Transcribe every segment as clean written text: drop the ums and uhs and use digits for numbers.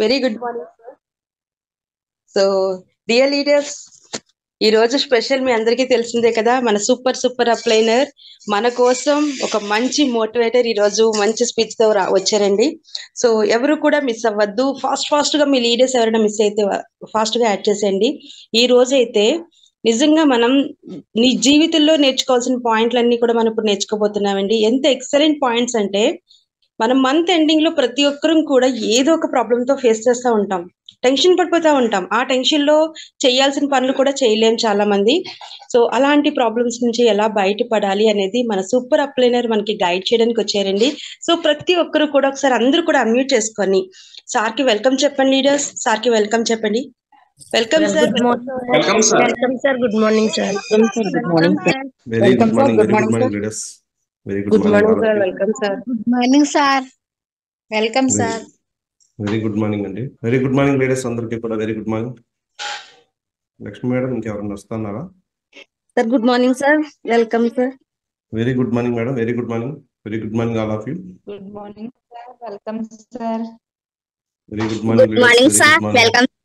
Very good morning sir. So dear leaders, ఈ రోజు special మీ అందరికీ తెలిసిందే కదా, మన సూపర్ అప్లైనర్ మన కోసం ఒక మంచి మోటివేటర్ ఈ రోజు మంచి స్పీచ్ తో వచ్చారండి. సో ఎవరు కూడా మిస్ అవ్వద్దు. ఫాస్ట్ గా మీ లీడర్స్ ఎవరైనా మిస్ అయితే ఫాస్ట్ గా యాడ్ చేసేయండి. ఈ రోజు అయితే నిజంగా మనం నీ జీవితంలో నేర్చుకోవాల్సిన పాయింట్లన్నీ కూడా మనం ఇప్పుడు నేర్చుకోబోతున్నామండి. ఎంత ఎక్సలెంట్ పాయింట్స్ అంటే, మనం మంత్ ఎండింగ్ లో ప్రతి ఒక్కరం కూడా ఏదో ఒక ప్రాబ్లమ్ తో ఫేస్ చేస్తూ ఉంటాం. టెన్షన్ పడిపోతూ ఉంటాం. ఆ టెన్షన్ లో చేయాల్సిన పనులు కూడా చేయలేం చాలా మంది. సో అలాంటి ప్రాబ్లమ్స్ నుంచి ఎలా బయటపడాలి అనేది మన సూపర్ అప్లైనర్ మనకి గైడ్ చేయడానికి వచ్చారండి. సో ప్రతి ఒక్కరు కూడా ఒకసారి అందరూ కూడా అన్మ్యూట్ చేసుకొని సార్ కి వెల్కమ్ చెప్పండి. లీడర్స్, సార్ కి వెల్కమ్ చెప్పండి. Welcome sir. Good morning. Welcome, sir. Welcome, sir. Good morning, sir. Welcome, sir. Good morning, sir. Very Welcome, good morning. sir. Good Very good morning, morning, sir. leaders. Very good good morning, morning all of sir. you. Welcome sir. Good morning, sir. Welcome, Very, sir. very good morning, అండి. Very good morning ladies అందరికీ కూడా very good morning. Lakshmi madam ఇంకెవరైనా వస్తున్నారా? Sir good morning sir. Welcome sir. Very good morning madam. Very good morning. Very good morning all of you. Good morning, sir. Welcome, sir. Very good morning Good morning, leaders. sir. Very good morning.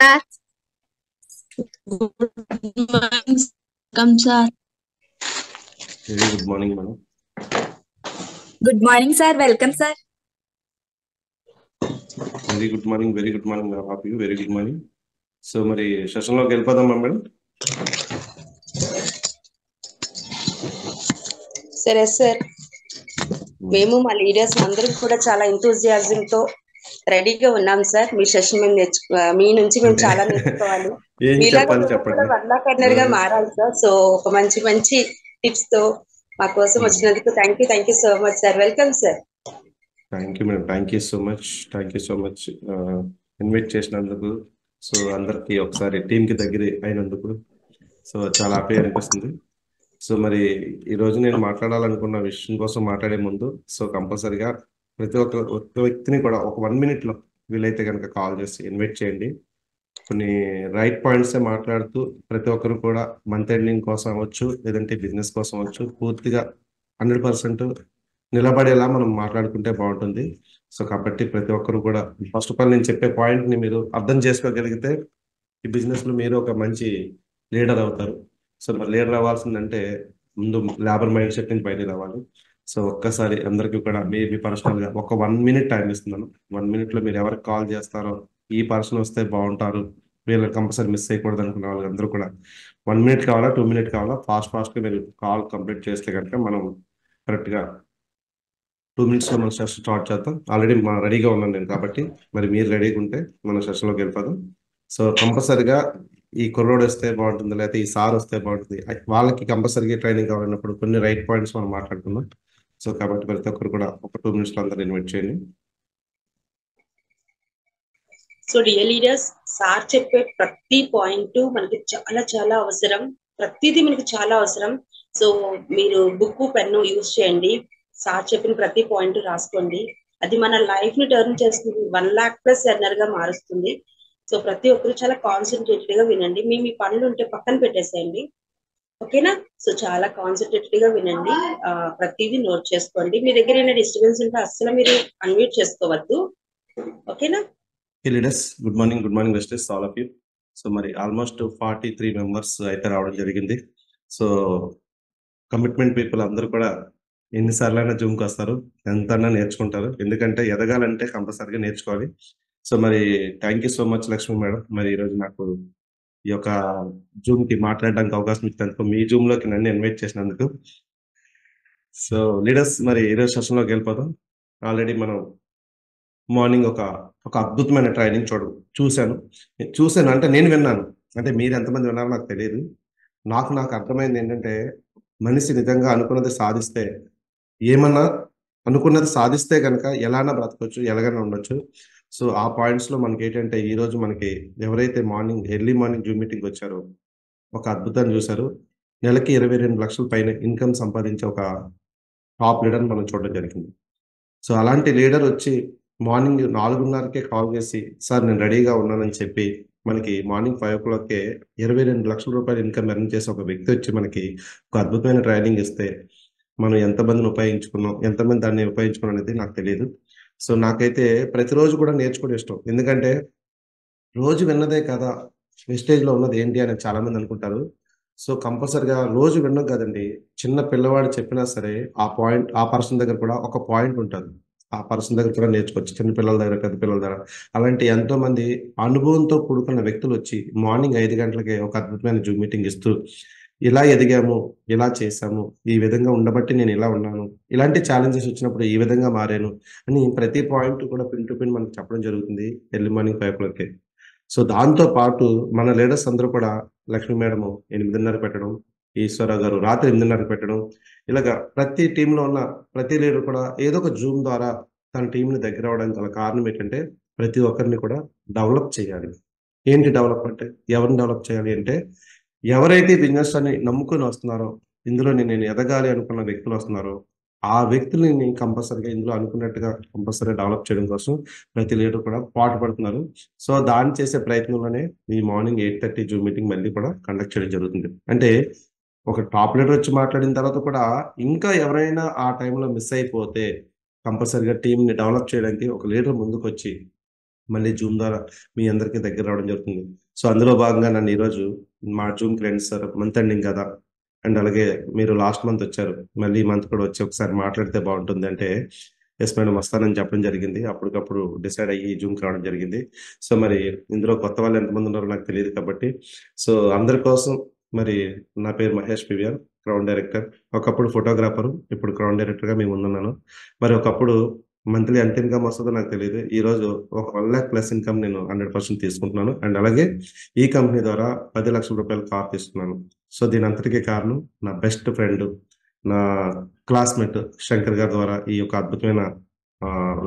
Welcome, sir. Welcome, sir. Very good morning madam. Good morning, sir. Welcome, sir. Very good morning. Very good morning all of you. Very good morning. So మరి session లోకి వెళ్ళిపోదామా madam? సరే sir. మేము మా leaders అందరం కూడా చాలా enthusiasm తో రెడీగా ఉన్నాం సార్. మీ సెషన్ మేము మీ నుంచి మేము చాలా నేర్చుకోవాలి. ఏం చెప్పాలి చెప్పండి. వర్ణాకర్ణర్ గా మారాలి సార్. సో ఒక మంచి టిప్స్ తో మా కోసం వచ్చినందుకు thank you so much sir. Welcome sir. Thank you madam. Thank you so much invite చేసినందుకు. సో అందరికి ఒకసారి టీంకి దగ్గర అయినందుకు సో చాలా హ్యాపీ అనిపిస్తుంది. సో మరి ఈరోజు నేను మాట్లాడాలనుకున్న విషయం కోసం మాట్లాడే ముందు సో కంపల్సరిగా ప్రతి ఒక్క వ్యక్తిని కూడా ఒక 1 minute లో వీలైతే కనుక కాల్ చేసి ఇన్వైట్ చేయండి. కొన్ని రైట్ పాయింట్సే మాట్లాడుతూ ప్రతి ఒక్కరు కూడా మంత్ ఎండింగ్ కోసం అవ్వచ్చు, లేదంటే బిజినెస్ కోసం అవ్వచ్చు, పూర్తిగా 100% నిలబడేలా మనం మాట్లాడుకుంటే బాగుంటుంది. సో కాబట్టి ప్రతి ఒక్కరు కూడా ఫస్ట్ ఆఫ్ ఆల్ నేను చెప్పే పాయింట్ని మీరు అర్థం చేసుకోగలిగితే ఈ బిజినెస్లో మీరు ఒక మంచి లీడర్ అవుతారు. సో మరి లీడర్ అవ్వాల్సిందంటే ముందు లేబర్ మైండ్ సెట్ నుంచి బయట రావాలి. సో ఒక్కసారి అందరికీ కూడా మీ పర్సనల్గా ఒక 1 minute టైం ఇస్తున్నాను. 1 minute లో మీరు ఎవరికి కాల్ చేస్తారో, ఈ పర్సన్ వస్తే బాగుంటారు, వీళ్ళకి కంపల్సరీ మిస్ చేయకూడదు అనుకున్న వాళ్ళందరూ కూడా 1 minute కావాలా 2 minutes కావాలా ఫాస్ట్గా మీరు కాల్ కంప్లీట్ చేస్తే కనుక మనం కరెక్ట్గా 2 minutes లో మన సెషన్ స్టార్ట్ చేద్దాం. ఆల్రెడీ రెడీగా ఉన్నాను నేను, కాబట్టి మరి మీరు రెడీగా ఉంటే మన సెషన్లోకి వెళ్ళిపోదాం. సో కంపల్సరిగా ఈ కుర్రోడు వస్తే బాగుంటుంది, లేకపోతే ఈ సార్ వస్తే బాగుంటుంది, వాళ్ళకి కంపల్సరీగా ట్రైనింగ్ కావాలన్నప్పుడు కొన్ని రైట్ పాయింట్స్ మనం మాట్లాడుకుందాం. సో కాబట్టి ప్రతి ఒక్కరు కూడా ఒక 2 minutes లో అందరూ ఇన్వైట్ చేయండి. సో డియర్ లీడర్స్, సార్ చెప్పే ప్రతి పాయింట్ మనకి చాలా అవసరం. ప్రతిదీ మనకి చాలా అవసరం. సో మీరు బుక్ పెన్ను యూజ్ చేయండి. సార్ చెప్పిన ప్రతి పాయింట్ రాసుకోండి. అది మన లైఫ్ ని టర్న్ చేస్తుంది. 1 lakh+ ఎర్నర్ గా మారుస్తుంది. సో ప్రతి ఒక్కరు చాలా కాన్సన్ట్రేటెడ్ గా వినండి. మీ పనులు ఉంటే పక్కన పెట్టేసేయండి, ఓకేనా? సో చాలా కాన్సన్ట్రేటెడ్ గా వినండి. ప్రతిదీ నోట్ చేసుకోండి. మీ దగ్గర ఏమైనా డిస్టర్బెన్స్ ఉంటే అస్సలు మీరు అన్మ్యూట్ చేసుకోవద్దు, ఓకేనా? లీడర్స్ గుడ్ మార్నింగ్ వెస్టర్స్ ఆల్ ఆఫ్ యూ. సో మరి ఆల్మోస్ట్ 43 members అయితే రావడం జరిగింది. సో కమిట్మెంట్ పీపుల్ అందరూ కూడా ఎన్నిసార్లు అయినా జూమ్కి వస్తారు, ఎంతైనా నేర్చుకుంటారు. ఎందుకంటే ఎదగాలంటే కంపల్సరీగా నేర్చుకోవాలి. సో మరి thank you so much Lakshmi madam, మరి ఈరోజు నాకు ఈ యొక్క జూమ్కి మాట్లాడడానికి అవకాశం ఇచ్చినందుకు, మీ జూమ్లోకి నన్ను ఇన్వైట్ చేసినందుకు. సో లీడర్స్ మరి ఈరోజు సెషన్లోకి వెళ్ళిపోతాం. ఆల్రెడీ మనం మార్నింగ్ ఒక అద్భుతమైన ట్రైనింగ్ చూశాను అంటే నేను విన్నాను, అంటే మీరు ఎంతమంది విన్నారో నాకు తెలియదు. నాకు అర్థమైంది ఏంటంటే, మనిషి నిజంగా అనుకున్నది సాధిస్తే, ఏమన్నా అనుకున్నది సాధిస్తే కనుక ఎలానా బ్రతకొచ్చు, ఎలాగైనా ఉండొచ్చు. సో ఆ పాయింట్స్లో మనకి ఏంటంటే, ఈరోజు మనకి ఎవరైతే ఎర్లీ మార్నింగ్ జూమ్ మీటింగ్ వచ్చారో ఒక అద్భుతాన్ని చూశారు. నెలకి 22 లక్షల పైన ఇన్కమ్ సంపాదించే ఒక టాప్ లీడర్ మనం చూడడం జరిగింది. సో అలాంటి లీడర్ వచ్చి మార్నింగ్ 4:30కే కాల్ చేసి, సార్ నేను రెడీగా ఉన్నానని చెప్పి మనకి మార్నింగ్ 5 o'clockకే 22 లక్షల రూపాయలు ఇన్కమ్ ఎర్న్ చేసే ఒక వ్యక్తి వచ్చి మనకి ఒక అద్భుతమైన ట్రైనింగ్ ఇస్తే, మనం ఎంతమందిని ఉపయోగించుకున్నాం, ఎంతమంది దాన్ని ఉపయోగించుకున్నాం అనేది నాకు తెలియదు. సో నాకైతే ప్రతిరోజు కూడా నేర్చుకోవడం ఇష్టం. ఎందుకంటే రోజు విన్నదే కదా వెస్టేజ్లో ఉన్నది ఏంటి అని చాలా మంది అనుకుంటారు. సో కంపల్సరిగా రోజు వినడం కదండి, చిన్న పిల్లవాడు చెప్పినా సరే ఆ పర్సన్ దగ్గర కూడా ఒక పాయింట్ ఉంటుంది. ఆ పర్సన్ దగ్గర కూడా నేర్చుకోవచ్చు, చిన్న పిల్లల దగ్గర, పెద్ద పిల్లల దగ్గర. అలాంటి ఎంతో మంది అనుభవంతో కూడుకున్న వ్యక్తులు వచ్చి మార్నింగ్ 5 గంటలకే ఒక అద్భుతమైన జూమ్ మీటింగ్ ఇస్తూ, ఇలా ఎదిగాము, ఇలా చేశాము, ఈ విధంగా ఉండబట్టి నేను ఇలా ఉన్నాను, ఇలాంటి ఛాలెంజెస్ వచ్చినప్పుడు ఈ విధంగా మారాను అని ప్రతి పాయింట్ కూడా పిన్ టు పిన్ మనకు చెప్పడం జరుగుతుంది ఎర్లీ మార్నింగ్ 5 o'clock. సో దాంతో పాటు మన లీడర్స్ అందరూ కూడా, లక్ష్మీ మేడము 8:30 పెట్టడం, ఈశ్వరరావు గారు రాత్రి 8:30 పెట్టడం, ఇలాగా ప్రతి టీంలో ఉన్న ప్రతి లీడర్ కూడా ఏదో ఒక జూమ్ ద్వారా తన టీంని దగ్గర అవ్వడానికి గల కారణం ఏంటంటే, ప్రతి ఒక్కరిని కూడా డెవలప్ చేయాలి. ఏంటి డెవలప్ అంటే, ఎవరిని డెవలప్ చేయాలి అంటే, ఎవరైతే బిజినెస్ అని నమ్ముకొని వస్తున్నారో, ఇందులో నేను ఎదగాలి అనుకున్న వ్యక్తులు వస్తున్నారో, ఆ వ్యక్తులని కంపల్సరీగా ఇందులో అనుకున్నట్టుగా కంపల్సరీగా డెవలప్ చేయడం కోసం ప్రతి లీడర్ కూడా పాటుపడుతున్నారు. సో దాన్ని చేసే ప్రయత్నంలోనే ఈ మార్నింగ్ 8:30 జూమ్ మీటింగ్ మళ్ళీ కూడా కండక్ట్ చేయడం జరుగుతుంది. అంటే ఒక టాప్ లీడర్ వచ్చి మాట్లాడిన తర్వాత కూడా ఇంకా ఎవరైనా ఆ టైంలో మిస్ అయిపోతే కంపల్సరీగా టీంని డెవలప్ చేయడానికి ఒక లీడర్ ముందుకొచ్చి మళ్ళీ జూమ్ ద్వారా మీ అందరికీ దగ్గర రావడం జరుగుతుంది. సో అందులో భాగంగా నన్ను ఈరోజు మా Zoom clients sir month ending కదా, అండ్ అలాగే మీరు లాస్ట్ మంత్ వచ్చారు, మళ్ళీ ఈ మంత్ కూడా వచ్చి ఒకసారి మాట్లాడితే బాగుంటుంది అంటే, ఎస్ మేడం వస్తానని చెప్పడం జరిగింది. అప్పటికప్పుడు డిసైడ్ అయ్యి జూమ్కి రావడం జరిగింది. సో మరి ఇందులో కొత్త వాళ్ళు ఎంతమంది ఉన్నారో నాకు తెలియదు కాబట్టి, సో అందరి కోసం మరి నా పేరు మహేష్ పివిఆర్, క్రౌన్ డైరెక్టర్. ఒకప్పుడు ఫోటోగ్రాఫర్, ఇప్పుడు క్రౌన్ డైరెక్టర్గా మేము ముందున్నాను. మరి ఒకప్పుడు మంత్లీ ఎంత ఇన్కమ్ వస్తుందో నాకు తెలియదు. ఈరోజు ఒక 1 lakh ప్లస్ ఇన్కమ్ నేను 100% తీసుకుంటున్నాను. అండ్ అలాగే ఈ కంపెనీ ద్వారా 10 లక్షల రూపాయల కార్ తీసుకున్నాను. సో దీని అంతటికీ కారణం నా బెస్ట్ ఫ్రెండ్, నా క్లాస్మేట్ శంకర్ గారి ద్వారా ఈ యొక్క అద్భుతమైన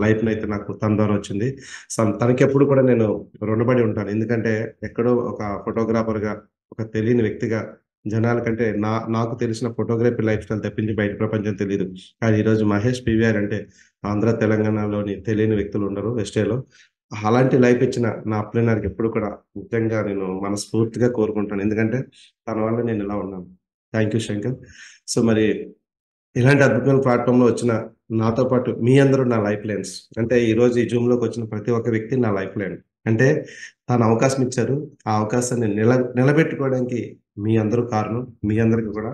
లైఫ్ని అయితే నాకు తన ద్వారా వచ్చింది. తనకి ఎప్పుడు కూడా నేను రుణపడి ఉంటాను. ఎందుకంటే ఎక్కడో ఒక ఫోటోగ్రాఫర్గా, ఒక తెలియని వ్యక్తిగా జనాలకంటే నాకు తెలిసిన ఫోటోగ్రఫీ లైఫ్ స్టైల్ తప్పించి బయట ప్రపంచం తెలియదు. కానీ ఈరోజు మహేష్ పివిఆర్ అంటే ఆంధ్ర తెలంగాణలోని తెలియని వ్యక్తులు ఉండరు వెస్టేలో. అలాంటి లైఫ్ ఇచ్చిన నా అప్లైనర్కి ఎప్పుడు కూడా నిజంగా నేను మనస్ఫూర్తిగా కోరుకుంటాను. ఎందుకంటే తన వల్ల నేను ఇలా ఉన్నాను. Thank you Shankar. సో మరి ఇలాంటి అద్భుతమైన ప్లాట్ఫామ్లో వచ్చిన నాతో పాటు మీ అందరూ నా లైఫ్ లైన్స్. అంటే ఈరోజు ఈ జూమ్లోకి వచ్చిన ప్రతి ఒక్క వ్యక్తి నా లైఫ్ లైన్. అంటే తాను అవకాశం ఇచ్చారు, ఆ అవకాశాన్ని నిలబెట్టుకోవడానికి మీ అందరూ కారణం. మీ అందరికీ కూడా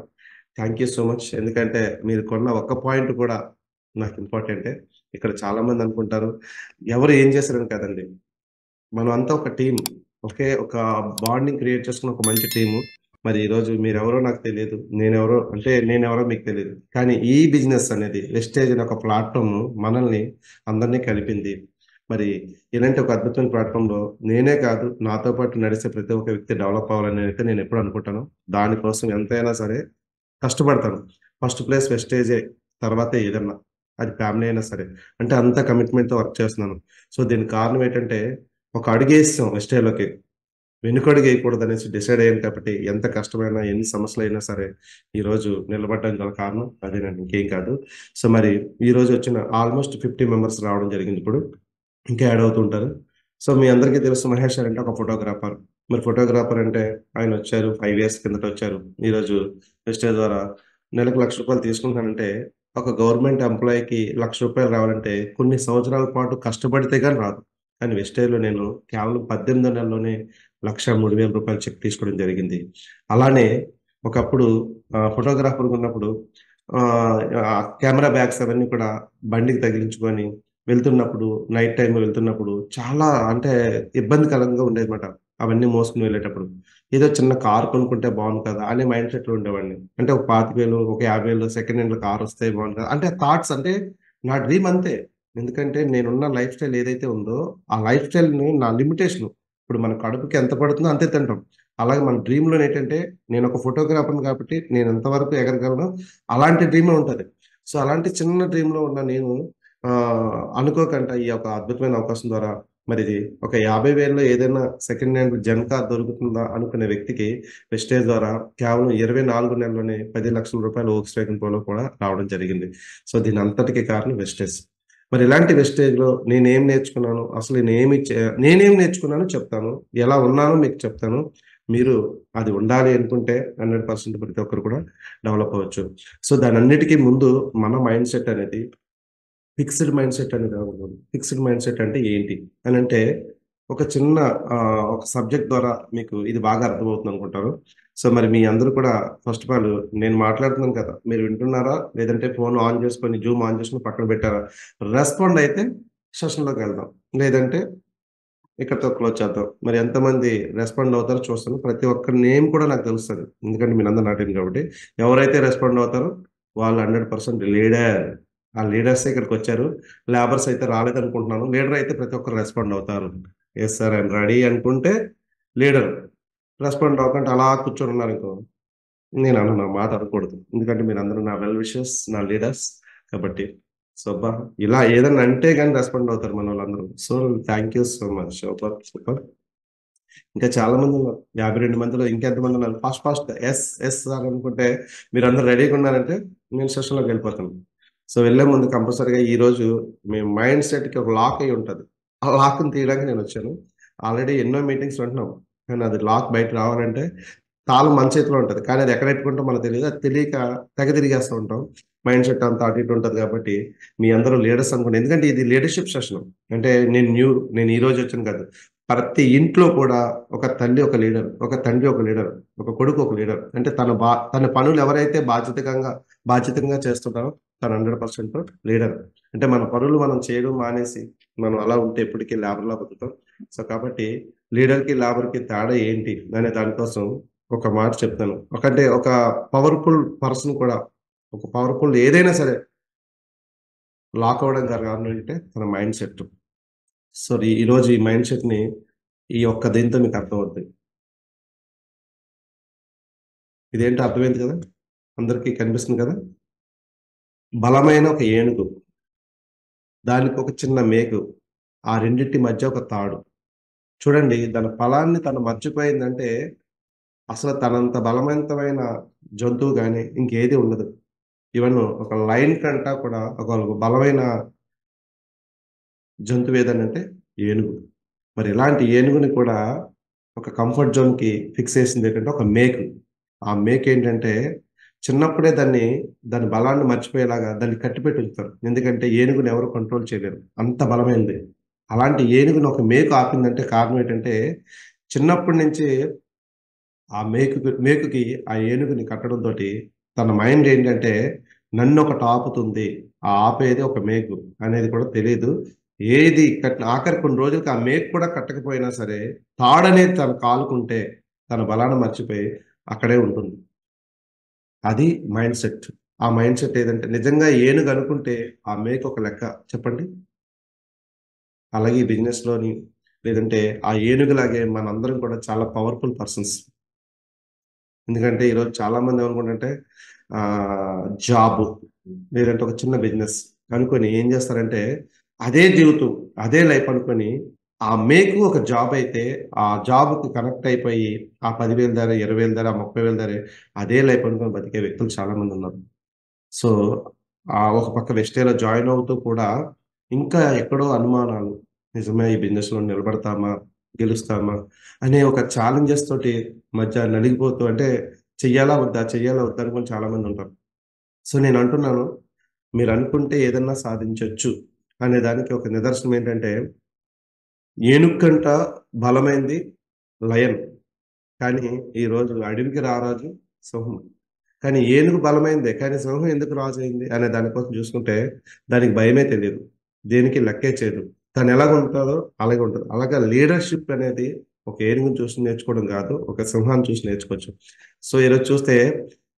థ్యాంక్ యూ సో మచ్. ఎందుకంటే మీరు కొన్న ఒక్క పాయింట్ కూడా నాకు ఇంపార్టెంటే. ఇక్కడ చాలా మంది అనుకుంటారు ఎవరు ఏం చేశారని కదండి, మనం అంతా ఒక టీం, ఒక బాండింగ్ క్రియేట్ చేసుకున్న ఒక మంచి టీము. మరి ఈరోజు మీరెవరో నాకు తెలియదు, నేనెవరో మీకు తెలియదు. కానీ ఈ బిజినెస్ అనేది వెస్టేజ్ అనే ఒక ప్లాట్ఫామ్ మనల్ని అందరినీ కలిపింది. మరి ఇలాంటి ఒక అద్భుతమైన ప్లాట్ఫామ్లో నేనే కాదు, నాతో పాటు నడిచే ప్రతి ఒక్క వ్యక్తి డెవలప్ అవ్వాలని అయితే నేను ఎప్పుడు అనుకుంటాను. దానికోసం ఎంతైనా సరే కష్టపడతాను. ఫస్ట్ ప్లేస్ వెస్టేజే, తర్వాతే ఏదన్నా, అది ఫ్యామిలీ అయినా సరే. అంటే అంత కమిట్మెంట్తో వర్క్ చేస్తున్నాను. సో దీనికి కారణం ఏంటంటే, ఒక అడుగేస్తాం వెస్టేజ్లోకి, వెనుకడుగు వేయకూడదు అనేసి డిసైడ్ అయ్యాను. కాబట్టి ఎంత కష్టమైనా, ఎన్ని సమస్యలు అయినా సరే ఈరోజు నిలబడడానికి గల కారణం అదేనండి, ఇంకేం కాదు. సో మరి ఈరోజు వచ్చిన ఆల్మోస్ట్ 50 మెంబర్స్ రావడం జరిగింది. ఇప్పుడు ఇంకా యాడ్ అవుతుంటారు. సో మీ అందరికీ తెలుసు మహేష్ గారు అంటే ఒక ఫోటోగ్రాఫర్. మరి ఫోటోగ్రాఫర్ అంటే ఆయన వచ్చారు 5 years కిందట వచ్చారు. ఈరోజు వెస్టేజ్ ద్వారా నెలకు ₹1,00,000 తీసుకుంటానంటే, ఒక గవర్నమెంట్ ఎంప్లాయీకి ₹1,00,000 రావాలంటే కొన్ని సంవత్సరాల పాటు కష్టపడితే కానీ రాదు. కానీ వెస్టేజ్లో నేను కేవలం 18 నెలల్లోనే ₹1,03,000 చెక్ తీసుకోవడం జరిగింది. అలానే ఒకప్పుడు ఫోటోగ్రాఫర్గా ఉన్నప్పుడు కెమెరా బ్యాగ్స్ అవన్నీ కూడా బండికి తగిలించుకొని వెళ్తున్నప్పుడు, నైట్ టైమ్ వెళ్తున్నప్పుడు చాలా అంటే ఇబ్బందికరంగా ఉండేదన్నమాట. అవన్నీ మోసుకొని వెళ్ళేటప్పుడు. ఏదో చిన్న కార్ కొనుక్కుంటే బాగుండు కదా అనే మైండ్ సెట్‌లో ఉండేవాడిని. అంటే ఒక 25,000, ఒక 50,000 సెకండ్ హ్యాండ్‌లో కార్ వస్తే బాగుండు కదా, అంటే థాట్స్, అంటే నా డ్రీమ్ అంతే. ఎందుకంటే నేనున్న లైఫ్ స్టైల్ ఏదైతే ఉందో, ఆ లైఫ్ స్టైల్‌ని నా లిమిటేషను. ఇప్పుడు మన కడుపుకి ఎంత పడుతుందో అంతే తింటాం. అలాగే మన డ్రీమ్‌లోనేంటంటే, నేను ఒక ఫోటోగ్రాఫర్‌ని కాబట్టి నేను ఎంతవరకు ఎగరగలనో అలాంటి డ్రీమే ఉంటది. సో అలాంటి చిన్న డ్రీమ్‌లో ఉన్న నేను అనుకోకుండా ఈ యొక్క అద్భుతమైన అవకాశం ద్వారా మరి ఒక 50,000లో ఏదైనా సెకండ్ హ్యాండ్ జెన్ కార్ దొరుకుతుందా అనుకునే వ్యక్తికి వెస్టేజ్ ద్వారా కేవలం 24 నెలల్లోనే ₹10,00,000 వోక్స్‌వ్యాగన్ పోలో కూడా రావడం జరిగింది. సో దీని అంతటికి కారణం వెస్టేజ్. మరి ఇలాంటి వెస్టేజ్‌లో నేనేం నేర్చుకున్నాను, అసలు నేనేం నేర్చుకున్నానో చెప్తాను. ఎలా ఉన్నానో మీకు చెప్తాను. మీరు అది ఉండాలి అనుకుంటే 100% ప్రతి ఒక్కరు కూడా డెవలప్ అవ్వచ్చు. సో దానన్నిటికీ ముందు మన మైండ్ సెట్ అనేది ఫిక్స్డ్ మైండ్ సెట్ అనేది ఉండదు. ఫిక్స్డ్ మైండ్ సెట్ అంటే ఏంటి అనంటే, ఒక చిన్న ఒక సబ్జెక్ట్ ద్వారా మీకు ఇది బాగా అర్థమవుతుంది అనుకుంటారు. సో మరి మీ అందరూ కూడా ఫస్ట్ ఆఫ్ ఆల్ నేను మాట్లాడుతున్నాను కదా, మీరు వింటున్నారా లేదంటే ఫోన్ ఆన్ చేసుకొని జూమ్ ఆన్ చేసుకొని పక్కన పెట్టారా? రెస్పాండ్ అయితే సెషన్లోకి వెళ్దాం, లేదంటే ఇక్కడతో క్లోజ్ చేద్దాం. మరి ఎంతమంది రెస్పాండ్ అవుతారో చూస్తాను. ప్రతి ఒక్క నేమ్ కూడా నాకు తెలుస్తుంది, ఎందుకంటే మీరందరూ నా టీం కాబట్టి. ఎవరైతే రెస్పాండ్ అవుతారో వాళ్ళు 100% లీడర్. ఆ లీడర్స్ ఇక్కడికి వచ్చారు, లేబర్స్ అయితే రాలేదనుకుంటున్నాను. లీడర్ అయితే ప్రతి ఒక్కరు రెస్పాండ్ అవుతారు. ఎస్ సార్ ఐఎమ్ రెడీ అనుకుంటే లీడర్, రెస్పాండ్ అవ్వకుండా అలా కూర్చొని ఉన్నారు అనుకో, నేను నా మాట అనకూడదు, ఎందుకంటే మీరు అందరూ నా వెల్ విషెస్, నా లీడర్స్ కాబట్టి. సో అబ్బా, ఇలా ఏదన్నా అంటే కానీ రెస్పాండ్ అవుతారు మన వాళ్ళందరూ. So thank you so much. Super super. ఇంకా చాలా మంది ఉన్నారు, 52 మందిలో ఇంకెంతమంది ఉన్నారు? ఫాస్ట్ ఎస్ ఎస్ సార్ అనుకుంటే మీరు అందరు రెడీగా ఉన్నారంటే నేను సెషన్లోకి వెళ్ళిపోతాను. సో వెళ్ళే ముందు కంపల్సరీగా ఈరోజు మీ మైండ్ సెట్కి ఒక లాక్ అయి ఉంటుంది. ఆ లాక్ని తీయడానికి నేను వచ్చాను. ఆల్రెడీ ఎన్నో మీటింగ్స్ వింటున్నాం, కానీ అది లాక్ బయట రావాలంటే తాళం మన చేతిలో ఉంటుంది, కానీ అది ఎక్కడ పెట్టుకుంటాం మనకు తెలియదు. అది తెలియక తెగ తిరిగేస్తూ ఉంటాం. మైండ్ సెట్ అంతా అటు ఇటు ఉంటుంది. కాబట్టి మీ అందరూ లీడర్స్ అనుకోండి, ఎందుకంటే ఇది లీడర్షిప్ సెషన్. అంటే నేను ఈ రోజు వచ్చాను కాదు, ప్రతి ఇంట్లో కూడా ఒక తల్లి ఒక లీడర్, ఒక తండ్రి ఒక లీడర్, ఒక కొడుకు ఒక లీడర్. అంటే తన పనులు ఎవరైతే బాధ్యతగా చేస్తుంటారో తను 100% లీడర్. అంటే మన పనులు మనం చేయడం మానేసి మనం అలా ఉంటే ఎప్పటికీ లేబర్లా బతుకుతాం. సో కాబట్టి లీడర్కి లేబర్కి తేడా ఏంటి అనే దానికోసం ఒక మాట చెప్తాను. అంటే ఒక పవర్ఫుల్ పర్సన్ కూడా, ఒక పవర్ఫుల్ ఏదైనా సరే లాక్ అవ్వడం కారణం ఏంటంటే తన మైండ్ సెట్. సో ఈరోజు ఈ మైండ్ సెట్ని ఈ ఒక్క దీంతో మీకు అర్థమవుతుంది. ఇదేంటో అర్థమైంది కదా, అందరికీ కనిపిస్తుంది కదా. బలమైన ఒక ఏనుగు, దానికి ఒక చిన్న మేకు, ఆ రెండింటి మధ్య ఒక తాడు. చూడండి, దాని ఫలాన్ని తను మర్చిపోయిందంటే అసలు తనంత బలవంతమైన జంతువు కానీ ఇంకేది ఉండదు. ఈవెన్ ఒక లైన్ కంటా కూడా ఒక బలమైన జంతువు ఏదనంటే ఏనుగు. మరి ఇలాంటి ఏనుగుని కూడా ఒక కంఫర్ట్ జోన్కి ఫిక్స్ చేసింది ఏంటంటే ఒక మేకు. ఆ మేక్ ఏంటంటే చిన్నప్పుడే దాని బలాన్ని మర్చిపోయేలాగా దాన్ని కట్టిపెట్టి ఉంచుతారు, ఎందుకంటే ఏనుగుని ఎవరు కంట్రోల్ చేయలేరు, అంత బలమైంది. అలాంటి ఏనుగుని ఒక మేకు ఆపిందంటే కారణం ఏంటంటే చిన్నప్పటి నుంచి ఆ మేకుకి ఆ ఏనుగుని కట్టడంతో తన మైండ్ ఏంటంటే నన్ను ఒకటి ఆపుతుంది, ఆ ఆపేది ఒక మేకు అనేది కూడా తెలియదు. ఏది ఆఖరి కొన్ని రోజులకి ఆ మేకు కూడా కట్టకపోయినా సరే తాడనేది తన కాలుకుంటే తన బలాన్ని మర్చిపోయి అక్కడే ఉంటుంది. అది మైండ్ సెట్. ఆ మైండ్ సెట్ ఏదంటే నిజంగా ఏనుగు అనుకుంటే ఆ మేకు ఒక లెక్క చెప్పండి. అలాగే బిజినెస్లోని లేదంటే ఆ ఏనుగులాగే మనందరం కూడా చాలా పవర్ఫుల్ పర్సన్స్. ఎందుకంటే ఈరోజు చాలా మంది ఏమనుకుంటుంటే జాబ్ లేదంటే ఒక చిన్న బిజినెస్ అనుకొని ఏం చేస్తారంటే అదే జీవితం అదే లైఫ్ అనుకొని ఆ మేకు ఒక జాబ్ అయితే ఆ జాబ్కి కనెక్ట్ అయిపోయి ఆ 10,000 ధర 20,000 ధర 30,000 ధర అదే లైఫ్ అనుకొని బతికే వ్యక్తులు చాలా మంది ఉన్నారు. సో ఒక పక్క వెస్టేలో జాయిన్ అవుతూ కూడా ఇంకా ఎక్కడో అనుమానాలు, నిజమే ఈ బిజినెస్లో నిలబడతామా గెలుస్తామా అనే ఒక ఛాలెంజెస్ తోటి మధ్య నలిగిపోతూ, అంటే చెయ్యాలా వద్దా అనుకుని చాలా మంది ఉంటారు. సో నేను అంటున్నాను, మీరు అనుకుంటే ఏదన్నా సాధించవచ్చు అనే దానికి ఒక నిదర్శనం ఏంటంటే ఏనుగు కంట బలమైంది లయన్, కానీ ఈరోజు అడవికి రారాజు సింహం. కానీ ఏనుగు బలమైందే, కానీ సింహం ఎందుకు రాజు అయింది అనే దానికోసం చూసుకుంటే దానికి భయమే తెలియదు, దేనికి లెక్కే చేయదు. తను ఎలాగ ఉంటుందో అలాగే ఉంటుంది. అలాగే లీడర్షిప్ అనేది ఒక ఏనుగుని చూసి నేర్చుకోవడం కాదు, ఒక సింహాన్ని చూసి నేర్చుకోవచ్చు. సో ఈరోజు చూస్తే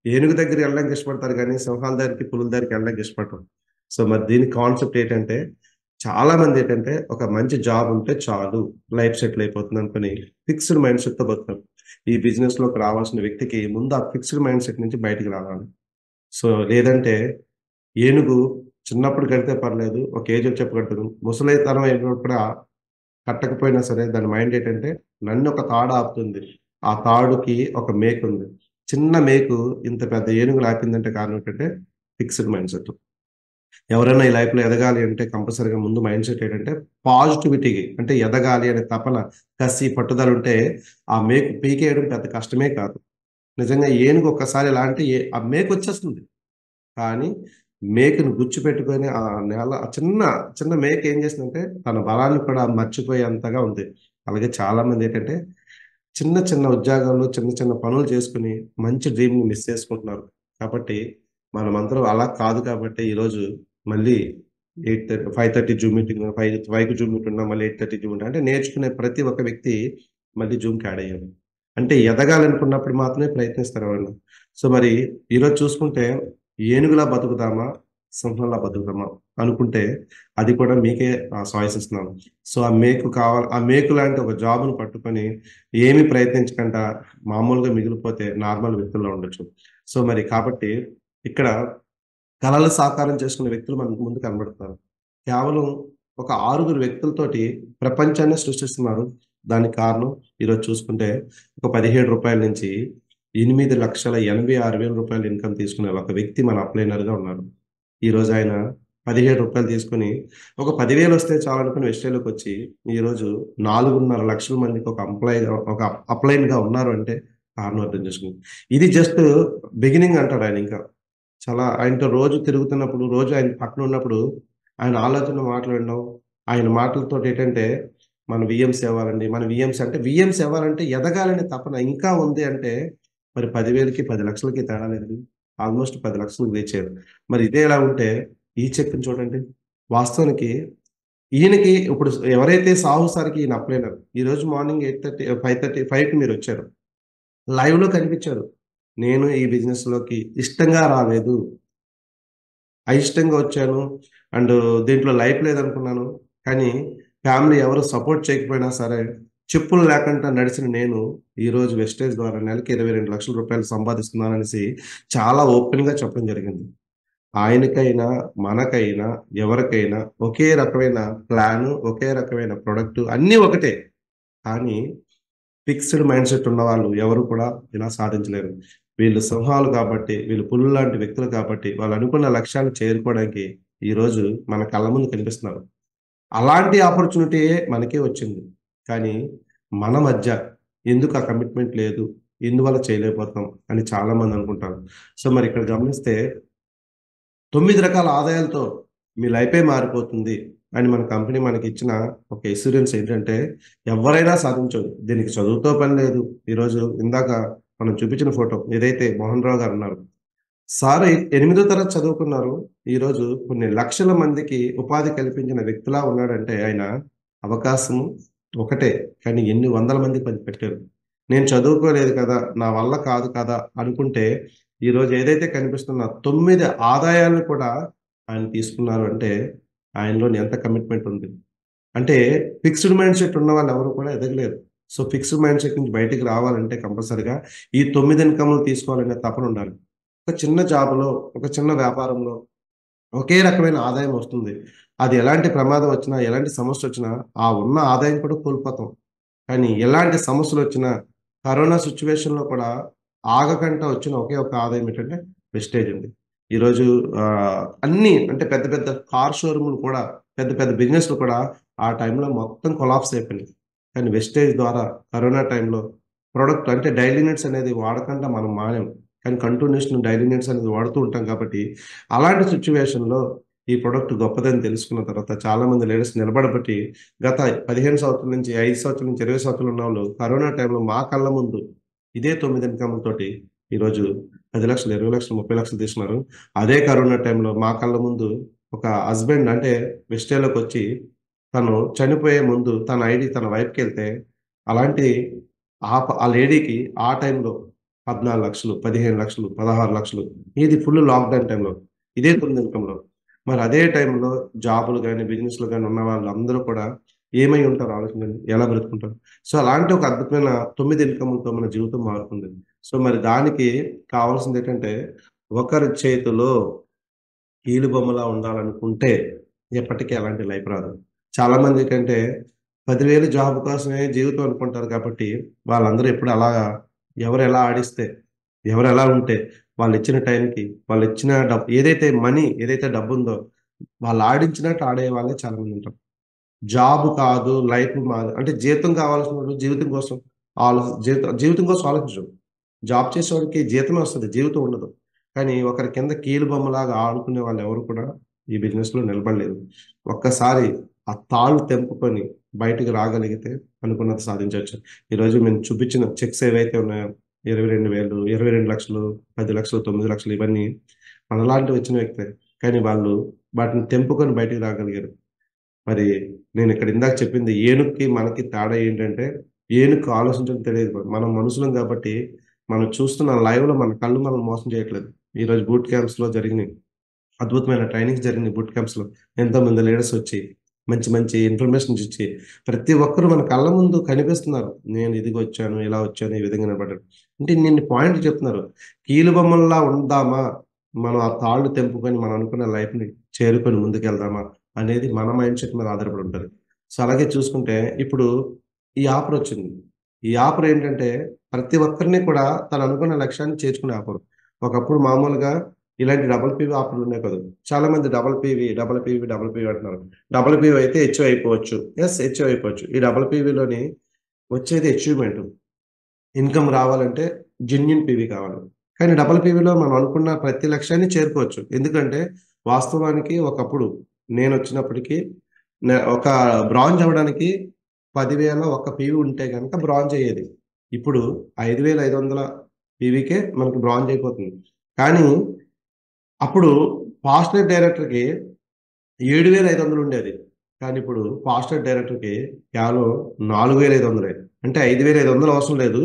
ఏనుగు దగ్గర వెళ్ళడానికి ఇష్టపడతారు, కానీ సింహాల దగ్గరికి పులుల దగ్గరికి వెళ్ళడానికి ఇష్టపడతారు. సో మరి దీని కాన్సెప్ట్ ఏంటంటే చాలా మంది ఏంటంటే ఒక మంచి జాబ్ ఉంటే చాలు, లైఫ్ సెటిల్ అయిపోతుంది అనుకుని ఫిక్స్డ్ మైండ్ సెట్తో బతుకుతారు. ఈ బిజినెస్లోకి రావాల్సిన వ్యక్తికి ముందు ఆ ఫిక్స్డ్ మైండ్ సెట్ నుంచి బయటికి రావాలి. సో లేదంటే ఏనుగు చిన్నప్పుడు కడితే పర్లేదు, ఒక ఏజ్ వచ్చేప్పుడు కట్టదు, ముసలితనం అయినప్పుడు కూడా కట్టకపోయినా సరే దాని మైండ్ ఏంటంటే నన్ను ఒక తాడు ఆపుతుంది, ఆ తాడుకి ఒక మేకు ఉంది. చిన్న మేకు ఇంత పెద్ద ఏనుగు ఆపిందంటే కారణం ఏంటంటే ఫిక్స్డ్ మైండ్ సెట్. ఎవరైనా ఈ లైఫ్లో ఎదగాలి అంటే కంపల్సరీగా ముందు మైండ్ సెట్ ఏంటంటే పాజిటివిటీకి, అంటే ఎదగాలి అనే తపన, కసి, పట్టుదల ఉంటే ఆ మేకు పీకేయడం పెద్ద కష్టమే కాదు. నిజంగా ఏనుగు ఒక్కసారి ఎలా అంటే ఆ మేకు వచ్చేస్తుంది, కానీ మేకును గుచ్చిపెట్టుకొని ఆ నేల చిన్న చిన్న మేక ఏం చేసిందంటే తన బలాన్ని కూడా మర్చిపోయేంతగా ఉంది. అలాగే చాలా మంది ఏంటంటే చిన్న చిన్న ఉద్యోగాలు చిన్న చిన్న పనులు చేసుకుని మంచి డ్రీమ్ని మిస్ చేసుకుంటున్నారు. కాబట్టి మనమందరం అలా కాదు కాబట్టి ఈరోజు మళ్ళీ 8:30 5:30 జూమ్ మీటింగ్ 5కి జూమ్ మీట్ ఉన్నా మళ్ళీ 8:30 జూమ్ మీటింగ్ అంటే నేర్చుకునే ప్రతి ఒక్క వ్యక్తి మళ్ళీ జూమ్కి యాడ్ అయ్యారు. అంటే ఎదగాలనుకున్నప్పుడు మాత్రమే ప్రయత్నిస్తారు ఎవరైనా. సో మరి ఈరోజు చూసుకుంటే ఏనుగులా బతుకుతామా సింహంలా బతుకుతామా అనుకుంటే అది కూడా మీకే చాయిస్ ఇస్తున్నాను. సో ఆ మేకు లాంటి ఒక జాబ్ను పట్టుకొని ఏమి ప్రయత్నించకుండా మామూలుగా మిగిలిపోతే నార్మల్ వ్యక్తుల్లో ఉండొచ్చు. సో మరి కాబట్టి ఇక్కడ కలలు సాకారం చేసుకునే వ్యక్తులు మనకు ముందు కనబడుతున్నారు. కేవలం ఒక 6 వ్యక్తులతోటి ప్రపంచాన్ని సృష్టిస్తున్నారు. దానికి కారణం ఈరోజు చూసుకుంటే ఒక రూ. 17 నుంచి రూ. 8,86,000 ఇన్కమ్ తీసుకునే ఒక వ్యక్తి మన అప్లైనర్‌గా ఉన్నారు. ఈరోజు ఆయన రూ. 17 తీసుకొని ఒక 10,000 వస్తే చాలనుకుని వెస్టేజ్‌లోకొచ్చి ఈరోజు 4.5 లక్షల మందికి ఒక అప్లైన్‌గా ఉన్నారు అంటే కారణం అర్థం చేసుకోండి. ఇది జస్ట్ బిగినింగ్ అంటాడు ఆయన ఇంకా. చాలా ఆయనతో రోజు తిరుగుతున్నప్పుడు, రోజు ఆయన పక్కన ఉన్నప్పుడు ఆయన ఆలోచన మాటలు వినడం, ఆయన మాటలతోటి ఏంటంటే మన వీఎంసీ అవ్వాలండి. మన వీఎంసీ అవ్వాలంటే ఎదగాలనే తపన ఇంకా ఉంది అంటే మరి 10,000కి 10,00,000కి తేడా లేదు. ఆల్మోస్ట్ 10,00,000కి రీచ్ అయ్యారు. మరి ఇదే ఎలా ఉంటే ఈ చెక్‌ని చూడండి. వాస్తవానికి ఈయనకి ఇప్పుడు ఎవరైతే సాహుసారికి ఈయన అప్లైనర్. ఈరోజు మార్నింగ్ 8:30 5కి మీరొచ్చారు. లైవ్‌లో కనిపించారు. నేను ఈ బిజినెస్‌లోకి ఇష్టంగా రాలేదు. అయిష్టంగా వచ్చాను. అండ్ దీంట్లో లైఫ్ లేదనుకున్నాను. కానీ ఫ్యామిలీ ఎవరు సపోర్ట్ చేయకపోయినా సరే, చెప్పులు లేకుండా నడిచిన నేను ఈరోజు వెస్టేజ్ ద్వారా నెలకి 22,00,000 సంపాదిస్తున్నాననేసి చాలా ఓపెన్‌గా చెప్పడం జరిగింది. ఆయనకైనా, మనకైనా, ఎవరికైనా ఒకే రకమైన ప్లాను, ఒకే రకమైన ప్రొడక్టు అన్నీ ఒకటే. కానీ ఫిక్స్డ్ మైండ్‌సెట్ ఉన్నవాళ్ళు ఎవరు కూడా ఇలా సాధించలేరు. వీళ్ళు సింహాలు కాబట్టి, వీళ్ళు పులులు లాంటి వ్యక్తులు కాబట్టి, వాళ్ళు అనుకున్న లక్ష్యాన్ని చేరుకోవడానికి ఈరోజు మన కళ్ళ ముందు కనిపిస్తున్నారు. అలాంటి ఆపర్చునిటీయే మనకే వచ్చింది. కానీ మన మధ్య ఎందుకు ఆ కమిట్మెంట్ లేదు? ఎందువల్ల చేయలేకపోతున్నాం అని చాలామంది అనుకుంటారు. సో మరి ఇక్కడ గమనిస్తే 9 రకాల ఆదాయాలతో మీ లైఫే మారిపోతుంది అని మన కంపెనీ మనకిచ్చిన ఒక ఎష్యూరెన్స్ ఏంటంటే ఎవరైనా సాధించొచ్చు. దీనికి చదువుతో పని లేదు. ఈరోజు ఇందాక మనం చూపించిన ఫోటో ఏదైతే మోహన్ రావు గారు ఉన్నారు. సార్ 8వ తరగతి చదువుకున్నారు. ఈరోజు కొన్ని లక్షల మందికి ఉపాధి కల్పించిన వ్యక్తిలా ఉన్నాడంటే ఆయన అవకాశం ఒకటే. కానీ ఎన్ని వందల మందికి పని పెట్టారు. నేను చదువుకోలేదు కదా! నా వల్ల కాదు కదా! అనుకుంటే ఈరోజు ఏదైతే కనిపిస్తున్న 9 ఆదాయాలను కూడా ఆయన తీసుకున్నారు అంటే ఆయనలోని ఎంత కమిట్మెంట్ ఉంది. అంటే ఫిక్స్డ్ మైండ్ సెట్ ఉన్న వాళ్ళు ఎవరు కూడా ఎదగలేరు. సో ఫిక్స్డ్ మైండ్ సెట్ నుంచి బయటికి రావాలంటే కంపల్సరీగా ఈ 9 ఇన్కమ్‌లు తీసుకోవాలనే తపన ఉండాలి. ఒక చిన్న జాబ్‌లో, ఒక చిన్న వ్యాపారంలో ఒకే రకమైన ఆదాయం వస్తుంది. అది ఎలాంటి ప్రమాదం వచ్చినా, ఎలాంటి సమస్యొచ్చినా ఆ ఉన్న ఆదాయం కూడా కోల్పోతాం. కానీ ఎలాంటి సమస్యలొచ్చినా కరోనా సిట్యుయేషన్‌లో కూడా ఆగకుండా వచ్చిన ఒకే ఒక ఆదాయం ఏంటంటే వెస్టేజ్ అండి. ఈరోజు అన్నీ అంటే పెద్ద పెద్ద కార్ షోరూమ్‌లు కూడా పెద్ద పెద్ద బిజినెస్‌లు కూడా ఆ టైంలో మొత్తం కొలాప్స్ అయిపోయినాయి. కానీ వెస్టేజ్ ద్వారా కరోనా టైంలో ప్రొడక్ట్ అంటే డైలీ నీడ్స్ అనేది వాడకుండా మనం మానేం. కానీ కంటిన్యూషన్ డైలీ నీడ్స్ అనేది వాడుతూ ఉంటాం కాబట్టి అలాంటి సిట్యుయేషన్‌లో ఈ ప్రొడక్ట్ గొప్పదని తెలుసుకున్న తర్వాత చాలామంది లీడర్స్ నిలబడబట్టి గత 15 సంవత్సరాల నుంచి, 5 సంవత్సరాల నుంచి, 20 సంవత్సరాలు ఉన్నవాళ్ళు కరోనా టైంలో మా కళ్ళ ముందు ఇదే 9 ఇన్కమ్‌లతోటి ఈరోజు 10,00,000, 20,00,000, 30,00,000 తీసుకున్నారు. అదే కరోనా టైంలో మా కళ్ళ ముందు ఒక హస్బెండ్ అంటే వెస్టేజ్‌లోకొచ్చి తను చనిపోయే ముందు తన ఐడీ తన వైఫ్‌కెళ్తే అలాంటి ఆ లేడీకి ఆ టైంలో 14,00,000, 15,00,000, 16,00,000 ఇది ఫుల్ లాక్‌డౌన్ టైంలో. ఇదే 9 ఇన్కమ్‌లో. మరి అదే టైంలో జాబులు గాని, బిజినెస్‌లు గాని ఉన్న వాళ్ళందరూ కూడా ఏమై ఉంటారో ఆలోచించండి. ఎలా బ్రతుకుంటారు? సో, అలాంటి ఒక అద్భుతమైన 9 ఇన్కమ్‌లతో మన జీవితం మారుతుంది. సో, మరి దానికి కావాల్సిందేంటంటే ఒకరి చేతిలో కీలుబొమ్మలా ఉండాలనుకుంటే ఎప్పటికీ అలాంటి లైఫ్ రాదు. చాలామంది ఏంటంటే 10,000 జాబ్ కోసమే జీవితం అనుకుంటారు కాబట్టి వాళ్ళందరూ ఎప్పుడు అలాగా ఎవరు ఎలా ఆడిస్తే, ఎవరు ఎలా ఉంటే వాళ్ళిచ్చిన టైంకి, వాళ్ళిచ్చిన ఏదైతే డబ్బుందో వాళ్ళు ఆడించినట్టు ఆడే వాళ్ళే చాలామంది ఉంటారు. జాబ్ కాదు లైఫ్ మాది అంటే జీతం కావాల్సినోడు జీవితం కోసం జీవితం కోసం ఆలోచించడు. జాబ్ చేసేవాడికి జీతమే వస్తది. జీవితం ఉండదు. కానీ ఒకరి కింద కీలుబొమ్మలాగా ఆడుకునే వాళ్ళెవరు కూడా ఈ బిజినెస్‌లో నిలబడలేరు. ఒక్కసారి ఆ తాళ్ళు తెంపుకొని బయటికి రాగలిగితే అనుకున్నది సాధించవచ్చు. ఈరోజు మేము చూపించిన చెక్స్ ఏవైతే ఉన్నాయో 22,000, 22 లక్షలు, 10 లక్షలు, 9 లక్షలు ఇవన్నీ మనలాంటి వచ్చిన వ్యక్తే. కానీ వాళ్ళు వాటిని తెంపుకొని బయటికి రాగలిగారు. మరి నేను ఇక్కడ ఇందాక చెప్పింది ఏనుగుకి మనకి తేడా ఏంటంటే, ఏనుగుకి ఆలోచించడం తెలియదు. మనం మనుషులం కాబట్టి మనం చూస్తున్న లైవ్‌లో మన కళ్ళు మనల్ని మోసం చేయట్లేదు. ఈరోజు బూట్ క్యాంప్స్‌లో జరిగినాయి. అద్భుతమైన ట్రైనింగ్స్ జరిగినాయి బూట్ క్యాంప్స్‌లో. ఎంతోమంది లీడర్స్ వచ్చి మంచి మంచి ఇన్ఫర్మేషన్స్ ఇచ్చి ప్రతి ఒక్కరు మన కళ్ళ ముందు కనిపిస్తున్నారు. నేను ఇదిగొచ్చాను, ఇలా వచ్చాను, ఈ విధంగా నిలబడ్డాను. అంటే ఇన్ని పాయింట్లు చెప్తున్నారు. కీలుబొమ్మల్లా ఉందామా? మనం ఆ తాళ్ళు తెంపుకొని మనం అనుకున్న లైఫ్‌ని చేరుకొని ముందుకెళ్దామా? అనేది మన మైండ్ సెట్ మీద ఆధారపడి ఉంటది. సో, అలాగే చూసుకుంటే ఇప్పుడు ఈ ఆఫర్ వచ్చింది. ఈ ఆఫర్ ఏంటంటే ప్రతి ఒక్కరిని కూడా తను అనుకున్న లక్ష్యాన్ని చేర్చుకునే ఆఫర్. ఒకప్పుడు మామూలుగా ఇలాంటి డబుల్ పీవీ ఆఫర్లు ఉన్నాయి కదా! చాలా మంది డబుల్ పీవీ అంటున్నారు. డబుల్ పీవీ అయితే హెచ్‌ఓ అయిపోవచ్చు. యెస్, హెచ్‌ఓ అయిపోవచ్చు. ఈ డబుల్ పీవీలోని వచ్చేది అచీవ్‌మెంట్. ఇన్‌కమ్ రావాలంటే జెన్యూన్ పీవీ కావాలి. కానీ డబుల్ పీవీలో మనం అనుకున్న ప్రతి లక్ష్యాన్ని చేరుకోవచ్చు. ఎందుకంటే వాస్తవానికి ఒకప్పుడు నేనొచ్చినప్పటికి ఒక బ్రాంజ్ అవ్వడానికి 10,000 ఒక్క పీవీ ఉంటే గనక బ్రాంజ్ అయ్యేది. ఇప్పుడు 5,500 పీవీకే మనకి బ్రాంజ్ అయిపోతుంది. కానీ అప్పుడు ఫాస్ట్‌నెట్ డైరెక్టర్‌కి 7,500 ఉండేది. కానీ ఇప్పుడు ఫాస్ట్‌నెట్ డైరెక్టర్‌కి కేవలం 4,500 అంటే 5,500 అవసరం లేదు.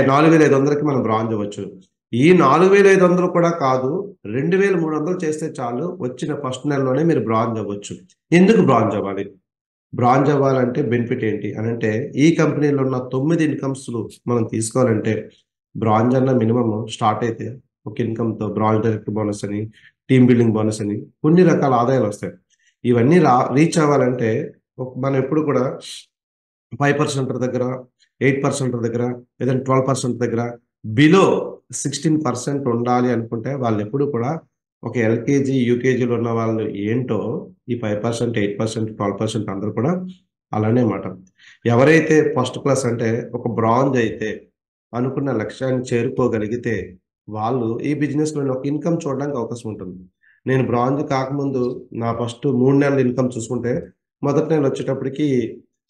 4,500కి మనం బ్రాంజ్ అవ్వచ్చు. ఈ 4,500 కూడా కాదు, 2,300 చేస్తే చాలు. వచ్చిన ఫస్ట్ నెలలోనే మీరు బ్రాంజ్ అవ్వచ్చు. ఎందుకు బ్రాంజ్ అవ్వాలి? బ్రాంజ్ అవ్వాలంటే బెనిఫిట్ ఏంటి అనంటే, ఈ కంపెనీలో ఉన్న 9 ఇన్‌కమ్స్‌లు మనం తీసుకోవాలంటే బ్రాంజ్ అన్న మినిమమ్ స్టార్ట్ అయితే ఒక ఇన్‌కమ్‌తో బ్రాంజ్ డైరెక్టర్ బోనస్ అని, టీమ్ బిల్డింగ్ బోనస్ అని కొన్ని రకాల ఆదాయాలొస్తాయి. ఇవన్నీ రీచ్ అవ్వాలంటే మనం ఎప్పుడు కూడా 5% దగ్గర, 8% దగ్గర, లేదంటే 12% దగ్గర బిలో 16% ఉండాలి అనుకుంటే వాళ్ళెప్పుడు కూడా ఒక ఎల్‌కేజీ, యూకేజీలో ఉన్న వాళ్ళు ఏంటో ఈ 5%, 8%, 12% అందరూ కూడా అలానే మాట. ఎవరైతే ఫస్ట్ క్లాస్ అంటే ఒక బ్రాంజ్ అయితే అనుకున్న లక్ష్యాన్ని చేరుకోగలిగితే వాళ్ళు ఈ బిజినెస్‌లోని ఒక ఇన్‌కమ్ చూడడానికి అవకాశం ఉంటుంది. నేను బ్రాంజ్ కాకముందు నా ఫస్ట్ 3 నెలల ఇన్‌కమ్ చూసుకుంటే మొదటి నెల వచ్చేటప్పటికి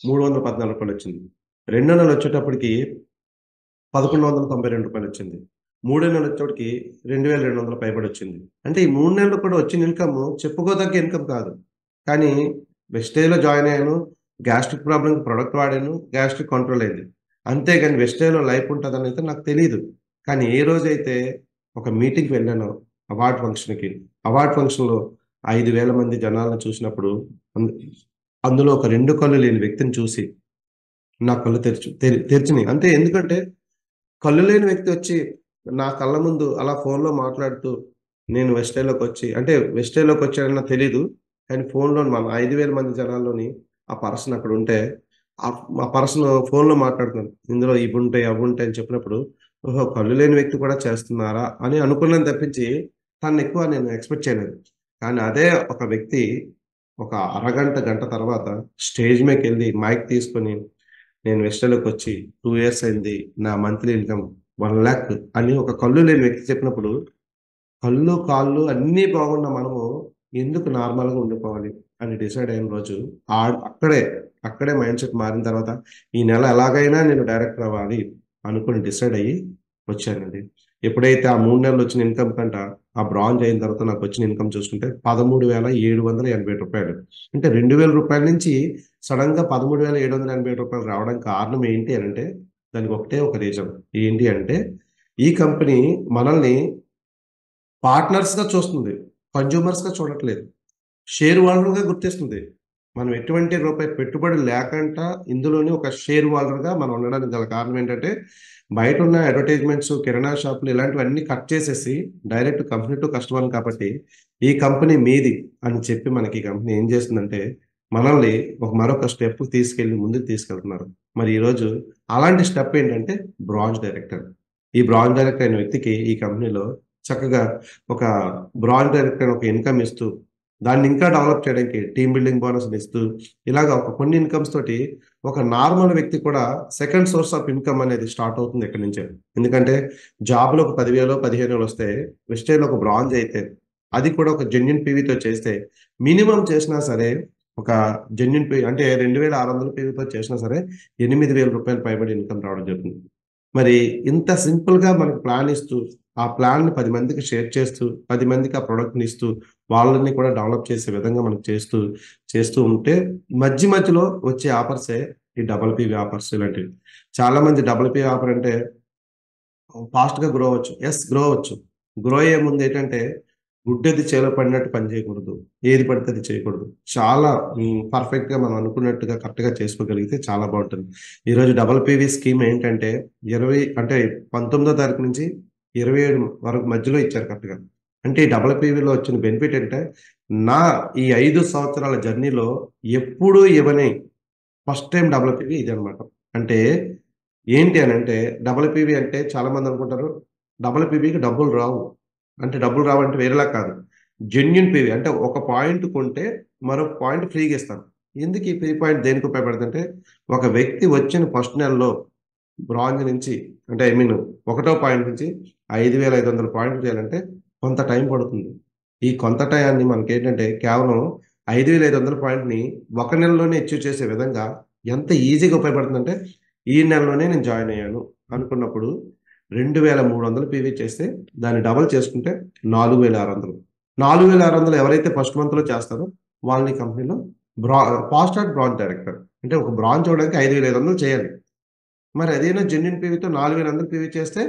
రూ. 314 వచ్చింది. రెండో నెల వచ్చేటప్పటికి రూ. 1,192 వచ్చింది. మూడో నెల వచ్చేటప్పటికి 2,200 పైబడొచ్చింది. అంటే ఈ 3 నెలలు కూడా వచ్చిన ఇన్‌కమ్ చెప్పుకోదగ్గ ఇన్‌కమ్ కాదు. కానీ వెస్టేజ్‌లో జాయిన్ అయ్యాను. గ్యాస్ట్రిక్ ప్రాబ్లమ్‌కి ప్రొడక్ట్ వాడాను. గ్యాస్ట్రిక్ కంట్రోల్ అయింది. అంతేగాని వెస్టేజ్‌లో లైఫ్ ఉంటదనైతే నాకు తెలీదు. కానీ ఏ రోజైతే ఒక మీటింగ్‌కి వెళ్ళానో అవార్డ్ ఫంక్షన్‌కి, అవార్డ్ ఫంక్షన్‌లో 5,000 మంది జనాలను చూసినప్పుడు అందు అందులో ఒక 2 కళ్ళు లేని వ్యక్తిని చూసి నా కళ్ళు తెరిచినాయి. అంటే ఎందుకంటే కళ్ళు లేని వ్యక్తి వచ్చి నా కళ్ళ ముందు అలా ఫోన్‌లో మాట్లాడుతూ నేను వెస్టేజ్‌లోకి వచ్చాడని నాకు తెలీదు. కానీ ఫోన్‌లో మన 5,000 మంది జనాల్లోని ఆ పర్సన్ అక్కడ ఉంటే ఆ పర్సన్ ఫోన్‌లో మాట్లాడుతున్నాను. ఇందులో ఇవుంటాయి, అవుంటాయి అని చెప్పినప్పుడు ఓహో! కళ్ళు లేని వ్యక్తి కూడా చేస్తున్నారా అని అనుకున్నాను తప్పించి తనని ఎక్కువ నేను ఎక్స్‌పెక్ట్ చేయలేదు. కానీ అదే ఒక వ్యక్తి ఒక అరగంట, గంట తర్వాత స్టేజ్ మీదకెళ్ళి మైక్ తీసుకొని నేను వెస్టేజ్‌లోకొచ్చి 2 ఇయర్స్ అయింది. నా మంత్లీ ఇన్‌కమ్ 1,00,000 అని ఒక కళ్ళు లేని వ్యక్తి చెప్పినప్పుడు కళ్ళు, కాళ్ళు అన్నీ బాగున్న మనము ఎందుకు నార్మల్‌గా ఉండిపోవాలి అని డిసైడ్ అయిన రోజు అక్కడే మైండ్ సెట్ మారిన తర్వాత ఈ నెల ఎలాగైనా నేను డైరెక్టర్ అవ్వాలి అనుకుని డిసైడ్ అయ్యి వచ్చానండి. ఎప్పుడైతే ఆ 3 నెలలు వచ్చిన ఇన్‌కమ్ కంట ఆ బ్రాంజ్ అయిన తర్వాత నాకొచ్చిన ఇన్‌కమ్ చూసుకుంటే రూ. 13,780. అంటే రూ. 2,000 నుంచి సడెన్‌గా రూ. 13,780 రావడానికి కారణం ఏంటి అనంటే దానికి ఒకటే ఒక రీజన్. ఏంటి అంటే ఈ కంపెనీ మనల్ని పార్ట్నర్స్‌గా చూస్తుంది. కన్స్యూమర్స్‌గా చూడట్లేదు. షేర్ హోల్డర్‌గా గుర్తిస్తుంది. మనం ఎటువంటి రూపాయి పెట్టుబడి లేకుండా ఇందులోని ఒక షేర్ హోల్డర్‌గా మనం ఉండడానికి గల కారణం ఏంటంటే, బయటున్న అడ్వర్టైజ్‌మెంట్స్, కిరాణా షాపులు ఇలాంటివన్నీ కట్ చేసేసి డైరెక్ట్ కంపెనీ టు కస్టమర్ కాబట్టి, ఈ కంపెనీ మీది అని చెప్పి మనకి ఈ కంపెనీ ఏం చేస్తుందంటే, మనల్ని మరొక స్టెప్‌కి తీసుకెళ్ళి ముందుకు తీసుకెళ్తున్నారు. మరి ఈరోజు అలాంటి స్టెప్ ఏంటంటే బ్రాంజ్ డైరెక్టర్. ఈ బ్రాంజ్ డైరెక్టర్ అయిన వ్యక్తికి ఈ కంపెనీలో చక్కగా ఒక బ్రాంజ్ డైరెక్టర్ ఒక ఇన్‌కమ్ ఇస్తూ దాన్ని ఇంకా డెవలప్ చేయడానికి టీమ్ బిల్డింగ్ బోనస్‌లు ఇస్తూ, ఇలాగ కొన్ని ఇన్‌కమ్స్ తోటి ఒక నార్మల్ వ్యక్తి కూడా సెకండ్ సోర్స్ ఆఫ్ ఇన్‌కమ్ అనేది స్టార్ట్ అవుతుంది ఇక్కడి నుంచే. ఎందుకంటే జాబ్‌లో ఒక 10,000 15,000 వస్తే వెస్టేజ్‌లో ఒక బ్రాంజ్ అయితే అది కూడా ఒక జెన్యూన్ పీవీతో చేస్తే మినిమమ్ చేసినా సరే ఒక జెన్యున్ పీవీ అంటే 2600 పీవీతో చేసినా సరే 8000 రూపాయలు పైబడి ఇన్కమ్ రావడం జరుగుతుంది. మరి ఇంత సింపుల్గా మనకు ప్లాన్ ఇస్తూ ఆ ప్లాన్ని 10 మందికి షేర్ చేస్తూ 10 మందికి ఆ ప్రోడక్ట్ని ఇస్తూ వాళ్ళని కూడా డెవలప్ చేసే విధంగా మనకు చేస్తూ ఉంటే మధ్యలో వచ్చే ఆఫర్సే ఈ డబుల్ పీవీ ఆఫర్స్. ఇలాంటివి చాలా మంది డబుల్ పీవీ ఆఫర్ అంటే ఫాస్ట్గా గ్రో అవ్వచ్చు. గ్రో అవ్వచ్చు. గ్రో అయ్యే ముందు ఏంటంటే గుడ్డెది చేలో పడినట్టు పని చేయకూడదు, ఏది పడితే అది చేయకూడదు. చాలా పర్ఫెక్ట్గా మనం అనుకున్నట్టుగా కరెక్ట్గా చేసుకోగలిగితే చాలా బాగుంటుంది. ఈరోజు డబుల్ పీవీ స్కీమ్ ఏంటంటే 19వ తారీఖు నుంచి 27 వరకు మధ్యలో ఇచ్చారు కరెక్ట్గా. అంటే ఈ డబుల్ పీవీలో వచ్చిన బెనిఫిట్ అంటే నా ఈ 5 సంవత్సరాల జర్నీలో ఎప్పుడూ ఇవ్వని ఫస్ట్ టైం డబుల్ పీవీ ఇది అనమాట. అంటే ఏంటి అని అంటే డబుల్ పీవీ అంటే చాలా మంది అనుకుంటారు డబుల్ పీవీకి డబ్బులు రావు అంటే వేరేలా కాదు. జెన్యున్ పీవీ అంటే ఒక పాయింట్ కొంటే మరొక పాయింట్ ఫ్రీగా ఇస్తాను. ఎందుకు ఈ ఫ్రీ పాయింట్ దేనికి ఉపయోగపడుతుందంటే ఒక వ్యక్తి వచ్చిన ఫస్ట్ నెలలో బ్రాంజ్ నుంచి అంటే 1వ పాయింట్ నుంచి 5500 పాయింట్లు చేయాలంటే కొంత టైం పడుతుంది. ఈ కొంత టైంని మనకి ఏంటంటే కేవలం 5500 పాయింట్ని ఒక నెలలోనే అచీవ్ చేసే విధంగా ఎంత ఈజీగా ఉపయోగపడుతుందంటే ఈ నెలలోనే నేను జాయిన్ అయ్యాను అనుకున్నప్పుడు 2300 పీవీ చేస్తే దాన్ని డబల్ చేసుకుంటే 4600. 4600 ఎవరైతే ఫస్ట్ మంత్లో చేస్తారో వాళ్ళని కంపెనీలో ఫాస్ట్ ట్రాక్ బ్రాంచ్ డైరెక్టర్ అంటే ఒక బ్రాంచ్ అవడానికి 5500 చేయాలి. మరి అదేనా జెన్యున్ పీవీతో 4600 పీవీ చేస్తే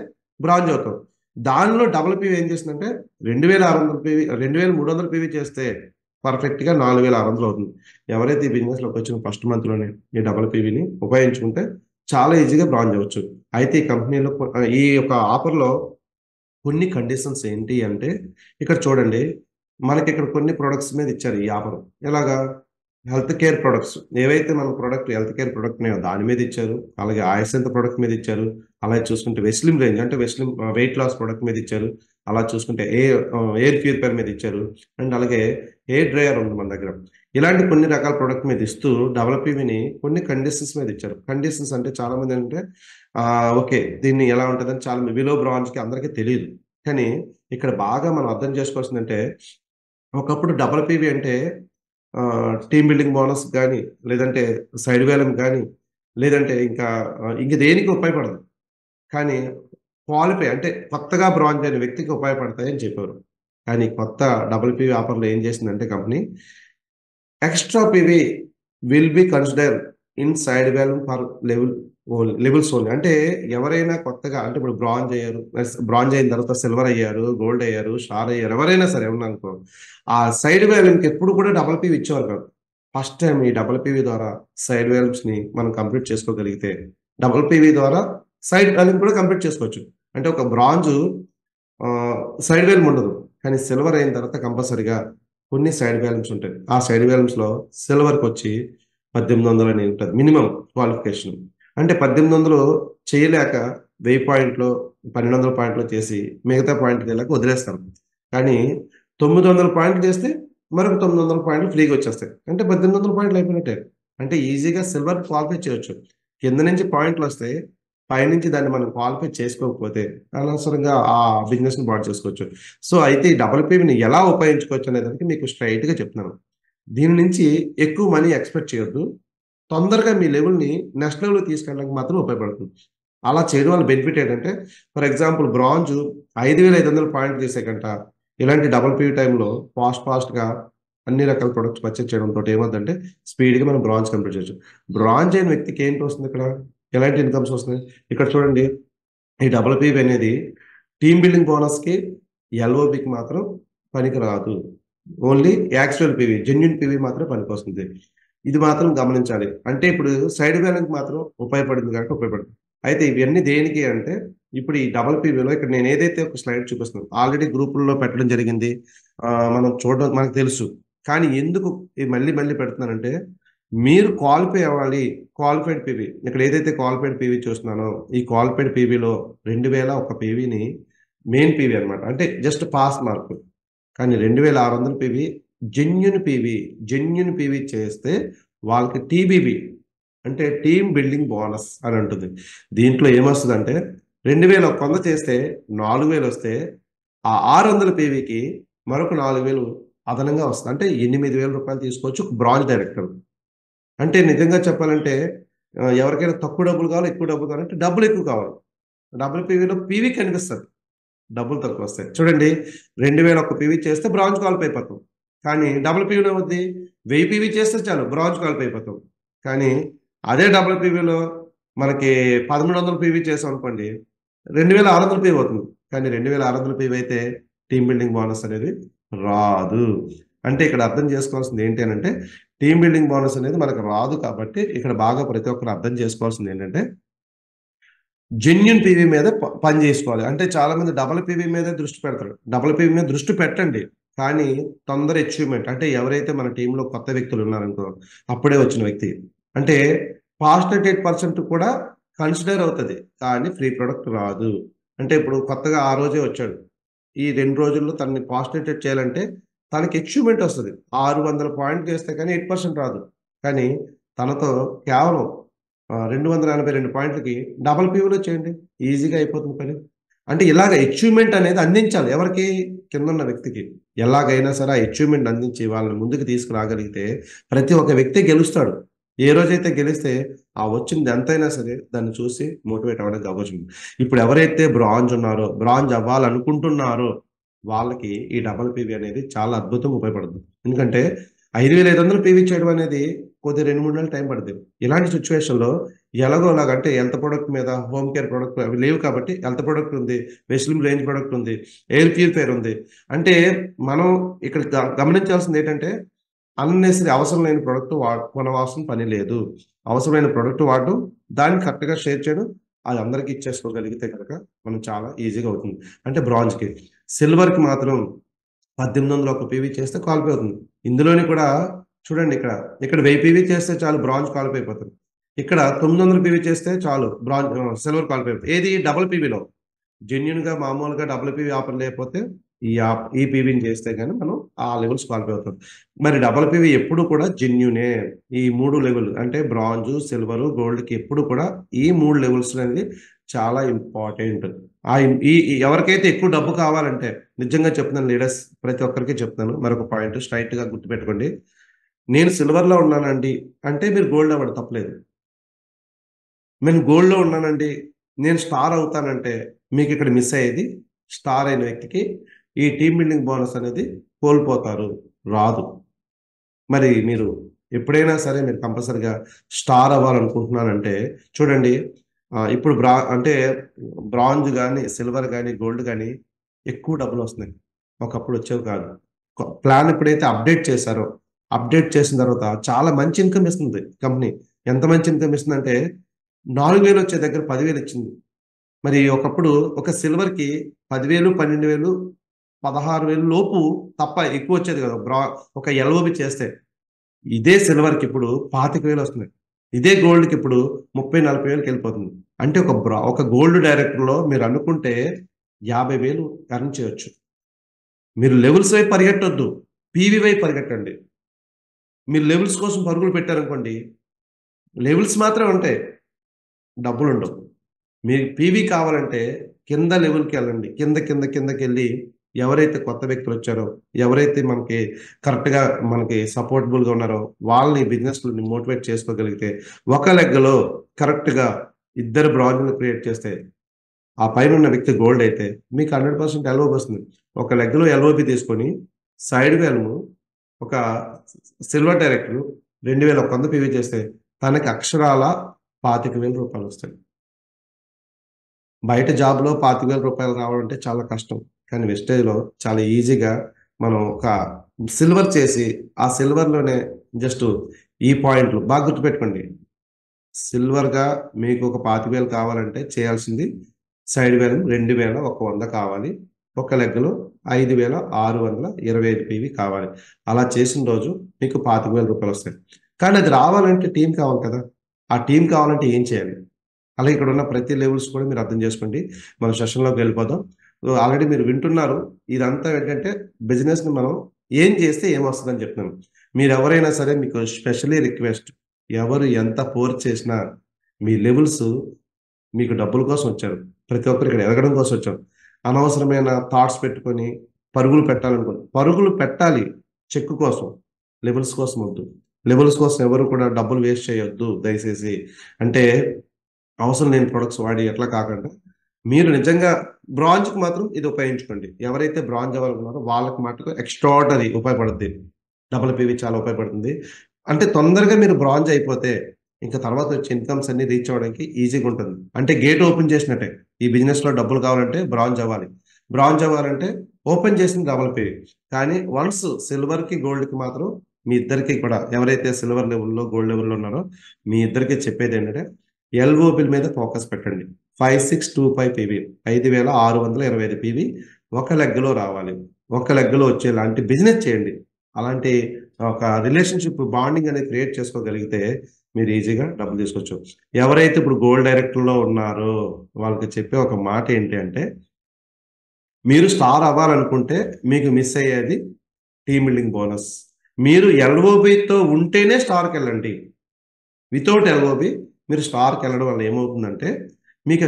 బ్రాంచ్ అవుతాం. దానిలో డబుల్ పీవీ ఏం చేస్తుందంటే 2600 పీవీ 2300 పీవీ చేస్తే పర్ఫెక్ట్గా 4600 అవుతుంది. ఎవరైతే ఈ బిజినెస్లోకి వచ్చిన ఫస్ట్ మంత్లోనే ఈ డబుల్ పీవీని ఉపయోగించుకుంటే చాలా ఈజీగా బ్రాంచ్ అవ్వచ్చు. అయితే ఈ కంపెనీలో ఈ యొక్క ఆఫర్లో కొన్ని కండిషన్స్ ఏంటి అంటే ఇక్కడ చూడండి, మనకి ఇక్కడ కొన్ని ప్రొడక్ట్స్ మీద ఇచ్చారు ఈ ఆఫర్. ఎలాగా హెల్త్ కేర్ ప్రొడక్ట్స్ ఏవైతే మన ప్రోడక్ట్ హెల్త్ కేర్ ప్రొడక్ట్ ఉన్నాయో దాని మీద ఇచ్చారు. అలాగే ఆయుసెంత ప్రొడక్ట్ మీద ఇచ్చారు. అలాగే చూసుకుంటే వెస్లిమ్ రేంజ్ అంటే వెస్లిమ్ వెయిట్ లాస్ ప్రొడక్ట్ మీద ఇచ్చారు. అలా చూసుకుంటే ఎయిర్ ప్యూరిఫైర్ మీద ఇచ్చారు. అండ్ అలాగే హెయిర్ డ్రైయర్ ఉంది మన దగ్గర. ఇలాంటి కొన్ని రకాల ప్రొడక్ట్ మీద ఇస్తూ డబుల్ పీవీని కొన్ని కండిషన్స్ మీద ఇచ్చారు. కండిషన్స్ అంటే చాలా మంది అంటే ఓకే దీన్ని ఎలా ఉంటుందని చాలా బిలో బ్రాంచ్కి అందరికీ తెలియదు. కానీ ఇక్కడ బాగా మనం అర్థం చేసుకోవాల్సిందంటే ఒకప్పుడు డబుల్ పీవీ అంటే టీమ్ బిల్డింగ్ బోనస్ కానీ లేదంటే సైడ్ వేలం కానీ లేదంటే ఇంక దేనికి ఉపయోగపడదు. కానీ క్వాలిఫై అంటే కొత్తగా బ్రాంచ్ అయిన వ్యక్తికి ఉపయోగపడతాయని చెప్పారు. కానీ కొత్త డబుల్ పీవీ ఆఫర్లో ఏం చేసిందంటే company extra PV will be consider in side volume for levels only. అంటే ఎవరైనా కొత్తగా అంటే ఇప్పుడు బ్రాంజ్ అయిన తర్వాత సిల్వర్ అయ్యారు, గోల్డ్ అయ్యారు, స్టార్ అయ్యారు, ఎవరైనా సరే ఉన్నానుకో ఆ సైడ్ వాల్యూమ్కి ఎప్పుడు కూడా డబుల్ పీవీ ఇచ్చేవారు కాదు. ఫస్ట్ టైం ఈ డబుల్ పీవీ ద్వారా సైడ్ వాల్యూమ్స్ని మనం కంప్లీట్ చేసుకోగలిగితే డబుల్ పీవీ ద్వారా సైడ్ వాల్యూమ్ కూడా కంప్లీట్ చేసుకోవచ్చు. అంటే ఒక బ్రాంజ్ సైడ్ వాల్యూమ్ ఉండదు, కానీ సిల్వర్ అయిన తర్వాత కంపల్సరీగా కొన్ని సైడ్ వాల్యూమ్స్ ఉంటాయి. ఆ సైడ్ వాల్యూమ్స్లో సిల్వర్కి వచ్చి 1800 అని ఉంటుంది మినిమం క్వాలిఫికేషన్. అంటే 1800 చేయలేక 1000 పాయింట్లు 1200 పాయింట్లు చేసి మిగతా పాయింట్కి వెళ్ళాక వదిలేస్తాం. కానీ 900 పాయింట్లు చేస్తే మరొక 900 పాయింట్లు ఫ్రీగా వచ్చేస్తాయి. అంటే 1800 పాయింట్లు అయిపోయినట్టే. అంటే ఈజీగా సిల్వర్ క్వాలిఫై చేయొచ్చు. కింద నుంచి పాయింట్లు వస్తాయి, పైనుంచి దాన్ని మనం క్వాలిఫై చేసుకోకపోతే అనవసరంగా ఆ బిజినెస్ని బాగా చేసుకోవచ్చు. సో అయితే ఈ డబుల్ పీవీని ఎలా ఉపయోగించుకోవచ్చు అనేదానికి మీకు స్ట్రైట్గా చెప్తున్నాను. దీని నుంచి ఎక్కువ మనీ ఎక్స్పెక్ట్ చేయొద్దు. తొందరగా మీ లెవెల్ని నెక్స్ట్ లెవెల్కి తీసుకెళ్ళడానికి మాత్రం ఉపయోగపడుతుంది. అలా చేయడం వల్ల బెనిఫిట్ ఏంటంటే ఫర్ ఎగ్జాంపుల్ బ్రాంజ్ 5500 పాయింట్ చేసే కంట ఇలాంటి డబుల్ పీవీ టైంలో ఫాస్ట్గా అన్ని రకాల ప్రొడక్ట్స్ పర్చేజ్ చేయడంతో ఏమవుతుందంటే స్పీడ్గా మనం బ్రాంజ్ కంప్లీట్ చేయొచ్చు. బ్రాంజ్ అయిన వ్యక్తికి ఏంటి వస్తుంది, ఇక్కడ ఎలాంటి ఇన్కమ్స్ వస్తున్నాయి ఇక్కడ చూడండి. ఈ డబుల్ పీవీ అనేది టీమ్ బిల్డింగ్ బోనస్కి ఎల్ఓబికి మాత్రం పనికి రాదు. Only actual PV genuine PV మాత్రం పనికి వస్తుంది. ఇది మాత్రం గమనించాలి. అంటే ఇప్పుడు సైడ్ బ్యాలెన్స్ మాత్రం ఉపయోగపడింది కాబట్టి ఉపయోగపడుతుంది. అయితే ఇవన్నీ దేనికి అంటే ఇప్పుడు ఈ డబుల్ పీవీలో ఇక్కడ నేను ఏదైతే ఒక స్లైడ్ చూపిస్తున్నాను ఆల్రెడీ గ్రూపుల్లో పెట్టడం జరిగింది, మనం చూడడం మనకు తెలుసు. కానీ ఎందుకు మళ్ళీ పెడుతున్నానంటే మీరు క్వాలిఫై అవ్వాలి. క్వాలిఫైడ్ పీవీ ఇక్కడ ఏదైతే క్వాలిఫైడ్ పీవీ చూస్తున్నానో ఈ క్వాలిఫైడ్ పీవీలో 2001 పీవీని మెయిన్ పీవీ అనమాట, అంటే జస్ట్ పాస్ మార్క్. కానీ 2600 పీవీ జెన్యున్ పీవీ చేస్తే వాళ్ళకి టీబీబీ అంటే టీమ్ బిల్డింగ్ బోనస్ అని ఉంటుంది. దీంట్లో ఏమొస్తుంది అంటే 2100 చేస్తే 4000 వస్తే ఆ 600 పీవీకి మరొక 4000 అదనంగా వస్తుంది. అంటే 8,000 రూపాయలు తీసుకోవచ్చు బ్రాంజ్ డైరెక్టర్. అంటే నిజంగా చెప్పాలంటే ఎవరికైనా తక్కువ డబ్బులు కావాలి, ఎక్కువ డబ్బులు కావాలంటే డబ్బులు ఎక్కువ కావాలి. డబుల్ పీవీలో పీవీ కనిపిస్తుంది, డబ్బులు తక్కువ వస్తాయి. చూడండి 2,000 ఒక పీవీ చేస్తే బ్రాంజ్ క్వాలిఫై అయిపోతాం. కానీ డబుల్ పీవీలో అవుద్ది 1000 పీవీ చేస్తే చాలు బ్రాంజ్ క్వాలిఫై అయిపోతాం. కానీ అదే డబుల్ పీవీలో మనకి 1300 పీవీ చేసాం అనుకోండి 2,600 పీవీ అవుతుంది. కానీ 2,600 పీవీ అయితే టీమ్ బిల్డింగ్ బోనస్ అనేది రాదు. అంటే ఇక్కడ అర్థం చేసుకోవాల్సింది ఏంటి అని అంటే టీమ్ బిల్డింగ్ బోనస్ అనేది మనకు రాదు. కాబట్టి ఇక్కడ బాగా ప్రతి ఒక్కరు అర్థం చేసుకోవాల్సింది ఏంటంటే జెన్యున్ పీవీ మీద పని చేసుకోవాలి. అంటే చాలా మంది డబుల్ పీవీ మీదే దృష్టి పెడతారు. డబుల్ పీవీ మీద దృష్టి పెట్టండి, కానీ తొందర అచీవ్మెంట్ అంటే ఎవరైతే మన టీంలో కొత్త వ్యక్తులు ఉన్నారనుకో అప్పుడే వచ్చిన వ్యక్తి అంటే పాస్ట్ 8% కూడా కన్సిడర్ అవుతుంది, కానీ ఫ్రీ ప్రొడక్ట్ రాదు. అంటే ఇప్పుడు కొత్తగా ఆ రోజే వచ్చాడు, ఈ 2 రోజుల్లో తనని పాజిటివేట్ చేయాలంటే తనకి అచీవ్మెంట్ వస్తుంది. 600 పాయింట్లు వేస్తే కానీ 8% రాదు. కానీ తనతో కేవలం 282 పాయింట్లకి డబుల్ పీవీలో చేయండి, ఈజీగా అయిపోతుంది పని. అంటే ఇలాగ అచీవ్మెంట్ అనేది అందించాలి ఎవరికి, కింద ఉన్న వ్యక్తికి. ఎలాగైనా సరే ఆ అచీవ్మెంట్ అందించి వాళ్ళని ముందుకు తీసుకురాగలిగితే ప్రతి ఒక్క వ్యక్తి గెలుస్తాడు. ఏ రోజైతే గెలిస్తే ఆ వచ్చింది ఎంతైనా సరే దాన్ని చూసి మోటివేట్ అవ్వడానికి అవకాశం ఉంది. ఇప్పుడు ఎవరైతే బ్రాంజ్ ఉన్నారో, బ్రాంజ్ అవ్వాలనుకుంటున్నారో వాళ్ళకి ఈ డబుల్ పీవీ అనేది చాలా అద్భుతంగా ఉపయోగపడుతుంది. ఎందుకంటే 5,500 పీవీ చేయడం అనేది కొద్ది 2-3 నెలలు టైం పడుతుంది. ఇలాంటి సిచ్యువేషన్లో ఎలాగోలాగా అంటే హెల్త్ ప్రొడక్ట్ మీద హోమ్ కేర్ ప్రొడక్ట్ అవి లేవు కాబట్టి హెల్త్ ప్రొడక్ట్ ఉంది, వెస్లిమ్ రేంజ్ ప్రొడక్ట్ ఉంది, ఎయిర్ ప్యూరిఫైర్ ఉంది. అంటే మనం ఇక్కడ గమనించాల్సింది ఏంటంటే అన్నెసరీ అవసరం లేని ప్రొడక్ట్ కొనవలసిన పని లేదు. అవసరమైన ప్రొడక్ట్ వాడడం, దాన్ని కరెక్ట్గా షేర్ చేయడం, అది అందరికీ ఇచ్చేసుకోగలిగితే కనుక మనం చాలా ఈజీగా అవుతుంది. అంటే బ్రాంజ్కి. సిల్వర్కి మాత్రం 1800 ఒక పీవీ చేస్తే క్వాలిఫై అవుతుంది. ఇందులోని కూడా చూడండి ఇక్కడ 1000 పీవీ చేస్తే చాలు బ్రాంజ్ క్వాలిఫై అయిపోతుంది. ఇక్కడ 900 పీవీ చేస్తే చాలు బ్రాంజ్ సిల్వర్ క్వాలిఫై అవుతుంది. ఏది డబుల్ పీవీలో జెన్యున్గా మామూలుగా డబుల్ పీవీ ఆఫర్ లేకపోతే ఈ పీవీని చేస్తే కానీ మనం ఆ లెవెల్స్ క్వాలిఫై అవుతాం. మరి డబుల్ పీవీ ఎప్పుడు కూడా జెన్యునే. ఈ 3 లెవెల్ అంటే బ్రాంజు, సిల్వరు, గోల్డ్కి ఎప్పుడు కూడా ఈ 3 లెవెల్స్ అనేది చాలా ఇంపార్టెంట్. ఈ ఎవరికైతే ఎక్కువ డబ్బు కావాలంటే నిజంగా చెప్తున్నాను లీడర్స్, ప్రతి ఒక్కరికి చెప్తాను మరొక పాయింట్ స్ట్రైట్గా గుర్తుపెట్టుకోండి. నేను సిల్వర్లో ఉన్నానండి అంటే మీరు గోల్డ్ అవ్వడం తప్పలేదు. నేను గోల్డ్లో ఉన్నానండి, నేను స్టార్ అవుతానంటే మీకు ఇక్కడ మిస్ అయ్యేది స్టార్ అయిన వ్యక్తికి ఈ టీమ్ బిల్డింగ్ బోనస్ అనేది కోల్పోతారు, రాదు. మరి మీరు ఎప్పుడైనా సరే మీరు కంపల్సరిగా స్టార్ అవ్వాలనుకుంటున్నానంటే చూడండి, ఇప్పుడు అంటే బ్రాంజ్ కానీ సిల్వర్ కానీ గోల్డ్ కానీ ఎక్కువ డబ్బులు వస్తున్నాయి, ఒకప్పుడు వచ్చేవి కాదు. ప్లాన్ ఎప్పుడైతే అప్డేట్ చేశారో, అప్డేట్ చేసిన తర్వాత చాలా మంచి ఇన్కమ్ ఇస్తుంది కంపెనీ. ఎంత మంచి ఇన్కమ్ ఇస్తుందంటే 4,000 వచ్చే దగ్గర 10,000 ఇచ్చింది. మరి ఒకప్పుడు ఒక సిల్వర్కి 10,000, 12,000, 16,000 లోపు తప్ప ఎక్కువ వచ్చేది కదా ఒక ఎల్ఓబి చేస్తే. ఇదే సిల్వర్కి ఇప్పుడు 25,000 వస్తున్నాయి. ఇదే గోల్డ్కి ఇప్పుడు 30,000-40,000కి వెళ్ళిపోతుంది. అంటే ఒక గోల్డ్ డైరెక్టర్లో మీరు అనుకుంటే 50,000 ఎర్న్ చేయొచ్చు. మీరు లెవెల్స్ వైపు పరిగెట్టొద్దు, పీవీ వైపు పరిగెట్టండి. మీరు లెవెల్స్ కోసం పరుగులు పెట్టారనుకోండి, లెవెల్స్ మాత్రమే ఉంటాయి, డబ్బులు ఉండవు. మీకు పీవీ కావాలంటే కింద లెవెల్కి వెళ్ళండి. కిందకి వెళ్ళి ఎవరైతే కొత్త వ్యక్తులు వచ్చారో, ఎవరైతే మనకి కరెక్ట్గా మనకి సపోర్టబుల్గా ఉన్నారో వాళ్ళని బిజినెస్ని మోటివేట్ చేసుకోగలిగితే ఒక లెగ్గలో కరెక్ట్గా 2 బ్రాంజ్ని క్రియేట్ చేస్తే ఆ పైన ఉన్న వ్యక్తి గోల్డ్ అయితే మీకు 100% ఎల్ఓబి వస్తుంది. ఒక లెగ్గలో ఎల్ఓబి తీసుకొని సైడ్ వేల్ము ఒక సిల్వర్ డైరెక్టర్ 2,100 పీవీ చేస్తే తనకి అక్షరాల 25,000 రూపాయలు వస్తాయి. బయట జాబ్లో 25,000 రూపాయలు రావాలంటే చాలా కష్టం, కానీ వెస్టేజ్లో చాలా ఈజీగా మనం ఒక సిల్వర్ చేసి ఆ సిల్వర్లోనే జస్ట్ ఈ పాయింట్లు బాగా గుర్తుపెట్టుకోండి. సిల్వర్గా మీకు ఒక 25,000 కావాలంటే చేయాల్సింది సైడ్ వేల్ 2,100 కావాలి. ఒక లెగ్గలో 5,625 పీవీ కావాలి. అలా చేసిన రోజు మీకు 25,000 రూపాయలు వస్తాయి. కానీ అది రావాలంటే టీం కావాలి కదా. ఆ టీం కావాలంటే ఏం చేయాలి? అలాగే ఇక్కడ ఉన్న ప్రతి లెవెల్స్ కూడా మీరు అర్థం చేసుకోండి. మన సెషన్లోకి వెళ్ళిపోదాం. ఆల్రెడీ మీరు వింటున్నారు. ఇదంతా ఏంటంటే బిజినెస్ని మనం ఏం చేస్తే ఏమొస్తుందని చెప్తున్నాను. మీరు ఎవరైనా సరే మీకు స్పెషలీ రిక్వెస్ట్, ఎవరు ఎంత ఫోర్స్ చేసినా మీ లెవెల్స్ మీకు డబ్బుల కోసం వచ్చారు. ప్రతి ఒక్కరు ఇక్కడ ఎదగడం కోసం వచ్చారు. అనవసరమైన థాట్స్ పెట్టుకొని పరుగులు పెట్టాలనుకోండి. పరుగులు పెట్టాలి, చెక్ కోసం, లెవెల్స్ కోసం వద్దు. లెవెల్స్ కోసం ఎవరు కూడా డబ్బులు వేస్ట్ చేయొద్దు దయచేసి. అంటే అవసరం లేని ప్రొడక్ట్స్ వాడి ఎట్లా కాకుండా మీరు నిజంగా బ్రాంజ్కి మాత్రం ఇది ఉపయోగించుకోండి. ఎవరైతే బ్రాంజ్ అవ్వాలనుకున్నారో వాళ్ళకి మటుకు ఎక్స్ట్రాడనరీ ఉపయోగపడుతుంది. డబుల్ పీవీ చాలా ఉపయోగపడుతుంది. అంటే తొందరగా మీరు బ్రాంజ్ అయిపోతే ఇంకా తర్వాత వచ్చే ఇన్కమ్స్ అన్ని రీచ్ అవ్వడానికి ఈజీగా ఉంటుంది. అంటే గేట్ ఓపెన్ చేసినట్టే. ఈ బిజినెస్లో డబ్బులు కావాలంటే బ్రాంజ్ అవ్వాలి. బ్రాంజ్ అవ్వాలంటే ఓపెన్ చేసింది డబుల్ పీవీ. కానీ వన్స్ సిల్వర్కి గోల్డ్కి మాత్రం మీ ఇద్దరికి కూడా, ఎవరైతే సిల్వర్ లెవెల్లో గోల్డ్ లెవెల్లో ఉన్నారో మీ ఇద్దరికి చెప్పేది ఏంటంటే ఎల్ఓపి మీద ఫోకస్ పెట్టండి. 5625 పీవీ, 5625 పీవీ ఒక లెగ్గలో రావాలి. ఒక లెగ్గలో వచ్చేలాంటి బిజినెస్ చేయండి. అలాంటి ఒక రిలేషన్షిప్ బాండింగ్ అనేది క్రియేట్ చేసుకోగలిగితే మీరు ఈజీగా డబ్బులు తీసుకోవచ్చు. ఎవరైతే ఇప్పుడు గోల్డ్ డైరెక్టర్లో ఉన్నారో వాళ్ళకి చెప్పే ఒక మాట ఏంటి అంటే, మీరు స్టార్ అవ్వాలనుకుంటే మీకు మిస్ అయ్యేది టీమ్ బిల్డింగ్ బోనస్. మీరు ఎల్ఓబితో ఉంటేనే స్టార్కి వెళ్ళండి. వితౌట్ ఎల్ఓబి మీరు స్టార్కి వెళ్ళడం వల్ల ఏమవుతుందంటే మీకు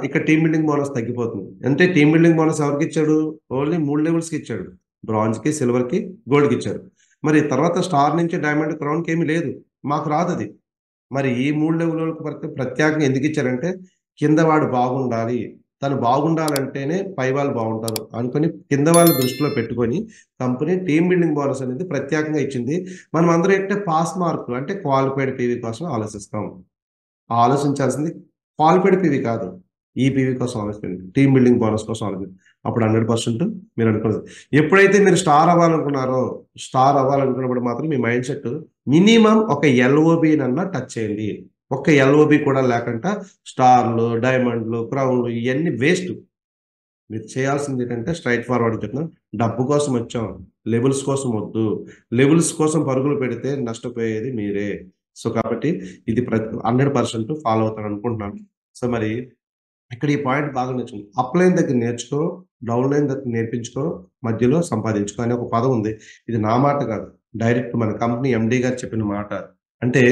ఇక్కడ టీమ్ బిల్డింగ్ బోనస్ తగ్గిపోతుంది. అంటే టీమ్ బిల్డింగ్ బోనస్ ఎవరికి ఇచ్చాడు? ఓన్లీ 3 లెవెల్స్కి ఇచ్చాడు. బ్రాంజ్కి, సిల్వర్కి, గోల్డ్కి ఇచ్చారు. మరి తర్వాత స్టార్ నుంచి డైమండ్, క్రౌన్కి ఏమీ లేదు. మాకు రాదు అది. మరి ఈ 3 లెవెల్లకు ప్రత్యేకంగా ఎందుకు ఇచ్చారంటే కింద వాడు బాగుండాలి, తను బాగుండాలంటేనే పై వాళ్ళు బాగుంటారు అనుకుని కింద వాళ్ళని దృష్టిలో పెట్టుకొని కంపెనీ టీమ్ బిల్డింగ్ బోనస్ అనేది ప్రత్యేకంగా ఇచ్చింది. మనం అందరూ ఏంటంటే పాస్ మార్కులు అంటే క్వాలిఫైడ్ పీవీ కోసం ఆలోచిస్తాం. ఆలోచించాల్సింది క్వాలిఫైడ్ పీవీ కాదు, ఈ పీవీ కోసం ఆలోచించండి, టీమ్ బిల్డింగ్ బోనస్ కోసం ఆలోచించండి. అప్పుడు 100% మీరు అనుకున్నది. ఎప్పుడైతే మీరు స్టార్ అవ్వాలనుకున్నప్పుడు మాత్రం మీ మైండ్ సెట్ మినిమం ఒక ఎల్ఓబినన్నా టచ్ చేయండి. ఒక్క ఎల్ఓబి కూడా లేకుండా స్టార్లు, డైమండ్లు, క్రౌన్లు ఇవన్నీ వేస్ట్. మీరు చేయాల్సింది ఏంటంటే స్ట్రైట్ ఫార్వర్డ్ చెప్తున్నా, డబ్బు కోసం వచ్చాం, లెవెల్స్ కోసం వద్దు. లెవెల్స్ కోసం పరుగులు పెడితే నష్టపోయేది మీరే. సో కాబట్టి ఇది 100% ఫాలో అవుతాను అనుకుంటున్నాను. సో మరి ఇక్కడ ఈ పాయింట్ బాగా నచ్చింది. అప్లైన్ దగ్గర నేర్చుకో, డౌన్ లైన్ దగ్గర నేర్పించుకో, మధ్యలో సంపాదించుకో అనే ఒక పదం ఉంది. ఇది నా మాట కాదు, డైరెక్ట్ మన కంపెనీ ఎండి గారు చెప్పిన మాట. అంటే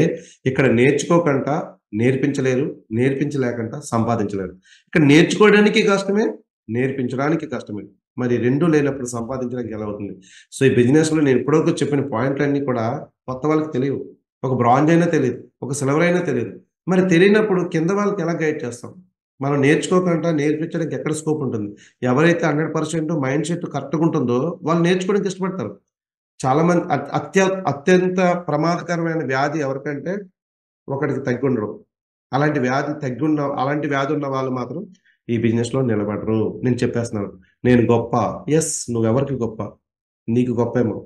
ఇక్కడ నేర్చుకోకుండా నేర్పించలేరు, నేర్పించలేకుండా సంపాదించలేరు. ఇక్కడ నేర్చుకోవడానికి కష్టమే, నేర్పించడానికి కష్టమే. మరి రెండు లేనప్పుడు సంపాదించడానికి ఎలా అవుతుంది? సో ఈ బిజినెస్లో నేను ఇప్పటివరకు చెప్పిన పాయింట్లన్నీ కూడా కొత్త వాళ్ళకి తెలియవు. ఒక బ్రాంజ్ అయినా తెలియదు, ఒక సిల్వర్ అయినా తెలియదు. మరి తెలియనప్పుడు కింద వాళ్ళకి ఎలా గైడ్ చేస్తాం? మనం నేర్చుకోకుండా నేర్పించడానికి ఎక్కడ స్కోప్ ఉంటుంది? ఎవరైతే 100% మైండ్ సెట్ కరెక్ట్గా ఉంటుందో వాళ్ళు నేర్చుకోవడానికి ఇష్టపడతారు. చాలా మంది అత్యంత ప్రమాదకరమైన వ్యాధి ఎవరికంటే ఒకటికి తగ్గి ఉండరు. అలాంటి వ్యాధి ఉన్న వాళ్ళు మాత్రం ఈ బిజినెస్లో నిలబడరు. నేను చెప్పేస్తున్నాను, నేను గొప్ప. ఎస్, నువ్వు ఎవరికి గొప్ప? నీకు గొప్పేమో,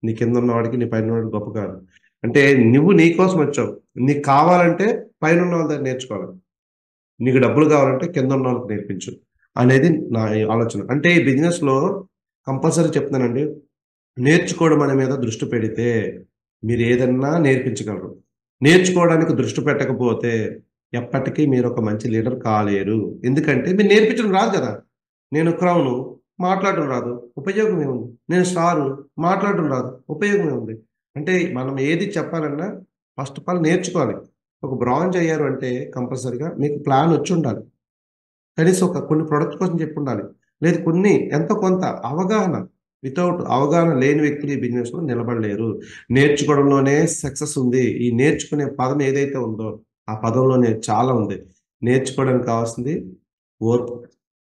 నీ కింద ఉన్నవాడికి నీ పైన ఉన్నవాడికి గొప్ప కాదు. అంటే నువ్వు నీ కోసం వచ్చావు. నీకు కావాలంటే పైన ఉన్న వాళ్ళ దగ్గర నేర్చుకోవాలి, నీకు డబ్బులు కావాలంటే కింద ఉన్న వాళ్ళకి నేర్పించు అనేది నా ఆలోచన. అంటే ఈ బిజినెస్లో కంపల్సరీ చెప్తున్నానండి, నేర్చుకోవడం అనే మీద దృష్టి పెడితే మీరు ఏదన్నా నేర్పించగలరు. నేర్చుకోవడానికి దృష్టి పెట్టకపోతే ఎప్పటికీ మీరు ఒక మంచి లీడర్ కాలేరు. ఎందుకంటే మీరు నేర్పించడం రాదు కదా. నేను క్రౌను మాట్లాడడం రాదు, ఉపయోగం ఏముంది? నేను స్టారు మాట్లాడడం రాదు, ఉపయోగం ఏముంది? అంటే మనం ఏది చెప్పాలన్నా ఫస్ట్ ఆఫ్ ఆల్ నేర్చుకోవాలి. ఒక బ్రాంజ్ అయ్యారు అంటే కంపల్సరీగా మీకు ప్లాన్ వచ్చి ఉండాలి. కనీసం కొన్ని ప్రొడక్ట్ కోసం చెప్పి ఉండాలి. లేదు ఎంతో కొంత అవగాహన. వితౌట్ అవగాహన లేని వ్యక్తులు ఈ బిజినెస్లో నిలబడలేరు. నేర్చుకోవడంలోనే సక్సెస్ ఉంది. ఈ నేర్చుకునే పదం ఏదైతే ఉందో ఆ పదంలోనే చాలా ఉంది. నేర్చుకోవడానికి కావాల్సింది ఓర్పు.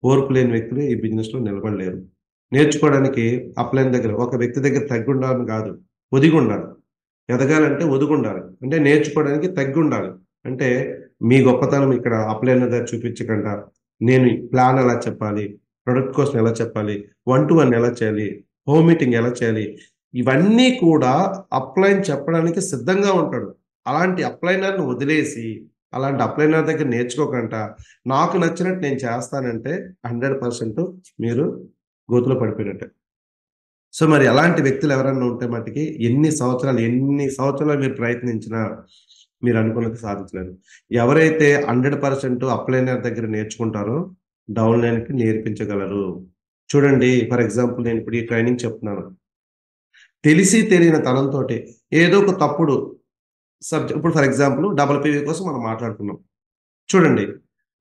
ఓర్పు లేని వ్యక్తులు ఈ బిజినెస్లో నిలబడలేరు. నేర్చుకోవడానికి అప్లైన్ దగ్గర ఒక వ్యక్తి దగ్గర తగ్గి ఉండాలని కాదు, ఒదిగి ఉండాలి. ఎదగాలంటే ఒదిగి ఉండాలి. అంటే నేర్చుకోవడానికి తగ్గి ఉండాలి. అంటే మీ గొప్పతనం ఇక్కడ అప్లైన్ దగ్గర చూపించకుండా నేను ప్లాన్ ఎలా చెప్పాలి, ప్రొడక్ట్ కోసం ఎలా చెప్పాలి, 1-to-1 ఎలా చేయాలి, హోమ్ మీటింగ్ ఎలా చేయాలి, ఇవన్నీ కూడా అప్లైన్ చెప్పడానికి సిద్ధంగా ఉంటాడు. అలాంటి అప్లైనర్ని వదిలేసి అలాంటి అప్లైనర్ దగ్గర నేర్చుకోకుండా నాకు నచ్చినట్టు నేను చేస్తానంటే 100% మీరు గోతులో పడిపోయినట్టే. సో మరి అలాంటి వ్యక్తులు ఎవరన్నా ఉంటే మట్టుకి ఎన్ని సంవత్సరాలు మీరు ప్రయత్నించినా మీరు అనుకున్నది సాధించలేరు. ఎవరైతే 100% అప్లైనర్ దగ్గర నేర్చుకుంటారో డౌన్ లైన్కి నేర్పించగలరు. చూడండి, ఫర్ ఎగ్జాంపుల్ నేను ఇప్పుడు ఈ ట్రైనింగ్ చెప్తున్నాను, తెలిసి తెలియని తనంతో ఏదో ఒక తప్పుడు సబ్జెక్ట్. ఇప్పుడు ఫర్ ఎగ్జాంపుల్ డబుల్ పీవీ కోసం మనం మాట్లాడుకున్నాం. చూడండి,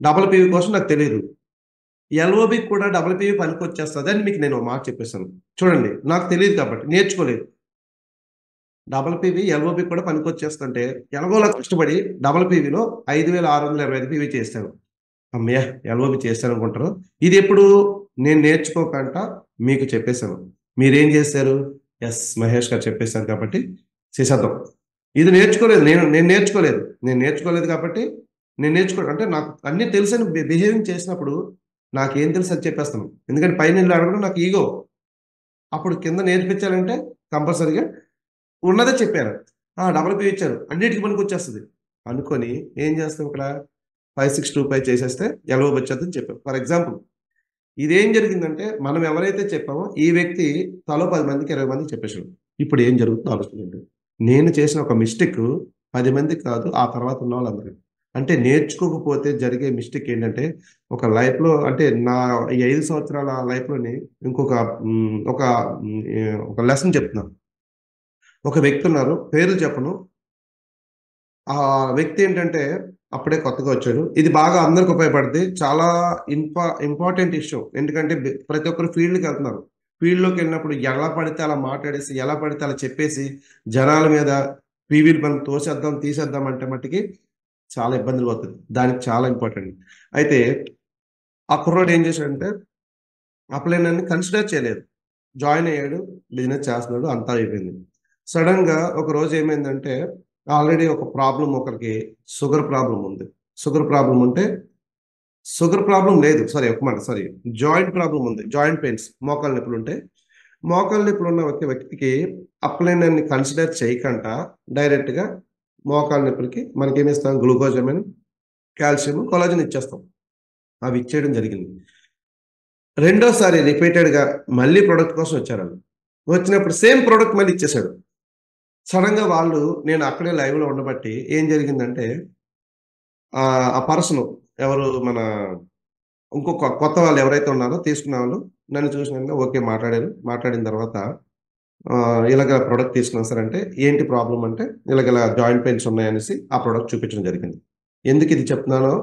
డబుల్ పీవీ కోసం నాకు తెలియదు, ఎల్ఓబి కూడా డబుల్ పీవీ పనికి వచ్చేస్తుంది అని మీకు నేను ఒక మాట చెప్పేస్తాను. చూడండి, నాకు తెలియదు కాబట్టి నేర్చుకోలేదు. డబల్ పీవీ ఎల్ఓపి కూడా పనికొచ్చేస్తుంటే ఎలాగోలా కష్టపడి డబల్ పీవీలో 5,625 పీవీ చేశాను. అమ్మయ్య ఎల్ఓపి చేశాను అనుకుంటారు. ఇది ఎప్పుడు నేను నేర్చుకోకుండా మీకు చెప్పేశాను. మీరేం చేశారు? ఎస్ మహేష్ గారు చెప్పేశారు కాబట్టి చేసేద్దాం. ఇది నేర్చుకోలేదు, నేను నేర్చుకోలేదు కాబట్టి అంటే నాకు అన్నీ తెలుసని బిహేవింగ్ చేసినప్పుడు నాకేం తెలుసు అని చెప్పేస్తాను. ఎందుకంటే పైన వెళ్ళి అడగడం నాకు ఈగో. అప్పుడు కింద నేర్పించాలంటే కంపల్సరీగా ఉన్నదే చెప్పారు. డబల్ పీ ఇచ్చారు, అన్నిటికీ పనికి వచ్చేస్తుంది అనుకొని ఏం చేస్తాం, ఇక్కడ 5,625 చేసేస్తే ఎలవ వచ్చేదని చెప్పాం. ఫర్ ఎగ్జాంపుల్ ఇదేం జరిగిందంటే మనం ఎవరైతే చెప్పామో ఈ వ్యక్తి తలో 10 మందికి 20 మందికి చెప్పేసాడు. ఇప్పుడు ఏం జరుగుతుందో ఆలోచించండి. నేను చేసిన ఒక మిస్టేక్ 10 మందికి కాదు, ఆ తర్వాత ఉన్న వాళ్ళందరికీ. అంటే నేర్చుకోకపోతే జరిగే మిస్టేక్ ఏంటంటే ఒక లైఫ్లో అంటే నా ఈ 5 సంవత్సరాల లైఫ్లోని ఇంకొక ఒక లెసన్ చెప్తున్నాను. ఒక వ్యక్తి ఉన్నారు, పేర్లు చెప్పను. ఆ వ్యక్తి ఏంటంటే అప్పుడే కొత్తగా వచ్చాడు. ఇది బాగా అందరికి ఉపయోగపడుతుంది. చాలా ఇంపార్టెంట్ ఇష్యూ. ఎందుకంటే ప్రతి ఒక్కరు ఫీల్డ్కి వెళ్తున్నారు. ఫీల్డ్లోకి వెళ్ళినప్పుడు ఎలా పడితే అలా మాట్లాడేసి ఎలా పడితే అలా చెప్పేసి జనాల మీద పీవీలు మనం తీసేద్దాం అంటే మట్టికి చాలా ఇబ్బందులు అవుతుంది. దానికి చాలా ఇంపార్టెంట్. అయితే ఆ కుర్రోడు ఏం చేశాడంటే అప్లైన్ అన్ని కన్సిడర్ చేయలేదు. జాయిన్ అయ్యాడు, బిజినెస్ చేస్తున్నాడు, అంతా అయిపోయింది. సడన్గా ఒక రోజు ఏమైందంటే ఆల్రెడీ ఒక ప్రాబ్లం, ఒకరికి షుగర్ ప్రాబ్లం ఉంది. షుగర్ ప్రాబ్లం లేదు, జాయింట్ ప్రాబ్లం ఉంది. జాయింట్ పెయిన్స్, మోకాళ్ళ నొప్పులు ఉంటాయి. మోకాళ్ళ నొప్పులు ఉన్న వ్యక్తికి అప్లైన్ అన్ని కన్సిడర్ చేయకుండా డైరెక్ట్గా మోకాళ్ళ నొప్పులకి మనకేమిస్తాం, గ్లూకోజమిన్, కాల్షియం, కొలాజన్ ఇచ్చేస్తాం. అవి ఇచ్చేయడం జరిగింది. రెండోసారి రిపీటెడ్గా మళ్ళీ ప్రోడక్ట్ కోసం వచ్చారు. వచ్చినప్పుడు సేమ్ ప్రోడక్ట్ మళ్ళీ ఇచ్చేసాడు. సడన్గా వాళ్ళు, నేను అక్కడే లైవ్లో ఉండబట్టి ఏం జరిగిందంటే ఆ పర్సన్ ఎవరు, మన ఇంకొక కొత్త వాళ్ళు ఎవరైతే ఉన్నారో తీసుకున్న వాళ్ళు నన్ను చూసిన ఓకే మాట్లాడిన తర్వాత ఇలాగ ప్రోడక్ట్ తీసుకున్నాం సార్ అంటే ఏంటి ప్రాబ్లం అంటే ఇలాగ జాయింట్ పెయిన్స్ ఉన్నాయనేసి ఆ ప్రోడక్ట్ చూపించడం జరిగింది. ఎందుకు ఇది చెప్తున్నానో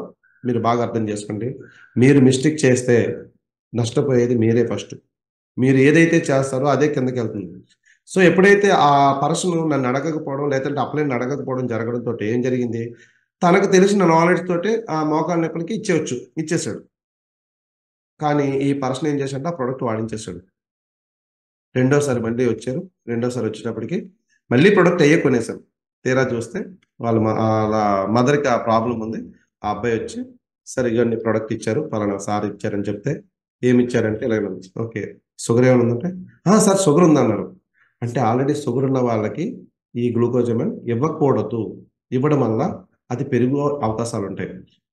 మీరు బాగా అర్థం చేసుకోండి. మీరు మిస్టేక్ చేస్తే నష్టపోయేది మీరే. ఫస్ట్ మీరు ఏదైతే చేస్తారో అదే కిందకి వెళ్తుంది. సో ఎప్పుడైతే ఆ పర్సన్ నన్ను అడగకపోవడం లేదంటే అప్లైన్ అడగకపోవడం జరగడంతో ఏం జరిగింది, తనకు తెలిసిన నాలెడ్జ్ తోటి ఆ మోకాళ్ళ నొప్పులకి ఇచ్చేసాడు. కానీ ఈ పర్సన్ ఏం చేశాడంటే ఆ ప్రోడక్ట్ వాడించేసాడు. రెండోసారి మళ్ళీ వచ్చారు. రెండోసారి వచ్చేటప్పటికి మళ్ళీ ప్రోడక్ట్ అయ్యే కొనేసాం. తీరా చూస్తే వాళ్ళ మదర్కి ఆ ప్రాబ్లం ఉంది. ఆ అబ్బాయి వచ్చి సరిగ్గా ప్రోడక్ట్ ఇచ్చారు, పలానా సార్ ఇచ్చారని చెప్తే ఏమి ఇచ్చారంటే ఇలా ఓకే షుగర్ ఏమైనా ఉందంటే సార్ షుగర్ ఉందన్నారు. అంటే ఆల్రెడీ షుగర్ ఉన్న వాళ్ళకి ఈ గ్లూకోజమిన్ ఇవ్వకూడదు. ఇవ్వడం వల్ల అది పెరుగు అవకాశాలు ఉంటాయి.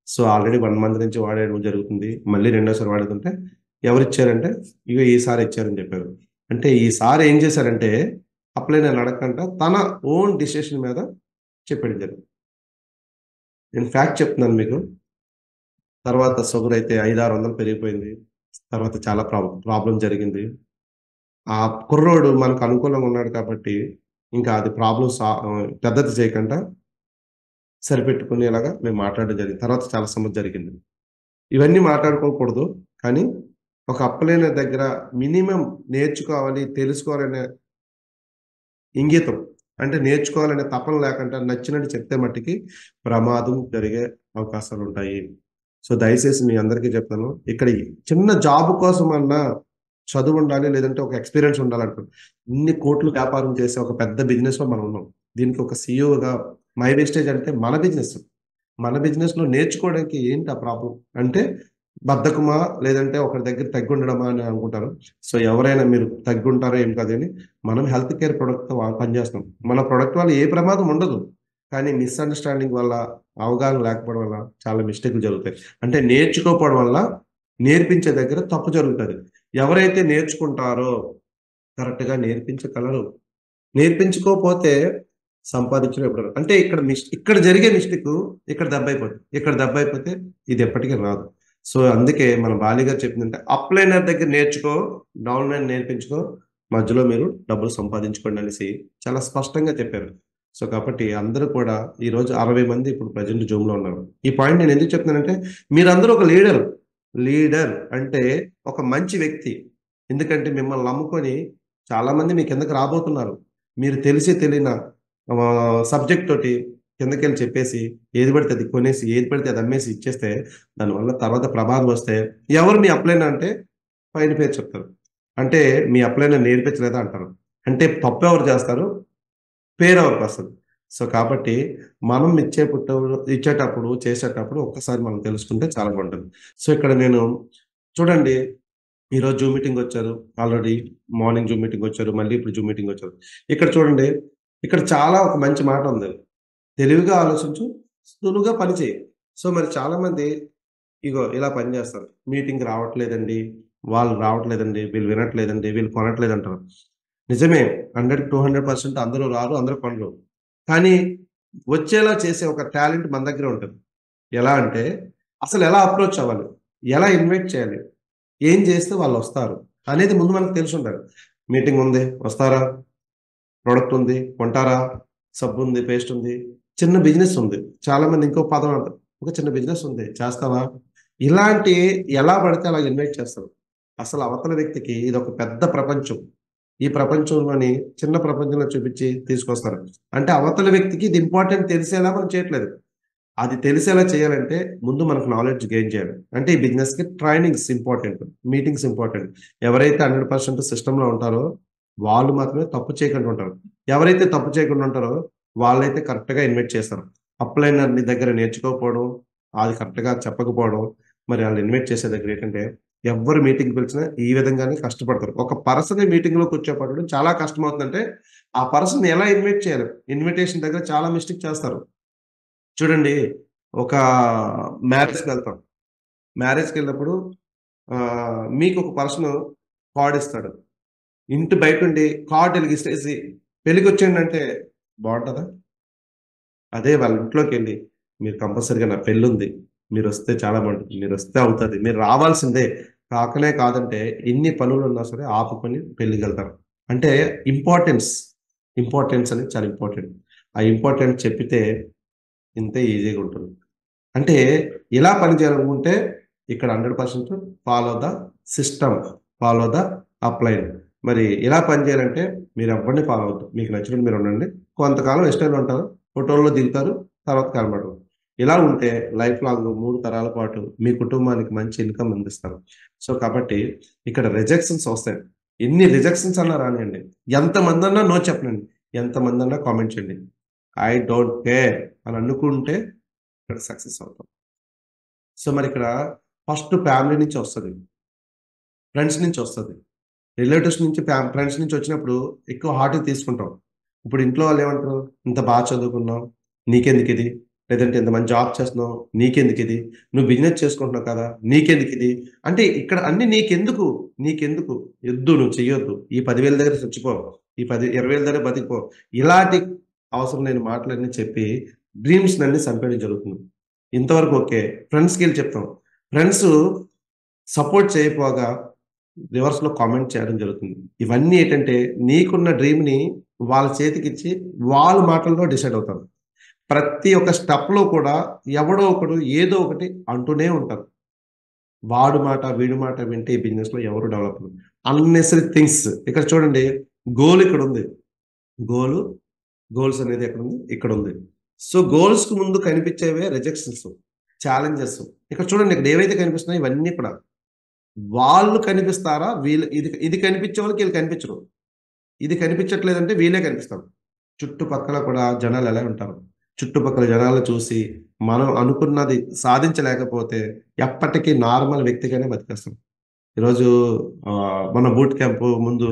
సో ఆల్రెడీ 1 మంత్ నుంచి వాడేయడం జరుగుతుంది. మళ్ళీ రెండోసారి వాడుతుంటే ఎవరు ఇచ్చారంటే ఇక ఈసారి ఇచ్చారని చెప్పారు. అంటే ఈసారి ఏం చేశారంటే అప్లై నేను అడగకుండా తన ఓన్ డిసిషన్ మీద చెప్పడం జరిగింది. నేను ఫ్యాక్ట్ చెప్తున్నాను మీకు. తర్వాత షుగర్ అయితే 500-600 పెరిగిపోయింది. తర్వాత చాలా ప్రాబ్లం జరిగింది. ఆ కుర్రోడు మనకు అనుకూలంగా ఉన్నాడు కాబట్టి ఇంకా అది ప్రాబ్లం పెద్దది చేయకుండా సరిపెట్టుకునేలాగా మేము మాట్లాడడం జరిగింది. తర్వాత చాలా సమస్య జరిగింది. ఇవన్నీ మాట్లాడుకోకూడదు, కానీ ఒక అప్లైన దగ్గర మినిమం నేర్చుకోవాలి, తెలుసుకోవాలనే ఇంగితం, అంటే నేర్చుకోవాలనే తపన లేకుండా నచ్చినట్టు చెప్తే మట్టికి ప్రమాదం జరిగే అవకాశాలు ఉంటాయి. సో దయచేసి మీ అందరికీ చెప్తాను, ఇక్కడ చిన్న జాబ్ కోసం అన్నా చదువు ఉండాలి, లేదంటే ఒక ఎక్స్పీరియన్స్ ఉండాలంటారు. ఇన్ని కోట్లు వ్యాపారం చేసే ఒక పెద్ద బిజినెస్లో మనం ఉన్నాం. దీనికి ఒక సీఈఓగా మై వేస్టేజ్ అంటే మన బిజినెస్లో నేర్చుకోవడానికి ఏంటి ఆ ప్రాబ్లం అంటే బద్ధకమా, లేదంటే ఒకరి దగ్గర తగ్గి ఉండడమా అని అనుకుంటారు. సో ఎవరైనా మీరు తగ్గి ఉంటారో ఏం కాదని, మనం హెల్త్ కేర్ ప్రొడక్ట్తో పనిచేస్తాం. మన ప్రొడక్ట్ వల్ల ఏ ప్రమాదం ఉండదు, కానీ మిస్అండర్స్టాండింగ్ వల్ల, అవగాహన లేకపోవడం వల్ల చాలా మిస్టేక్లు జరుగుతాయి. అంటే నేర్చుకోకపోవడం వల్ల నేర్పించే దగ్గర తప్పు జరుగుతుంది. ఎవరైతే నేర్చుకుంటారో కరెక్ట్గా నేర్పించగలరు. నేర్పించుకోకపోతే సంపాదించడం ఎప్పుడు అంటే ఇక్కడ జరిగే మిస్టేక్ ఇక్కడ దెబ్బ అయిపోతే ఇది ఎప్పటికీ రాదు. సో అందుకే మన బాలి గారు చెప్పిందంటే అప్లైనర్ దగ్గర నేర్చుకో, డౌన్లైన్ నేర్పించుకో, మధ్యలో మీరు డబ్బులు సంపాదించుకోండి అనేసి చాలా స్పష్టంగా చెప్పారు. సో కాబట్టి అందరూ కూడా ఈరోజు 60 మంది ఇప్పుడు ప్రజెంట్ జూమ్లో ఉన్నారు. ఈ పాయింట్ నేను ఎందుకు చెప్తున్నానంటే మీరందరూ ఒక లీడర్ అంటే ఒక మంచి వ్యక్తి. ఎందుకంటే మిమ్మల్ని నమ్ముకొని చాలా మంది మీ కిందకి రాబోతున్నారు. మీరు తెలిసి తెలియని సబ్జెక్ట్ తోటి కిందకెళ్ళి చెప్పేసి ఏది పడితే అది కొనేసి ఏది పడితే అది అమ్మేసి ఇచ్చేస్తే దానివల్ల తర్వాత ప్రమాదం వస్తే ఎవరు మీ అప్లైన్ అంటే పైన పేరు చెప్తారు, అంటే మీ అప్లైన్ నేర్పించలేదా అంటారు. అంటే తప్పు ఎవరు చేస్తారు, పేరు ఎవరికి వస్తుంది. సో కాబట్టి మనం ఇచ్చేటప్పుడు చేసేటప్పుడు ఒక్కసారి మనం తెలుసుకుంటే చాలా బాగుంటుంది. సో ఇక్కడ నేను చూడండి, ఈరోజు జూమ్ మీటింగ్ వచ్చారు, ఆల్రెడీ మార్నింగ్ జూమ్ మీటింగ్ వచ్చారు, మళ్ళీ ఇప్పుడు జూమ్ మీటింగ్ వచ్చారు. ఇక్కడ చూడండి, ఇక్కడ చాలా ఒక మంచి మాట ఉంది, తెలివిగా ఆలోచించు, సులువుగా పని చేయి. సో మరి చాలా మంది ఇగో ఇలా పని చేస్తారు, మీటింగ్ రావట్లేదండి, వాళ్ళు రావట్లేదండి, వీళ్ళు వినట్లేదండి, వీళ్ళు కొనట్లేదు అంటారు. నిజమే, 100-200% అందరూ రారు, అందరూ కొనరు. కానీ వచ్చేలా చేసే ఒక టాలెంట్ మన దగ్గర ఉంటుంది. ఎలా అంటే అసలు ఎలా అప్రోచ్ అవ్వాలి, ఎలా ఇన్వైట్ చేయాలి, ఏం చేస్తే వాళ్ళు వస్తారు అనేది ముందు మనకు తెలిసి ఉండాలి. మీటింగ్ ఉంది, వస్తారా, ప్రొడక్ట్ ఉంది, కొంటారా, సబ్బు ఉంది, పేస్ట్ ఉంది, చిన్న బిజినెస్ ఉంది, చాలా మంది ఇంకో పదం అంటారు, ఒక చిన్న బిజినెస్ ఉంది, చేస్తావా, ఇలాంటి ఎలా పడితే అలా ఇన్వైట్ చేస్తారు. అసలు అవతల వ్యక్తికి ఇది ఒక పెద్ద ప్రపంచం, ఈ ప్రపంచంలోని చిన్న ప్రపంచంలో చూపించి తీసుకొస్తారు. అంటే అవతల వ్యక్తికి ఇది ఇంపార్టెంట్ తెలిసేలా మనం చేయట్లేదు. అది తెలిసేలా చేయాలంటే ముందు మనకు నాలెడ్జ్ గెయిన్ చేయాలి. అంటే ఈ బిజినెస్కి ట్రైనింగ్స్ ఇంపార్టెంట్, మీటింగ్స్ ఇంపార్టెంట్. ఎవరైతే 100% సిస్టంలో ఉంటారో వాళ్ళు మాత్రమే తప్పు చేయకుండా ఉంటారు. ఎవరైతే తప్పు చేయకుండా ఉంటారో వాళ్ళైతే కరెక్ట్గా ఇన్వైట్ చేస్తారు. అప్లైనర్ నీ దగ్గర నేర్చుకోకపోవడం, అది కరెక్ట్గా చెప్పకపోవడం, మరి వాళ్ళు ఇన్వైట్ చేసే దగ్గర ఏంటంటే ఎవరు మీటింగ్ పిలిచినా ఈ విధంగానే కష్టపడతారు. ఒక పర్సన్ మీటింగ్ లో కూర్చోపడడం చాలా కష్టం అవుతుందంటే ఆ పర్సన్ ఎలా ఇన్వైట్ చేయాలి, ఇన్విటేషన్ దగ్గర చాలా మిస్టేక్ చేస్తారు. చూడండి, ఒక మ్యారేజ్కి వెళ్తాం, మ్యారేజ్కి వెళ్ళినప్పుడు మీకు ఒక పర్సన్ కార్డ్ ఇస్తాడు, ఇంటి బయట ఉండి కార్డ్ వెలిగిస్తేసి పెళ్ళికి వచ్చేయండి అంటే బాగుంటుందా? అదే వాళ్ళ ఇంట్లోకి వెళ్ళి మీరు కంపల్సరీగా నా పెళ్ళి ఉంది, మీరు వస్తే చాలా బాగుంటుంది, మీరు వస్తే అవుతుంది, మీరు రావాల్సిందే, కాకనే కాదంటే ఎన్ని పనులు ఉన్నా సరే ఆపుకొని పెళ్ళికి వెళ్తారు. అంటే ఇంపార్టెన్స్ అనేది చాలా ఇంపార్టెంట్. ఆ ఇంపార్టెంట్ చెప్పితే ఇంతే ఈజీగా ఉంటుంది. అంటే ఇలా పని చేయాలనుకుంటే ఇక్కడ 100% follow the system, follow the upline. మరి ఇలా పని చేయాలంటే మీరు ఎవరిని ఫాలో అవుతారు, మీకు నచ్చినట్టు మీరు ఉండండి, కొంతకాలం ఇష్టంగా ఉంటారు, ఫోటోల్లో దిగుతారు, తర్వాత కనబడరు. ఇలా ఉంటే లైఫ్ లాంగ్ 3 తరాల పాటు మీ కుటుంబానికి మంచి ఇన్కమ్ అందిస్తారు. సో కాబట్టి ఇక్కడ రిజెక్షన్స్ వస్తాయి, ఎన్ని రిజెక్షన్స్ అన్నా రానియండి, ఎంతమంది అన్నా నో చెప్పనండి, ఎంతమంది అన్నా కామెంట్ చేయండి, ఐ డోంట్ కేర్ అని అనుకుంటే ఇక్కడ సక్సెస్ అవుతాం. సో మరి ఇక్కడ ఫస్ట్ ఫ్యామిలీ నుంచి వస్తుంది, ఫ్రెండ్స్ నుంచి వస్తుంది, రిలేటివ్స్ నుంచి ఫ్రెండ్స్ నుంచి వచ్చినప్పుడు ఎక్కువ హార్ట్కి తీసుకుంటాం. ఇప్పుడు ఇంట్లో వాళ్ళు ఏమంటారు, ఇంత బాగా చదువుకున్నావు నీకెందుకు ఇది, లేదంటే ఇంత మంచి జాబ్ చేస్తున్నావు నీకెందుకు ఇది, నువ్వు బిజినెస్ చేసుకుంటున్నావు కదా నీకెందుకు ఇది, అంటే ఇక్కడ అన్ని నీకెందుకు ఎద్దు, నువ్వు చెయ్యొద్దు, ఈ 10,000 దగ్గర చచ్చిపో, ఈ 20,000 దగ్గర బతికిపో, ఇలాంటి అవసరం లేని మాటలన్నీ చెప్పి డ్రీమ్స్ అన్ని చంపేయడం జరుగుతుంది. ఇంతవరకు ఓకే. ఫ్రెండ్స్కి వెళ్ళి చెప్తాం, ఫ్రెండ్స్ సపోర్ట్ చేయకపోగా రివర్స్ లో కామెంట్ చేయడం జరుగుతుంది. ఇవన్నీ ఏంటంటే నీకున్న డ్రీమ్ ని వాళ్ళ చేతికిచ్చి వాళ్ళ మాటల్లో డిసైడ్ అవుతారు. ప్రతి ఒక్క స్టెప్ లో కూడా ఎవడో ఒకడు ఏదో ఒకటి అంటూనే ఉంటారు. వాడు మాట వీడు మాట వింటే ఈ బిజినెస్ లో ఎవరు డెవలప్ అన్నెసరీ థింగ్స్. ఇక్కడ చూడండి, గోల్ ఇక్కడ ఉంది, గోల్స్ అనేది ఎక్కడ ఉంది, ఇక్కడ ఉంది. సో గోల్స్ కు ముందు కనిపించేవే రిజెక్షన్స్, ఛాలెంజెస్. ఇక్కడ చూడండి, ఇక్కడ ఏవైతే కనిపిస్తున్నాయి ఇవన్నీ కూడా వాళ్ళు కనిపిస్తారా, వీళ్ళు ఇది కనిపించే వాళ్ళకి వీళ్ళు కనిపించరు, ఇది కనిపించట్లేదంటే వీళ్ళే కనిపిస్తారు. చుట్టుపక్కల కూడా జనాలు ఎలా ఉంటారు, చుట్టుపక్కల జనాలు చూసి మనం అనుకున్నది సాధించలేకపోతే ఎప్పటికీ నార్మల్ వ్యక్తిగానే బతికేస్తాం. ఈరోజు మన బూట్ క్యాంప్ ముందు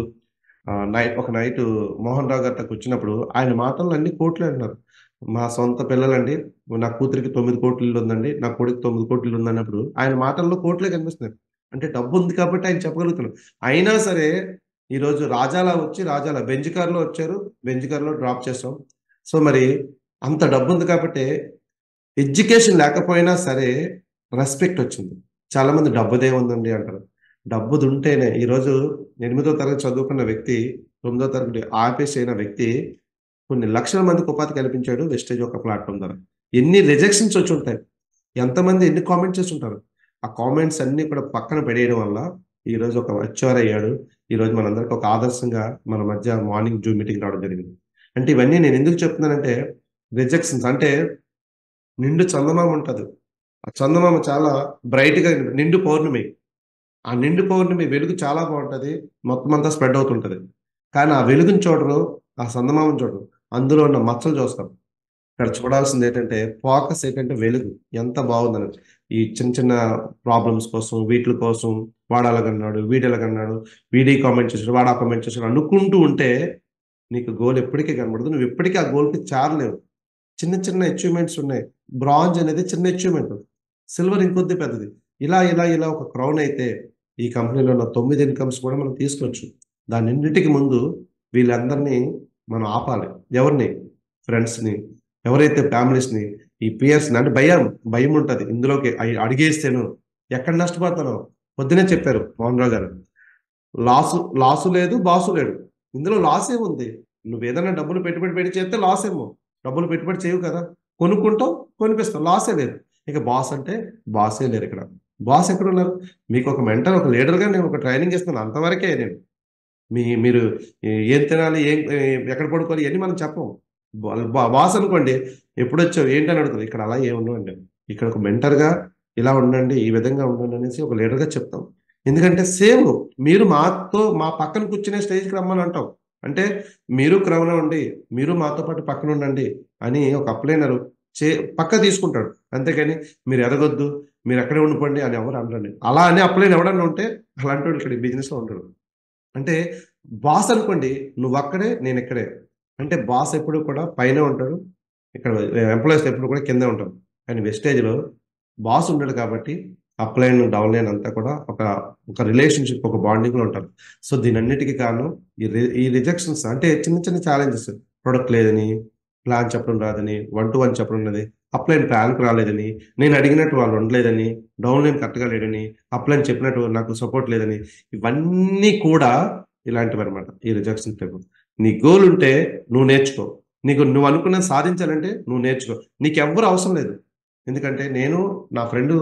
ఒక నైట్ మోహన్ రావు గారితో వచ్చినప్పుడు ఆయన మాటలు అన్ని కోట్లు అంటున్నారు. మా సొంత పిల్లలండి, నా కూతురికి 9 కోట్ల ఇల్లు ఉందండి, నా కొడుకు 9 కోట్ల ఇల్లు ఉందన్నప్పుడు ఆయన మాటల్లో కోట్లే కనిపిస్తున్నాయి. అంటే డబ్బు ఉంది కాబట్టి ఆయన చెప్పగలుగుతున్నారు. అయినా సరే ఈరోజు రాజాల బెంజ్ కార్లో వచ్చారు, బెంజ్ కార్లో డ్రాప్ చేస్తాం. సో మరి అంత డబ్బు ఉంది కాబట్టి ఎడ్యుకేషన్ లేకపోయినా సరే రెస్పెక్ట్ వచ్చింది. చాలా మంది డబ్బుదే ఉందండి అంటారు. డబ్బుది ఉంటేనే ఈరోజు 8వ తరగతి చదువుకున్న వ్యక్తి 9వ తరగతి ఆపేసి అయిన వ్యక్తి కొన్ని లక్షల మందికి ఉపాధి కల్పించాడు వెస్టేజ్ ఒక ప్లాట్ఫామ్ ద్వారా. ఎన్ని రిజెక్షన్స్ వచ్చి ఉంటాయి, ఎంతమంది ఎన్ని కామెంట్స్ చేసి ఉంటారు. ఆ కామెంట్స్ అన్ని కూడా పక్కన పెడేయడం వల్ల ఈ రోజు ఒక అచ్చువర్ అయ్యాడు. ఈ రోజు మనందరికి ఒక ఆదర్శంగా మన మధ్య మార్నింగ్ జూమ్ మీటింగ్ రావడం జరిగింది. అంటే ఇవన్నీ నేను ఎందుకు చెప్తున్నానంటే, రిజెక్షన్స్ అంటే నిండు చందమామ ఉంటది. ఆ చందమామ చాలా బ్రైట్ గా నిండు పౌర్ణమి. ఆ నిండు పౌర్ణమి వెలుగు చాలా బాగుంటది. మొత్తం అంతా స్ప్రెడ్ అవుతుంటది. కానీ ఆ వెలుగుని చూడరు, ఆ చందమామని చూడరు. అందులో ఉన్న మచ్చలు చూస్తారు. ఇక్కడ చూడాల్సింది ఏంటంటే, ఫోకస్ ఏంటంటే వెలుగు ఎంత బాగుందని. ఈ చిన్న చిన్న ప్రాబ్లమ్స్ కోసం, వీటి కోసం వాడు అలాగన్నాడు, వీడు ఎలాగన్నాడు, వీడి కామెంట్ చేశాడు, వాడు ఆ కామెంట్ చేశాడు అనుకుంటూ ఉంటే నీకు గోల్ ఎప్పటికీ కనబడదు. నువ్వు ఎప్పటికీ ఆ గోల్కి చేరలేవు. చిన్న చిన్న అచీవ్మెంట్స్ ఉన్నాయి. బ్రాంజ్ అనేది చిన్న అచీవ్మెంట్, సిల్వర్ ఇంకొద్ది పెద్దది. ఇలా ఇలా ఇలా ఒక క్రౌన్ అయితే ఈ కంపెనీలో ఉన్న 9 ఇన్కమ్స్ కూడా మనం తీసుకోవచ్చు. దానిన్నిటికి ముందు వీళ్ళందరినీ మనం ఆపాలి. ఎవరిని? ఫ్రెండ్స్ని, ఎవరైతే ఫ్యామిలీస్ని, ఈ పియర్స్ని. అంటే భయం భయం ఉంటుంది ఇందులోకి అడిగేస్తేను ఎక్కడ నష్టపోతానో. పొద్దునే చెప్పారు మోహన్ రావు గారు, లాసు లేదు, బాసు లేడు. ఇందులో లాస్ ఏముంది? నువ్వు ఏదైనా డబ్బులు పెట్టి చేస్తే లాస్ ఏమో. డబ్బులు పెట్టుబడి చేయవు కదా, కొనుక్కుంటావు, కొనిపిస్తావు, లాసే లేదు. ఇక బాస్ అంటే బాసే లేరు ఇక్కడ. బాస్ ఎక్కడ ఉన్నారు? మీకు ఒక మెంటర్, ఒక లీడర్గా నేను ఒక ట్రైనింగ్ ఇస్తున్నాను, అంతవరకే నేను. మీరు ఏం తినాలి, ఎక్కడ పడుకోవాలి ఇవన్నీ మనం చెప్పం. బాస్ అనుకోండి, ఎప్పుడు వచ్చావు ఏంటని అడుగుతారు. ఇక్కడ అలా ఏముండవండి. ఇక్కడ ఒక మెంటర్గా ఇలా ఉండండి, ఈ విధంగా ఉండండి అనేసి ఒక లీడర్గా చెప్తాం. ఎందుకంటే సేమ్ మీరు మా పక్కన కూర్చునే స్టేజ్కి రమ్మని అంటాం. అంటే మీరు క్రౌన్ ఉండి, మీరు మాతో పాటు పక్కన ఉండండి అని ఒక అప్లైనర్ పక్క తీసుకుంటాడు. అంతేకాని మీరు ఎదగొద్దు, మీరు ఎక్కడే ఉండిపోండి అని ఎవరు అనరండి. అలా అని అప్లైన్ ఎవడన్నా ఉంటే అలాంటి వాడు ఇక్కడ బిజినెస్లో ఉంటాడు. అంటే బాస్ అనుకోండి, నువ్వు అక్కడే నేను ఇక్కడే. అంటే బాస్ ఎప్పుడు కూడా పైన ఉంటాడు, ఇక్కడ ఎంప్లాయీస్ ఎప్పుడు కూడా కిందే ఉంటారు. కానీ వెస్టేజ్లో బాస్ ఉండడు కాబట్టి అప్లైన్ డౌన్ లైన్ అంతా కూడా ఒక రిలేషన్షిప్, ఒక బాండింగ్లో ఉంటారు. సో దీని అన్నిటికీ కారణం ఈ రిజెక్షన్స్. అంటే చిన్న చిన్న ఛాలెంజెస్, ప్రొడక్ట్ లేదని, ప్లాన్ చెప్పడం రాదని, 1-to-1 చెప్పడం ఉన్నది, అప్లైన్ ప్లాన్కి రాలేదని, నేను అడిగినట్టు వాళ్ళు ఉండలేదని, డౌన్ లైన్ కరెక్ట్గా లేదని, అప్లైన్ చెప్పినట్టు నాకు సపోర్ట్ లేదని, ఇవన్నీ కూడా ఇలాంటివి అనమాట ఈ రిజెక్షన్ టైప్. నీ గోల్ ఉంటే నువ్వు నేర్చుకో. నువ్వు అనుకున్నది సాధించాలంటే నువ్వు నేర్చుకో. నీకెవ్వరు అవసరం లేదు. ఎందుకంటే నా ఫ్రెండ్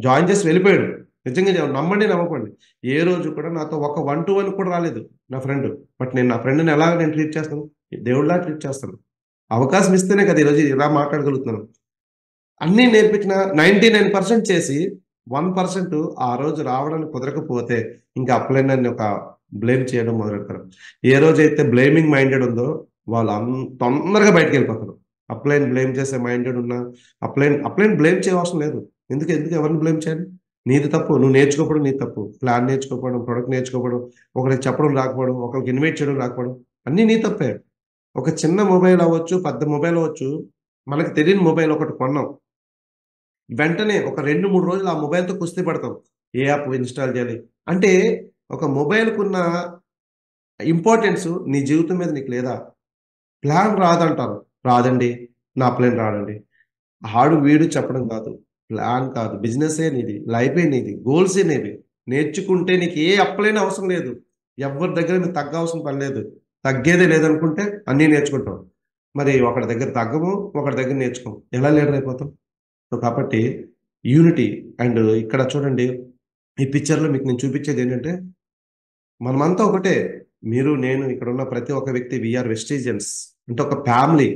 జాయిన్ చేసి వెళ్ళిపోయాడు. నిజంగా నమ్మండి నమ్మకండి, ఏ రోజు కూడా నాతో ఒక 1-to-1 కూడా రాలేదు నా ఫ్రెండ్. బట్ నా ఫ్రెండ్ని ఎలా నేను ట్రీట్ చేస్తాను? దేవుడిలా ట్రీట్ చేస్తాను. అవకాశం ఇస్తేనే కదా ఈరోజు ఇలా మాట్లాడగలుగుతున్నాను. అన్నీ నేర్పించిన 99% చేసి 1% ఆ రోజు రావడానికి కుదరకపోతే ఇంకా అప్లైన్ అని ఒక బ్లేమ్ చేయడం మొదలెడతారు. ఏ రోజైతే బ్లేమింగ్ మైండెడ్ ఉందో వాళ్ళు తొందరగా బయటకు వెళ్ళిపోతారు. అప్లైన్ బ్లేమ్ చేసే మైండెడ్ ఉన్నా అప్లైన్ బ్లేమ్ చేయవసరం లేదు. ఎందుకు ఎవరిని బ్లేమ్ చేయాలి? నీది తప్పు. నువ్వు నేర్చుకోవడం నీ తప్పు. ప్లాన్ నేర్చుకోకపోవడం, ప్రొడక్ట్ నేర్చుకోవడం, ఒకరికి చెప్పడం రాకపోవడం, ఒకరికి ఇన్వైట్ చేయడం రాకపోవడం అన్నీ నీ తప్పే. ఒక చిన్న మొబైల్ అవ్వచ్చు, పెద్ద మొబైల్ అవ్వచ్చు, మనకు తెలియని మొబైల్ ఒకటి కొన్నాం, వెంటనే ఒక 2-3 రోజులు ఆ మొబైల్తో కుస్తీ పడతాం. ఏ యాప్ ఇన్స్టాల్ చేయాలి అంటే, ఒక మొబైల్కున్న ఇంపార్టెన్స్ నీ జీవితం మీద నీకు లేదా? ప్లాన్ రాదంటారు, రాదండి, నా ప్లాన్ రాదండి. వీడు చెప్పడం కాదు, ప్లాన్ కాదు, బిజినెసే నీది, లైఫే నీది, గోల్సే నీవి. నేర్చుకుంటే నీకు ఏ అప్లైన్ అవసరం లేదు. ఎవరి దగ్గర నీకు తగ్గవసరం పని లేదు. తగ్గేదే లేదనుకుంటే అన్నీ నేర్చుకుంటాం. మరి ఒకటి దగ్గర తగ్గము, ఒకటి దగ్గర నేర్చుకోము, ఎలా లీడర్ అయిపోతాం? సో కాబట్టి యూనిటీ. అండ్ ఇక్కడ చూడండి, ఈ పిక్చర్లో మీకు నేను చూపించేది ఏంటంటే, మనమంతా ఒకటే. మీరు, నేను, ఇక్కడ ఉన్న ప్రతి ఒక్క వ్యక్తి వీఆర్ వెస్టీజియన్స్. అంటే ఒక ఫ్యామిలీ,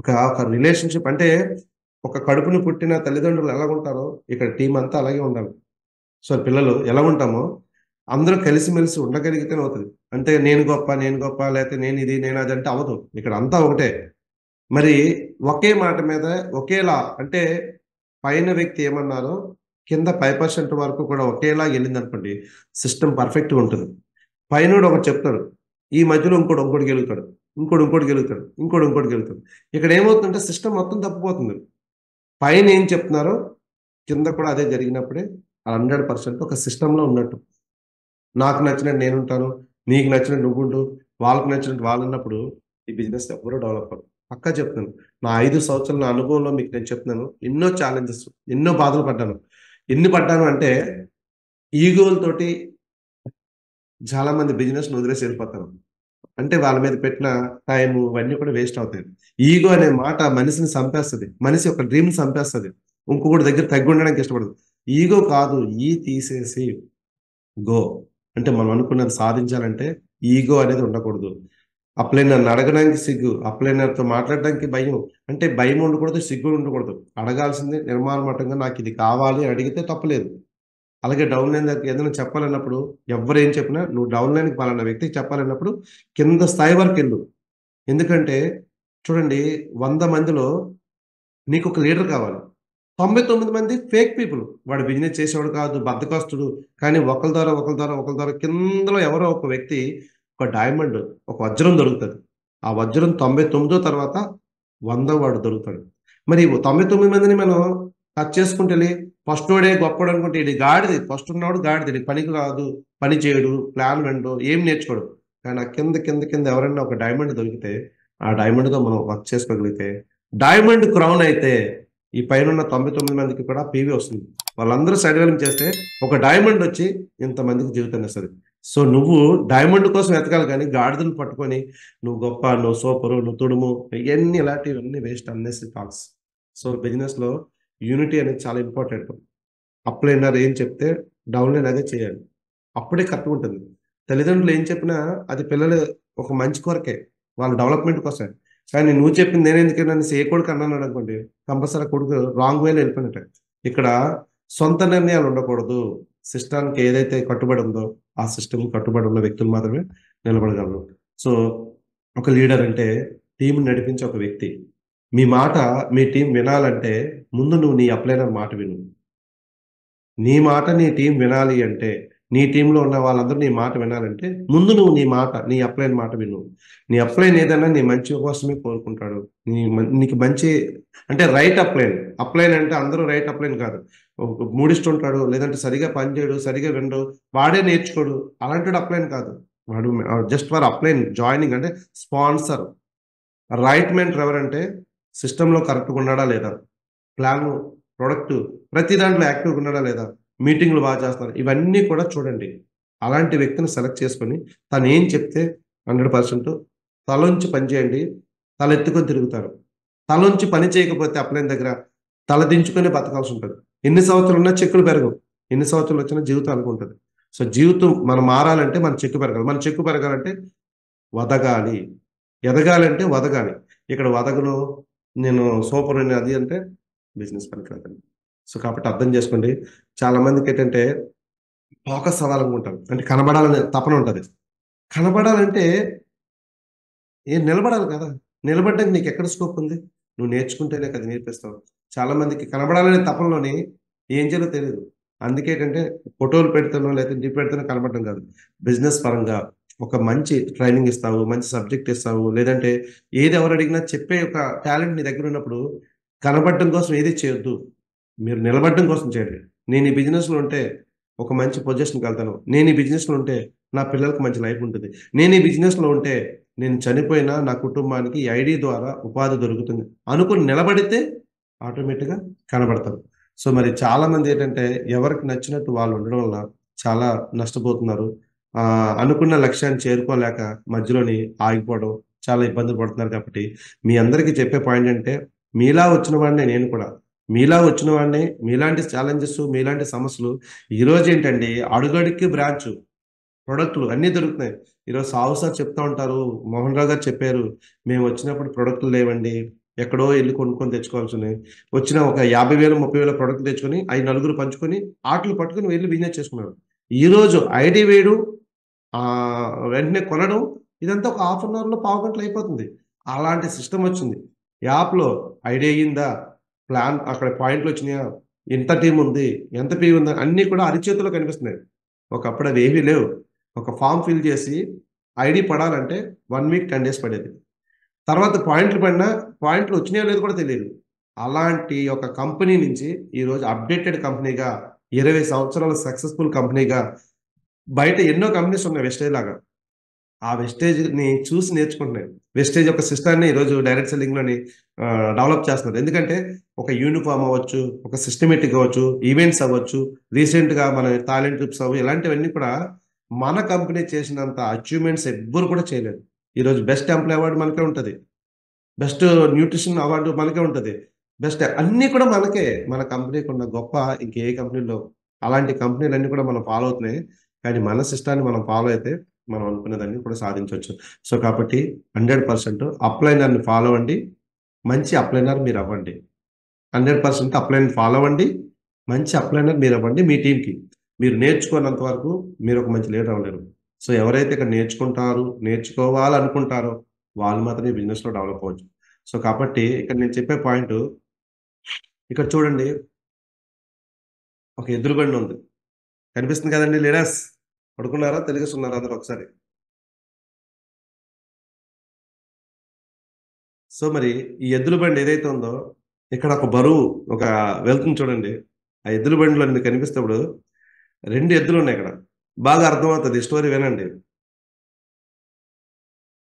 ఒక రిలేషన్షిప్. అంటే ఒక కడుపును పుట్టిన తల్లిదండ్రులు ఎలా ఉంటారో ఇక్కడ టీం అంతా అలాగే ఉండాలి. సో పిల్లలు ఎలా ఉంటామో అందరూ కలిసిమెలిసి ఉండగలిగితేనే అవుతుంది. అంటే నేను గొప్ప లేకపోతే నేను ఇది నేను అది అంటే అవ్వదు. ఇక్కడ అంతా ఒకటే. మరి ఒకే మాట మీద ఒకేలా, అంటే పైన వ్యక్తి ఏమన్నారో కింద 5% వరకు కూడా ఒకేలా వెళ్ళింది అనుకోండి, సిస్టమ్ పర్ఫెక్ట్గా ఉంటుంది. పైన ఒకటి చెప్తాడు, ఈ మధ్యలో ఇంకోటి గెలుగుతాడు, ఇంకోటి గెలుగుతాడు. ఇక్కడ ఏమవుతుందంటే సిస్టమ్ మొత్తం తప్పిపోతుంది. పైన ఏం చెప్తున్నారో కింద కూడా అదే జరిగినప్పుడే 100% ఒక సిస్టంలో ఉన్నట్టు. నాకు నచ్చినట్టు నేను ఉంటాను, నీకు నచ్చినట్టు నువ్వు ఉండు, వాళ్ళకి నచ్చినట్టు వాళ్ళు ఉన్నప్పుడు ఈ బిజినెస్ ఎవరో డెవలప్ అవ్వదు. పక్కా చెప్తున్నాను. నా 5 సంవత్సరాల నా అనుభవంలో మీకు నేను చెప్తున్నాను. ఎన్నో ఛాలెంజెస్, ఎన్నో బాధలు పడ్డాను. ఎన్ని పడ్డాను అంటే, ఈగోలతోటి చాలా మంది బిజినెస్ వదిలేసి వెళ్ళిపోతారు. అంటే వాళ్ళ మీద పెట్టిన టైం ఇవన్నీ కూడా వేస్ట్ అవుతాయి. ఈగో అనే మాట మనిషిని చంపేస్తుంది, మనిషి ఒక డ్రీమ్ చంపేస్తుంది, ఇంకొకటి దగ్గర తగ్గి ఉండడానికి ఇష్టపడదు. ఈగో కాదు, తీసేసి గో. అంటే మనం అనుకున్నది సాధించాలంటే ఈగో అనేది ఉండకూడదు. అప్లైనర్ అడగడానికి సిగ్గు, అప్లైనర్తో మాట్లాడడానికి భయం. అంటే భయం ఉండకూడదు, సిగ్గు ఉండకూడదు. అడగాల్సింది నిర్మాణమట్టంగా నాకు ఇది కావాలి అని అడిగితే తప్పలేదు. అలాగే డౌన్ లైన్ దగ్గర ఏదైనా చెప్పాలన్నప్పుడు ఎవరు ఏం చెప్పినా నువ్వు డౌన్ లైన్కి పలానా వ్యక్తికి చెప్పాలన్నప్పుడు కింద స్థాయి వరకు వెళ్ళు. ఎందుకంటే చూడండి, 100 మందిలో నీకు ఒక లీడర్ కావాలి. 99 మంది ఫేక్ పీపుల్. వాడు బిజినెస్ చేసేవాడు కాదు, బద్ధకస్తుడు. కానీ ఒకరి ద్వారా కిందలో ఎవరో ఒక వ్యక్తి ఒక డైమండ్, ఒక వజ్రం దొరుకుతుంది. ఆ వజ్రం 99 తర్వాత 100 వాడు దొరుకుతాడు. మరి 99 మందిని మనం టచ్ చేసుకుంటే ఫస్ట్ వాడే గొప్పడు అనుకుంటే ఇది గాడిది. ఫస్ట్ ఉన్నవాడు గాడిది, పనికి రాదు, పని చేయడు, ప్లాన్ వెండు, ఏం నేర్చుకోడు. కానీ ఆ కింద కింద కింద ఎవరైనా ఒక డైమండ్ దొరికితే ఆ డైమండ్తో మనం వర్క్ చేసుకోగలిగితే డైమండ్ క్రౌన్ అయితే ఈ పైన ఉన్న 99 మందికి కూడా పీవీ వస్తుంది. వాళ్ళందరూ సైడ్ వెలింగ్ చేస్తే ఒక డైమండ్ వచ్చి ఇంతమందికి జీవితాన్ని ఇస్తుంది. సో నువ్వు డైమండ్ కోసం ఎతకాలి, కానీ గాడిదలు పట్టుకొని నువ్వు గొప్ప, నువ్వు సూపరు, నువ్వు తుడుము, ఇవన్నీ ఇలాంటివన్నీ వేస్ట్, అన్నెసరీ టాక్స్. సో బిజినెస్లో యూనిటీ అనేది చాలా ఇంపార్టెంట్. అప్లైనర్ ఏం చెప్తే డౌన్ లైన్ అదే చేయాలి, అప్పుడే కరెక్ట్ ఉంటుంది. తల్లిదండ్రులు ఏం చెప్పినా అది పిల్లలు ఒక మంచి కొరకే, వాళ్ళ డెవలప్మెంట్ కోసమే. కానీ నువ్వు చెప్పింది నేను ఎందుకన్నా ఏ కొడుకు అన్నాను అనుకోండి, కంపల్సరీ కొడుకు రాంగ్ వేలో వెళ్ళిపోయినట్టే. ఇక్కడ సొంత నిర్ణయాలు ఉండకూడదు. సిస్టానికి ఏదైతే కట్టుబడి ఉందో ఆ సిస్టమ్ కట్టుబడి ఉన్న వ్యక్తులు మాత్రమే నిలబడగలరు. సో ఒక లీడర్ అంటే టీం నడిపించే ఒక వ్యక్తి. మీ మాట మీ టీం వినాలంటే ముందు నువ్వు నీ అప్లైనర్ మాట విను. నీ మాట నీ టీం వినాలి అంటే, నీ టీంలో ఉన్న వాళ్ళందరూ నీ మాట వినాలంటే ముందు నువ్వు నీ అప్లైన్ మాట విను. నీ అప్లైన్ ఏదైనా నీ మంచి కోసమే కోరుకుంటాడు. నీకు మంచి అంటే రైట్ అప్లైన్ అంటే అందరూ రైట్ అప్లైన్ కాదు. మూడిస్ట్ ఉంటాడు, లేదంటే సరిగా పనిచేయడు, సరిగా వినడు, వాడే నేర్చుకోడు, అలాంటి అప్లైన్ కాదు. వాడు జస్ట్ ఫర్ అప్లైన్ జాయినింగ్ అంటే స్పాన్సర్. రైట్ మెంటర్ ఎవరంటే సిస్టంలో కరెక్ట్గా ఉన్నాడా లేదా, ప్లాన్, ప్రొడక్ట్ ప్రతి దాంట్లో యాక్టివ్గా ఉన్నాడా లేదా, మీటింగ్లు బాగా చేస్తున్నారు, ఇవన్నీ కూడా చూడండి. అలాంటి వ్యక్తిని సెలెక్ట్ చేసుకొని తను ఏం చెప్తే 100% తలొంచి పని చేయండి. తల ఎత్తుకొని తిరుగుతారు. తలొంచి పని చేయకపోతే అప్లైన్ దగ్గర తల దించుకొని బతకాల్సి ఉంటుంది. ఎన్ని సంవత్సరాలు ఉన్నా చెక్కులు పెరగవు, ఎన్ని సంవత్సరాలు వచ్చినా జీవితం అనుకుంటుంది. సో జీవితం మనం మారాలంటే మన చెక్కు పెరగాలి. మన చెక్కు పెరగాలంటే వదగాలి, ఎదగాలంటే వదగాలి. ఇక్కడ వదగను, నేను సూపర్ అని అది అంటే బిజినెస్ పనికిరాదండి. సో కాబట్టి అర్థం చేసుకోండి. చాలా మందికి ఏంటంటే ఫోకస్ అవ్వాలనుకుంటారు, అంటే కనబడాలనే తపన ఉంటుంది. కనబడాలంటే నిలబడాలి కదా. నిలబడ్డానికి నీకు ఎక్కడ స్కోప్ ఉంది? నువ్వు నేర్చుకుంటేనే కదా నేర్పిస్తావు. చాలా మందికి కనబడాలనే తపనలోని ఏం చేయాలో తెలియదు. అందుకే ఏంటంటే ఫోటోలు పెడతానో లేకపోతే ఇంటి పెడతానో కనబడటం కాదు. బిజినెస్ పరంగా ఒక మంచి ట్రైనింగ్ ఇస్తావు, మంచి సబ్జెక్ట్ ఇస్తావు, లేదంటే ఏది ఎవరు అడిగినా చెప్పే ఒక టాలెంట్ నీ దగ్గర ఉన్నప్పుడు కనబడటం కోసం ఏది చేయొద్దు, మీరు నిలబడడం కోసం చేయండి. నేను ఈ బిజినెస్లో ఉంటే ఒక మంచి పొజిషన్కి వెళ్తాను, నేను ఈ బిజినెస్లో ఉంటే నా పిల్లలకు మంచి లైఫ్ ఉంటుంది, నేను ఈ బిజినెస్లో ఉంటే నేను చనిపోయినా నా కుటుంబానికి ఈ ఐడి ద్వారా ఉపాధి దొరుకుతుంది అనుకుని నిలబడితే ఆటోమేటిక్గా కనబడతారు. సో మరి చాలా మంది ఏంటంటే ఎవరికి నచ్చినట్టు వాళ్ళు ఉండడం వల్ల చాలా నష్టపోతున్నారు. అనుకున్న లక్ష్యాన్ని చేరుకోలేక మధ్యలోని ఆగిపోవడం, చాలా ఇబ్బందులు పడుతున్నారు. కాబట్టి మీ అందరికీ చెప్పే పాయింట్ అంటే, మీలా వచ్చిన వాడిని నేను కూడా, మీలా వచ్చిన వాడిని, మీలాంటి ఛాలెంజెస్, మీలాంటి సమస్యలు. ఈరోజు ఏంటండి అడుగడుక్కి బ్రాంచ్ ప్రొడక్ట్లు అన్నీ దొరుకుతున్నాయి. ఈరోజు సావు సార్ చెప్తా ఉంటారు, మోహన్ రావు గారు చెప్పారు, మేము వచ్చినప్పుడు ప్రొడక్ట్లు లేవండి, ఎక్కడో వెళ్ళి కొనుక్కొని తెచ్చుకోవాల్సింది. వచ్చిన ఒక 50,000 30,000 ప్రొడక్ట్లు తెచ్చుకొని 5 నలుగురు పంచుకొని ఆటలు పట్టుకుని వెళ్ళి బిజినెస్ చేసుకున్నారు. ఈరోజు ఐడి వేయడం, వెంటనే కొనడం, ఇదంతా ఒక హాఫ్ అన్ అవర్లో పావు గంటలు అయిపోతుంది. అలాంటి సిస్టమ్ వచ్చింది. యాప్లో ఐడి అయ్యిందా, ప్లాన్ అక్కడ పాయింట్లు వచ్చినాయా, ఎంత టీం ఉంది, ఎంత పీ ఉందా, అన్నీ కూడా అరిచేతిలో కనిపిస్తున్నాయి. ఒకప్పుడు అవి ఏమీ లేవు. ఒక ఫామ్ ఫిల్ చేసి ఐడి పడాలంటే 1 వీక్ 10 డేస్ పడేది. తర్వాత పాయింట్లు పడినా పాయింట్లు వచ్చినాయో లేదో కూడా తెలియదు. అలాంటి ఒక కంపెనీ నుంచి ఈరోజు అప్డేటెడ్ కంపెనీగా, 20 సంవత్సరాల సక్సెస్ఫుల్ కంపెనీగా బయట ఎన్నో కంపెనీస్ ఉన్నాయి వెస్టేజ్ లాగా. ఆ వెస్టేజ్ని చూసి నేర్చుకుంటున్నాయి. వెస్టేజ్ ఒక సిస్టాన్ని ఈరోజు డైరెక్ట్ సెల్లింగ్లోని డెవలప్ చేస్తున్నారు. ఎందుకంటే ఒక యూనిఫామ్ అవ్వచ్చు, ఒక సిస్టమేటిక్ అవ్వచ్చు, ఈవెంట్స్ అవ్వచ్చు, రీసెంట్గా మన టాలెంట్ ట్రిప్స్ అవ్వచ్చు, ఇలాంటివన్నీ కూడా మన కంపెనీ చేసినంత అచీవ్మెంట్స్ ఎవ్వరు కూడా చేయలేదు. ఈరోజు బెస్ట్ ఎంప్లాయ్ అవార్డు మనకే ఉంటుంది, బెస్ట్ న్యూట్రిషన్ అవార్డు మనకే ఉంటుంది, బెస్ట్ అన్నీ కూడా మనకే. మన కంపెనీకి ఉన్న గొప్ప ఇంకే కంపెనీలో అలాంటి కంపెనీలన్నీ కూడా మనం ఫాలో అవుతున్నాయి. కానీ మన సిస్టాన్ని మనం ఫాలో అయితే మనం అనుకునేదాన్ని కూడా సాధించవచ్చు. సో కాబట్టి 100% అప్లైనర్ని ఫాలో అవ్వండి, మంచి అప్లైనర్ మీరు అవ్వండి. 100% అప్లైనర్ ఫాలో అవ్వండి, మంచి అప్లైనర్ మీరు అవ్వండి. మీ టీంకి మీరు నేర్చుకున్నంత వరకు మీరు ఒక మంచి లీడర్ అవ్వలేరు. సో ఎవరైతే ఇక్కడ నేర్చుకోవాలనుకుంటారో వాళ్ళు మాత్రమే బిజినెస్లో డెవలప్ అవ్వచ్చు. సో కాబట్టి ఇక్కడ నేను చెప్పే పాయింట్, ఇక్కడ చూడండి, ఒక ఎద్దుల బండి ఉంది, కనిపిస్తుంది కదండి. లీడర్స్ పడుకున్నారా, తెలుగుస్తున్నారా అందరూ ఒకసారి? సో మరి ఈ ఎద్దుల బండి ఏదైతే ఉందో, ఇక్కడ ఒక బరువు ఒక వెళ్తుంది చూడండి. ఆ ఎద్దుల బండిలో మీకు కనిపిస్తప్పుడు 2 ఎద్దులు ఉన్నాయి. ఇక్కడ బాగా అర్థమవుతుంది, స్టోరీ వినండి.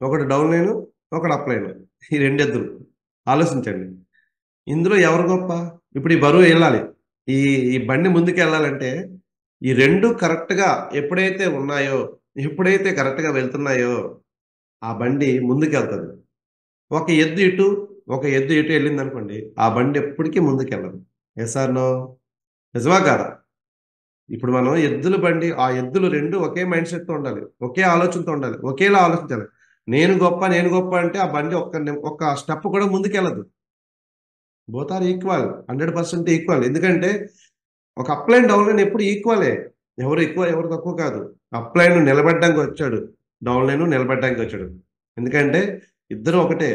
ఒకటి డౌన్ లైన్, ఒకటి అప్ లైన్. ఈ 2 ఎద్దులు ఆలోచించండి, ఇందులో ఎవరు గొప్ప? ఇప్పుడు ఈ బరువు వెళ్ళాలి, ఈ ఈ బండి ముందుకు వెళ్ళాలంటే ఈ 2 కరెక్ట్గా ఎప్పుడైతే కరెక్ట్గా వెళ్తున్నాయో ఆ బండి ముందుకు వెళ్తుంది. ఒక ఎద్దు ఇటు వెళ్ళింది అనుకోండి, ఆ బండి ఎప్పటికీ ముందుకు వెళ్ళదు. Yes or no? నిజమా కాదా? ఇప్పుడు మనం ఎద్దుల బండి, ఆ ఎద్దులు 2 ఒకే మైండ్ సెట్తో ఉండాలి, ఒకే ఆలోచనతో ఉండాలి, ఒకేలా ఆలోచించాలి. నేను గొప్ప అంటే ఆ బండి ఒక్క స్టెప్ కూడా ముందుకెళ్ళదు. Both are equal, 100% equal. ఎందుకంటే ఒక అప్లైన్ డౌన్ లైన్ ఎప్పుడు ఈక్వలే, ఎవరు ఎక్కువ ఎవరు తక్కువ కాదు. అప్లైన్ నిలబడడానికి వచ్చాడు, డౌన్ లైన్ నిలబడడానికి వచ్చాడు. ఎందుకంటే ఇద్దరు ఒకటే.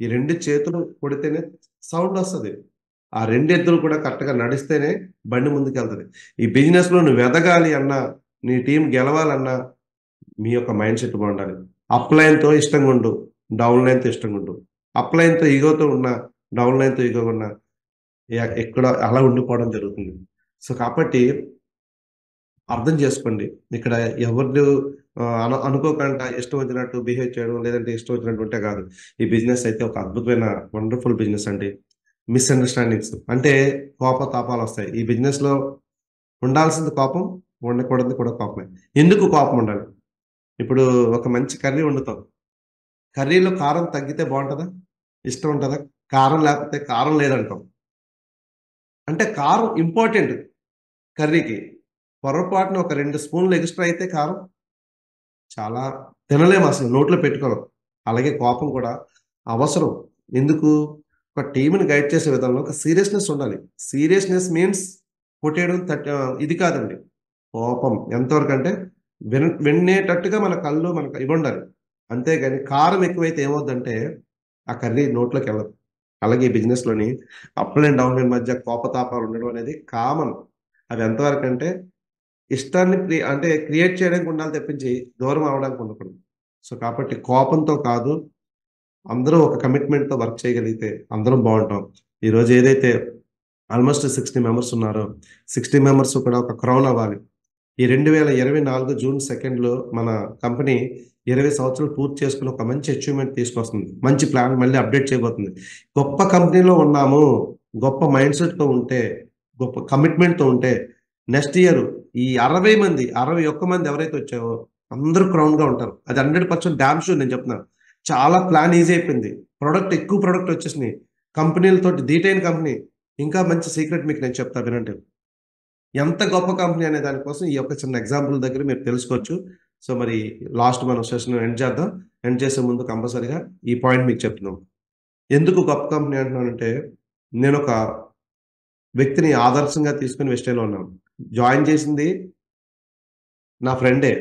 ఈ 2 చేతులు కొడితేనే సౌండ్ వస్తుంది. ఆ 2 ఎద్దులు కూడా కరెక్ట్గా నడిస్తేనే బండి ముందుకు వెళ్తుంది. ఈ బిజినెస్లో నువ్వు ఎదగాలి అన్నా, నీ టీం గెలవాలన్నా మీ యొక్క మైండ్ సెట్ బాగుండాలి. అప్లైన్తో ఇష్టంగా ఉండు, డౌన్ లైన్తో ఇష్టంగా ఉండు. అప్లైన్తో ఈగోతో ఉన్నా, డౌన్ లైన్తో ఈగో ఉన్నా ఎక్కడ అలా ఉండిపోవడం జరుగుతుంది. సో కాబట్టి అర్థం చేసుకోండి, ఇక్కడ ఎవరు అనుకోకుండా ఇష్టం వచ్చినట్టు బిహేవ్ చేయడం, లేదంటే ఇష్టం వచ్చినట్టు ఉంటే కాదు. ఈ బిజినెస్ అయితే ఒక అద్భుతమైన వండర్ఫుల్ బిజినెస్ అండి. మిస్అండర్స్టాండింగ్స్ అంటే కోపతాపాలు వస్తాయి. ఈ బిజినెస్లో ఉండాల్సింది కోపం, ఉండకూడదు కూడా కోపమే. ఎందుకు కోపం ఉండాలి? ఇప్పుడు ఒక మంచి కర్రీ వండుతాం, కర్రీలో కారం తగ్గితే బాగుంటుందా? ఇష్టం ఉంటుందా? కారం లేకపోతే కారం లేదంటాం. అంటే కారం ఇంపార్టెంట్ కర్రీకి. పొరపాటున ఒక 2 స్పూన్లు ఎక్స్ట్రా అయితే కారం చాలా తినలేము, అసలు నోట్లో పెట్టుకోలేం. అలాగే కోపం కూడా అవసరం. ఎందుకు? ఒక టీంని గైడ్ చేసే విధంలో ఒక సీరియస్నెస్ ఉండాలి. సీరియస్నెస్ మీన్స్ కొట్టేయడం ఇది కాదండి. కోపం ఎంతవరకు అంటే వినేటట్టుగా మన కళ్ళు మనకు ఇవి ఉండాలి. అంతేగాని కారం ఎక్కువైతే ఏమవుద్దంటే ఆ కర్రీ నోట్లోకి వెళ్ళదు. అలాగే ఈ బిజినెస్లోని అప్ అండ్ డౌన్ లైన్ మధ్య కోపతాపాలు ఉండడం అనేది కామన్. అది ఎంతవరకు అంటే ఇష్టాన్ని క్రియేట్ చేయడానికి ఉండాలి తప్పించి దూరం అవడానికి ఉండకూడదు. సో కాబట్టి కోపంతో కాదు, అందరూ ఒక కమిట్మెంట్తో వర్క్ చేయగలిగితే అందరం బాగుంటాం. ఈరోజు ఏదైతే ఆల్మోస్ట్ 60 మెంబర్స్ ఉన్నారో 60 మెంబర్స్ కూడా ఒక క్రౌన్ అవ్వాలి. ఈ 2024 జూన్ 2 మన కంపెనీ 20 సంవత్సరాలు పూర్తి చేసుకుని ఒక మంచి అచీవ్మెంట్ తీసుకొస్తుంది. మంచి ప్లాన్ మళ్ళీ అప్డేట్ చేయబోతుంది. గొప్ప కంపెనీలో ఉన్నాము, గొప్ప మైండ్ సెట్తో ఉంటే, గొప్ప కమిట్మెంట్తో ఉంటే నెక్స్ట్ ఇయర్ ఈ 61 మంది ఎవరైతే వచ్చావో అందరూ క్రౌన్గా ఉంటారు. అది 100% డామ్ షూర్. నేను చెప్తున్నాను, చాలా ప్లాన్ ఈజీ అయిపోయింది. ఎక్కువ ప్రొడక్ట్ వచ్చేసినాయి. కంపెనీలతో ధీటైన కంపెనీ. ఇంకా మంచి సీక్రెట్ మీకు నేను చెప్తా, వినండి. ఎంత గొప్ప కంపెనీ అనే దానికోసం ఈ యొక్క చిన్న ఎగ్జాంపుల్ దగ్గర మీరు తెలుసుకోవచ్చు. సో మరి లాస్ట్ మనం సెషన్ ఎండ్ చేద్దాం. ఎండ్ చేసే ముందు కంపల్సరీగా ఈ పాయింట్ మీకు చెప్తున్నాం. ఎందుకు గొప్ప కంపెనీ అంటున్నానంటే, నేను ఒక వ్యక్తిని ఆదర్శంగా తీసుకుని వెస్టేలో ఉన్నాను. జాయిన్ చేసింది నా ఫ్రెండే,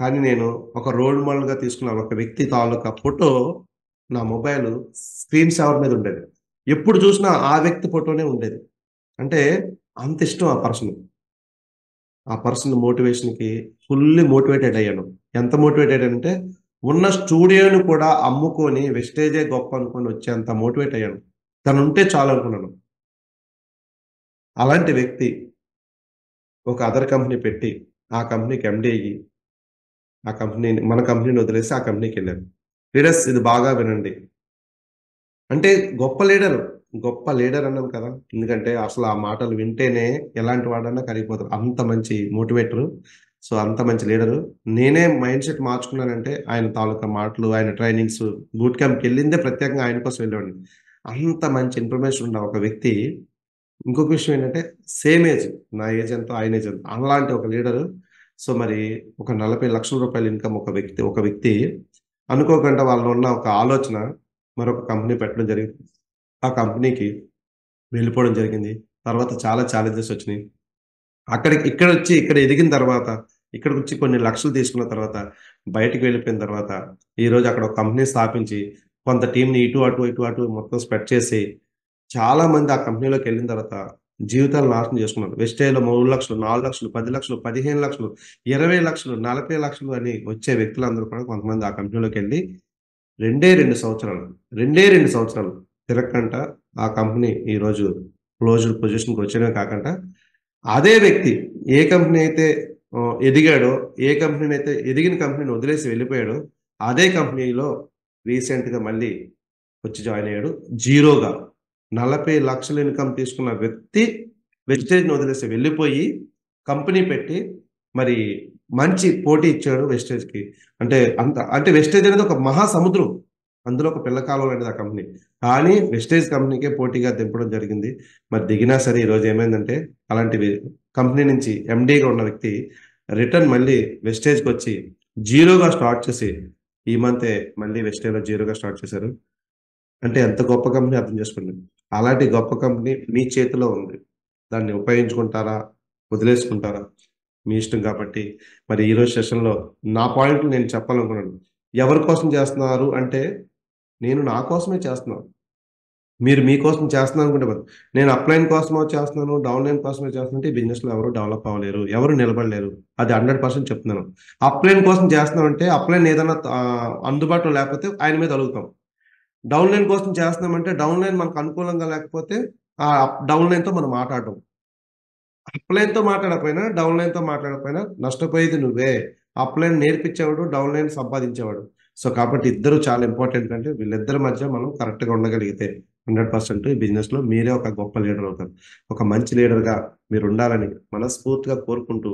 కానీ నేను ఒక రోల్ మోడల్గా తీసుకున్నాను. ఒక వ్యక్తి తాలూకా ఫోటో నా మొబైల్ స్క్రీన్ సేవర్ మీద ఉండేది. ఎప్పుడు చూసినా ఆ వ్యక్తి ఫోటోనే ఉండేది. అంటే అంత ఇష్టం ఆ పర్సన్ మోటివేషన్కి ఫుల్లీ మోటివేటెడ్ అయ్యాను. ఎంత మోటివేటెడ్ అంటే ఉన్న స్టూడియోను కూడా అమ్ముకొని వెస్టేజే గొప్ప అనుకొని వచ్చేంత మోటివేట్ అయ్యాను. తను ఉంటే చాలు అనుకున్నాను. అలాంటి వ్యక్తి ఒక అదర్ కంపెనీ పెట్టి ఆ కంపెనీకి ఎండి అయ్యి మన కంపెనీని వదిలేసి ఆ కంపెనీకి వెళ్ళారు. లీడర్స్ ఇది బాగా వినండి. అంటే గొప్ప లీడర్ అన్నాను కదా, ఎందుకంటే అసలు ఆ మాటలు వింటేనే ఎలాంటి వాడన్నా కరిగిపోతారు. అంత మంచి మోటివేటరు, సో అంత మంచి లీడరు. నేనే మైండ్ సెట్ మార్చుకున్నానంటే ఆయన తాలూకా మాటలు, ఆయన ట్రైనింగ్స్, బూట్ క్యాంప్కి వెళ్ళిందే ప్రత్యేకంగా ఆయన కోసం వెళ్ళేవాడిని. అంత మంచి ఇన్ఫర్మేషన్ ఉన్న ఒక వ్యక్తి. ఇంకొక విషయం ఏంటంటే సేమ్ ఏజ్, నా ఏజ్ ఎంతో ఆయన ఏజ్ ఎంతో, అలాంటి ఒక లీడరు. సో మరి ఒక 40 లక్షల రూపాయల ఇన్కమ్ ఒక వ్యక్తి అనుకోకుండా వాళ్ళు ఉన్న ఒక ఆలోచన మరొక కంపెనీ పెట్టడం జరిగింది. ఆ కంపెనీకి వెళ్ళిపోవడం జరిగింది. తర్వాత చాలా ఛాలెంజెస్ వచ్చినాయి. ఇక్కడ ఎదిగిన తర్వాత ఇక్కడికి వచ్చి కొన్ని లక్షలు తీసుకున్న తర్వాత బయటికి వెళ్ళిపోయిన తర్వాత ఈరోజు అక్కడ ఒక కంపెనీ స్థాపించి కొంత టీంని ఇటు అటు మొత్తం స్ప్రెడ్ చేసి చాలా మంది ఆ కంపెనీలోకి వెళ్ళిన తర్వాత జీవితాలు నాశనం చేసుకున్నారు. వెస్టేజ్లో 3 లక్షలు, 4 లక్షలు, 10 లక్షలు, 15 లక్షలు, 20 లక్షలు, 40 లక్షలు అని వచ్చే వ్యక్తులందరూ కూడా కొంతమంది ఆ కంపెనీలోకి వెళ్ళి రెండే 2 సంవత్సరాలు తిరగకంట ఆ కంపెనీ ఈరోజు క్లోజ్డ్ పొజిషన్కి వచ్చేనే కాకుండా అదే వ్యక్తి ఏ కంపెనీ అయితే ఎదిగాడో, ఎదిగిన కంపెనీని వదిలేసి వెళ్ళిపోయాడో అదే కంపెనీలో రీసెంట్గా మళ్ళీ వచ్చి జాయిన్ అయ్యాడు. జీరోగా 40 లక్షల ఇన్కమ్ తీసుకున్న వ్యక్తి వెస్టేజ్ని వదిలేసి వెళ్ళిపోయి కంపెనీ పెట్టి మరి మంచి పోటీ ఇచ్చాడు వెస్టేజ్కి. అంటే వెస్టేజ్ అనేది ఒక మహాసముద్రం, అందులో ఒక పిల్లకాలం అనేది ఆ కంపెనీ. కానీ వెస్టేజ్ కంపెనీకే పోటీగా దింపడం జరిగింది. మరి దిగినా సరే ఈరోజు ఏమైందంటే అలాంటి కంపెనీ నుంచి ఎండీగా ఉన్న వ్యక్తి రిటర్న్ మళ్ళీ వెస్టేజ్కి వచ్చి జీరోగా స్టార్ట్ చేసి ఈ మంతే మళ్ళీ వెస్టేజ్లో జీరోగా స్టార్ట్ చేశారు. అంటే ఎంత గొప్ప కంపెనీ అర్థం చేసుకోండి. అలాంటి గొప్ప కంపెనీ మీ చేతిలో ఉంది. దాన్ని ఉపయోగించుకుంటారా, వదిలేసుకుంటారా మీ ఇష్టం. కాబట్టి మరి ఈరోజు సెషన్లో నా పాయింట్లు నేను చెప్పాలనుకున్నాను. ఎవరి కోసం చేస్తున్నారు అంటే నేను నా కోసమే చేస్తున్నాను. మీరు మీకోసం చేస్తున్నాను అనుకుంటే నేను అప్లైన్ కోసమో చేస్తున్నాను, డౌన్లైన్ కోసమే చేస్తున్నానంటే ఈ బిజినెస్లో ఎవరు డెవలప్ అవ్వలేరు, ఎవరు నిలబడలేరు. అది 100% చెప్తున్నాను. అప్లైన్ కోసం చేస్తున్నామంటే అప్లైన్ ఏదైనా అందుబాటులో లేకపోతే ఆయన మీద అడుగుతాం. డౌన్లైన్ కోసం చేస్తున్నామంటే డౌన్లైన్ మనకు అనుకూలంగా లేకపోతే ఆ డౌన్లైన్తో మనం మాట్లాడటం. అప్లైన్తో మాట్లాడకపోయినా డౌన్లైన్తో మాట్లాడకపోయినా నష్టపోయేది నువ్వే. అప్లైన్ నేర్పించేవాడు, డౌన్లైన్ సంపాదించేవాడు. సో కాబట్టి ఇద్దరు చాలా ఇంపార్టెంట్. అంటే వీళ్ళిద్దరి మధ్య మనం కరెక్ట్గా ఉండగలిగితే 100% ఈ బిజినెస్లో మీరే ఒక గొప్ప లీడర్ అవుతారు. ఒక మంచి లీడర్గా మీరు ఉండాలని మనస్ఫూర్తిగా కోరుకుంటూ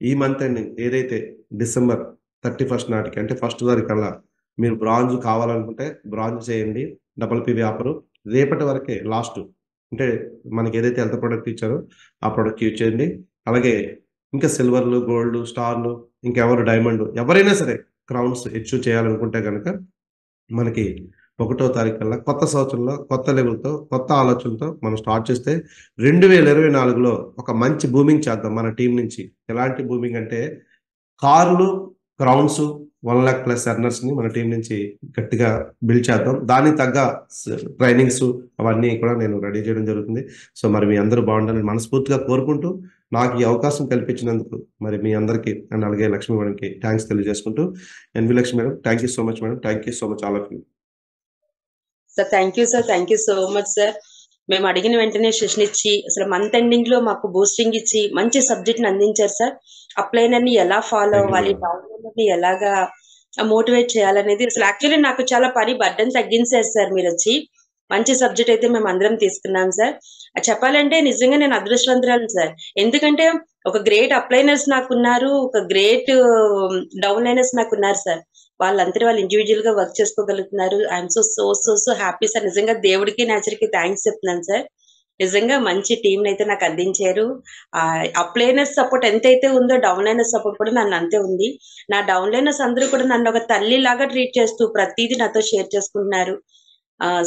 ఈ మంత్ ఎండింగ్ ఏదైతే డిసెంబర్ 31 నాటికి అంటే 1 తారీఖుల్లా మీరు బ్రాంజ్ కావాలనుకుంటే బ్రాంజ్ చేయండి. PPP వ్యాపారం రేపటి వరకే లాస్ట్. అంటే మనకి ఏదైతే ఎంత ప్రోడక్ట్ ఇచ్చారో ఆ ప్రోడక్ట్ యూజ్ చేయండి. అలాగే ఇంకా సిల్వర్లు, గోల్డ్, స్టార్లు, ఇంకెవరు డైమండ్, ఎవరైనా సరే క్రౌన్స్ అచీవ్ చేయాలనుకుంటే కనుక మనకి 1వ తారీఖుల్లా కొత్త సంవత్సరంలో కొత్త లెవెల్తో కొత్త ఆలోచనతో మనం స్టార్ట్ చేస్తే 2024లో ఒక మంచి బూమింగ్ చేద్దాం మన టీం నుంచి. ఎలాంటి బూమింగ్ అంటే కార్లు, క్రౌన్స్ 1 lakh ప్లస్ ఎర్నర్స్ని మన టీం నుంచి గట్టిగా బిల్డ్ చేద్దాం. దానికి తగ్గ ట్రైనింగ్స్ అవన్నీ కూడా నేను రెడీ చేయడం జరుగుతుంది. సో మరి మీ అందరూ బాగుండాలని మనస్ఫూర్తిగా కోరుకుంటూ నాకు ఈ అవకాశం కల్పించినందుకు మరి మీ అందరికీ అండ్ అలాగే లక్ష్మీ మేడంకి థ్యాంక్స్ తెలియజేసుకుంటూ, N V Lakshmi madam thank you so much madam. Thank you so much all of you. Sir thank you so much sir. మేము అడిగిన వెంటనే సెషన్ ఇచ్చి అసలు మంత్ ఎండింగ్ లో మాకు బూస్టింగ్ ఇచ్చి మంచి సబ్జెక్ట్ ని అందించారు సార్. అప్లైనర్ ని ఎలా ఫాలో అవ్వాలి, డౌన్లైనర్ ని ఎలాగా మోటివేట్ చేయాలనేది అసలు యాక్చువల్లీ నాకు చాలా పని బర్డెన్ తగ్గించారు సార్. మీరు వచ్చి మంచి సబ్జెక్ట్ అయితే మేము అందరం తీసుకున్నాం సార్. చెప్పాలంటే నిజంగా నేను అదృష్టవంతురాలు సార్. ఎందుకంటే ఒక గ్రేట్ అప్లైనర్స్ నాకున్నారు, ఒక గ్రేట్ డౌన్లైనర్స్ నాకున్నారు సార్. వాళ్ళందరూ వాళ్ళు ఇండివిజువల్ గా వర్క్ చేసుకోగలుగుతున్నారు. I'm so happy sir. నిజంగా దేవుడికి నేచర్ కి థ్యాంక్స్ చెప్తున్నాను సార్. నిజంగా మంచి టీం అయితే నాకు అందించారు. అప్లైనర్స్ సపోర్ట్ ఎంతైతే ఉందో డౌన్లైనర్స్ సపోర్ట్ కూడా నన్ను అంతే ఉంది. నా డౌన్లైనర్స్ అందరూ కూడా నన్ను ఒక తల్లి లాగా ట్రీట్ చేస్తూ ప్రతిదీ నాతో షేర్ చేసుకుంటున్నారు.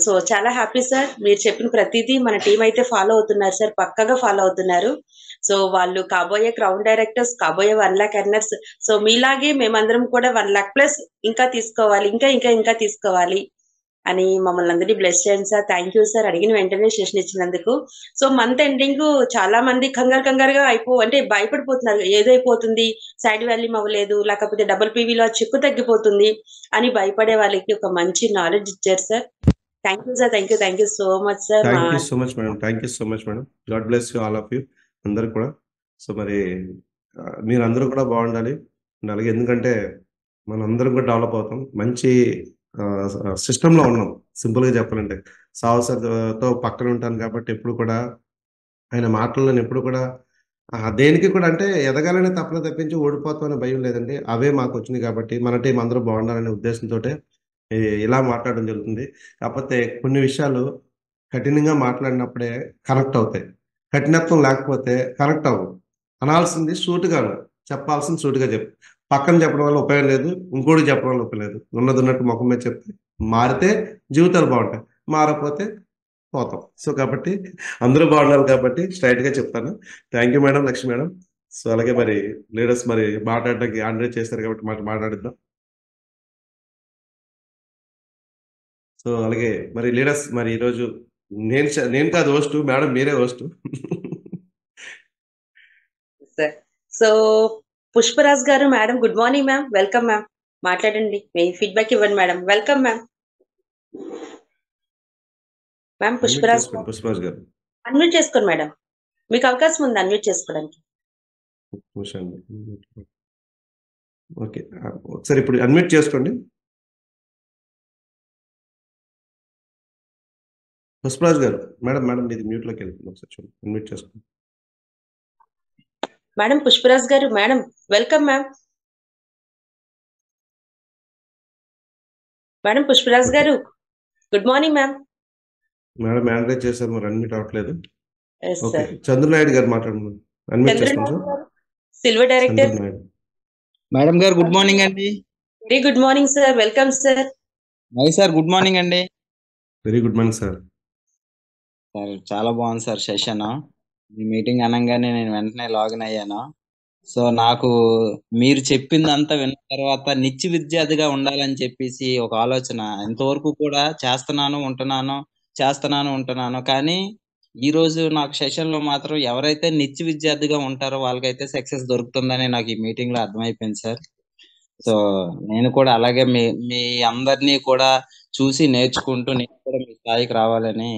సో చాలా హ్యాపీ సార్. మీరు చెప్పిన ప్రతిదీ మన టీం అయితే ఫాలో అవుతున్నారు సార్, పక్కగా ఫాలో అవుతున్నారు. సో వాళ్ళు కాబోయే క్రౌన్ డైరెక్టర్స్, కాబోయే 1 lakh ఎర్నర్స్. సో మీలాగే మేమందరం కూడా 1 lakh ప్లస్ ఇంకా తీసుకోవాలి, ఇంకా తీసుకోవాలి అని మమ్మల్ని అందరినీ బ్లెస్ చేయండి సార్. Thank you sir. అడిగిన వెంటనే సెషన్ ఇచ్చినందుకు. సో మంత్ ఎండింగ్ చాలా మంది కంగారుగా అంటే భయపడిపోతున్నారు. ఏదైపోతుంది, సైడ్ వాల్యూమ్ అవ్వలేదు, లేకపోతే PPPలో చిక్కు తగ్గిపోతుంది అని భయపడే వాళ్ళకి ఒక మంచి నాలెడ్జ్ ఇచ్చారు sir. Thank you sir. Thank you so much sir. Thank you so much madam. Thank you so much madam. God bless you all of you అందరు కూడా. సో మరి మీరందరూ కూడా బాగుండాలి. అలాగే ఎందుకంటే మనందరం కూడా డెవలప్ అవుతాం. మంచి సిస్టంలో ఉన్నాం. సింపుల్గా చెప్పాలంటే సావు సార్తో పక్కన ఉంటాను కాబట్టి ఎప్పుడు కూడా ఆయన మాటల్లో ఎప్పుడు కూడా దేనికి కూడా అంటే ఎదగాలనే తప్పన తప్పించి ఓడిపోతామనే భయం లేదండి. అవే మాకు వచ్చినాయి కాబట్టి మన టీం అందరూ బాగుండాలనే ఉద్దేశంతో ఇలా మాట్లాడడం జరుగుతుంది. కాకపోతే కొన్ని విషయాలు కఠినంగా మాట్లాడినప్పుడే కనెక్ట్ అవుతాయి. కఠినత్వం లేకపోతే కనెక్ట్ అవ్వవు. అనాల్సింది సూటుగాను చెప్పాల్సిన సూటిగా చెప్పు. పక్కన చెప్పడం వల్ల ఉపయోగం లేదు, ఇంకోటి చెప్పడం వల్ల ఉపయోగం లేదు. ఉన్నది ఉన్నట్టు ముఖం మీద చెప్తే మారితే జీవితాలు బాగుంటాయి, మారకపోతే పోతాం. సో కాబట్టి అందరూ బాగుండాలి కాబట్టి స్ట్రైట్ గా చెప్తాను. Thank you madam, Lakshmi madam. So అలాగే మరి లీడర్స్ మరి మాట్లాడడానికి ఆండ్రేజ్ చేస్తారు కాబట్టి మాట్లాడిద్దాం. సో అలాగే మరి లీడర్స్ మరి ఈరోజు నేను కాదు హోస్ట్, మేడం మీరే హోస్ట్. సార్ సో పుష్పరాజ్ గారు, madam good morning ma'am, welcome ma'am, మాట్లాడండి, మీ ఫీడ్బ్యాక్ ఇవ్వండి madam. Welcome ma'am. Ma'am Pushparaj Pushparaj గారు అన్మ్యూట్ చేసుకోండి మేడం, మీకు అవకాశం ఉంది అన్మ్యూట్ చేసుకోవడానికి. ఓకే, ఒకసారి ఇప్పుడు అన్మ్యూట్ చేసుకోండి. పుష్పరాజ్ గారు, మేడం మీది మ్యూట్ లోకి వెళ్తుంది, ఒకసారి చూడండి, అన్మ్యూట్ చేసుకోండి. మేడం పుష్పరాజ్ గారు, madam welcome ma'am. Madam Pushparaj గారు good morning ma'am. Madam manage చేశారు, మరి అన్మ్యూట్ అవ్వట్లేదు. Yes okay, sir. చంద్రనాయుడు గారు మాట్లాడుతున్నారు, అన్మ్యూట్ చేసుకోండి చంద్రనాథ్ సార్. గారు, సిల్వర్ డైరెక్టర్. చంద్రనాయుడు మేడం గారు గుడ్ మార్నింగ్ అండి. Very good morning sir, welcome sir. My sir good morning అండి. Very good morning sir. Sir చాలా బాగుంది సార్ సెషన్. మీ మీటింగ్ అనగానే నేను వెంటనే లాగిన్ అయ్యాను. సో నాకు మీరు చెప్పిందంతా విన్న తర్వాత నిత్య విద్యార్థిగా ఉండాలని చెప్పేసి ఒక ఆలోచన. ఇంతవరకు కూడా చేస్తున్నాను ఉంటున్నాను, కానీ ఈ రోజు నాకు సెషన్ లో మాత్రం ఎవరైతే నిత్య విద్యార్థిగా ఉంటారో వాళ్ళకైతే సక్సెస్ దొరుకుతుందని నాకు ఈ మీటింగ్ లో అర్థమైపోయింది సార్. సో నేను కూడా అలాగే మీ అందరినీ కూడా చూసి నేర్చుకుంటూ నేను కూడా మీ స్థాయికి రావాలని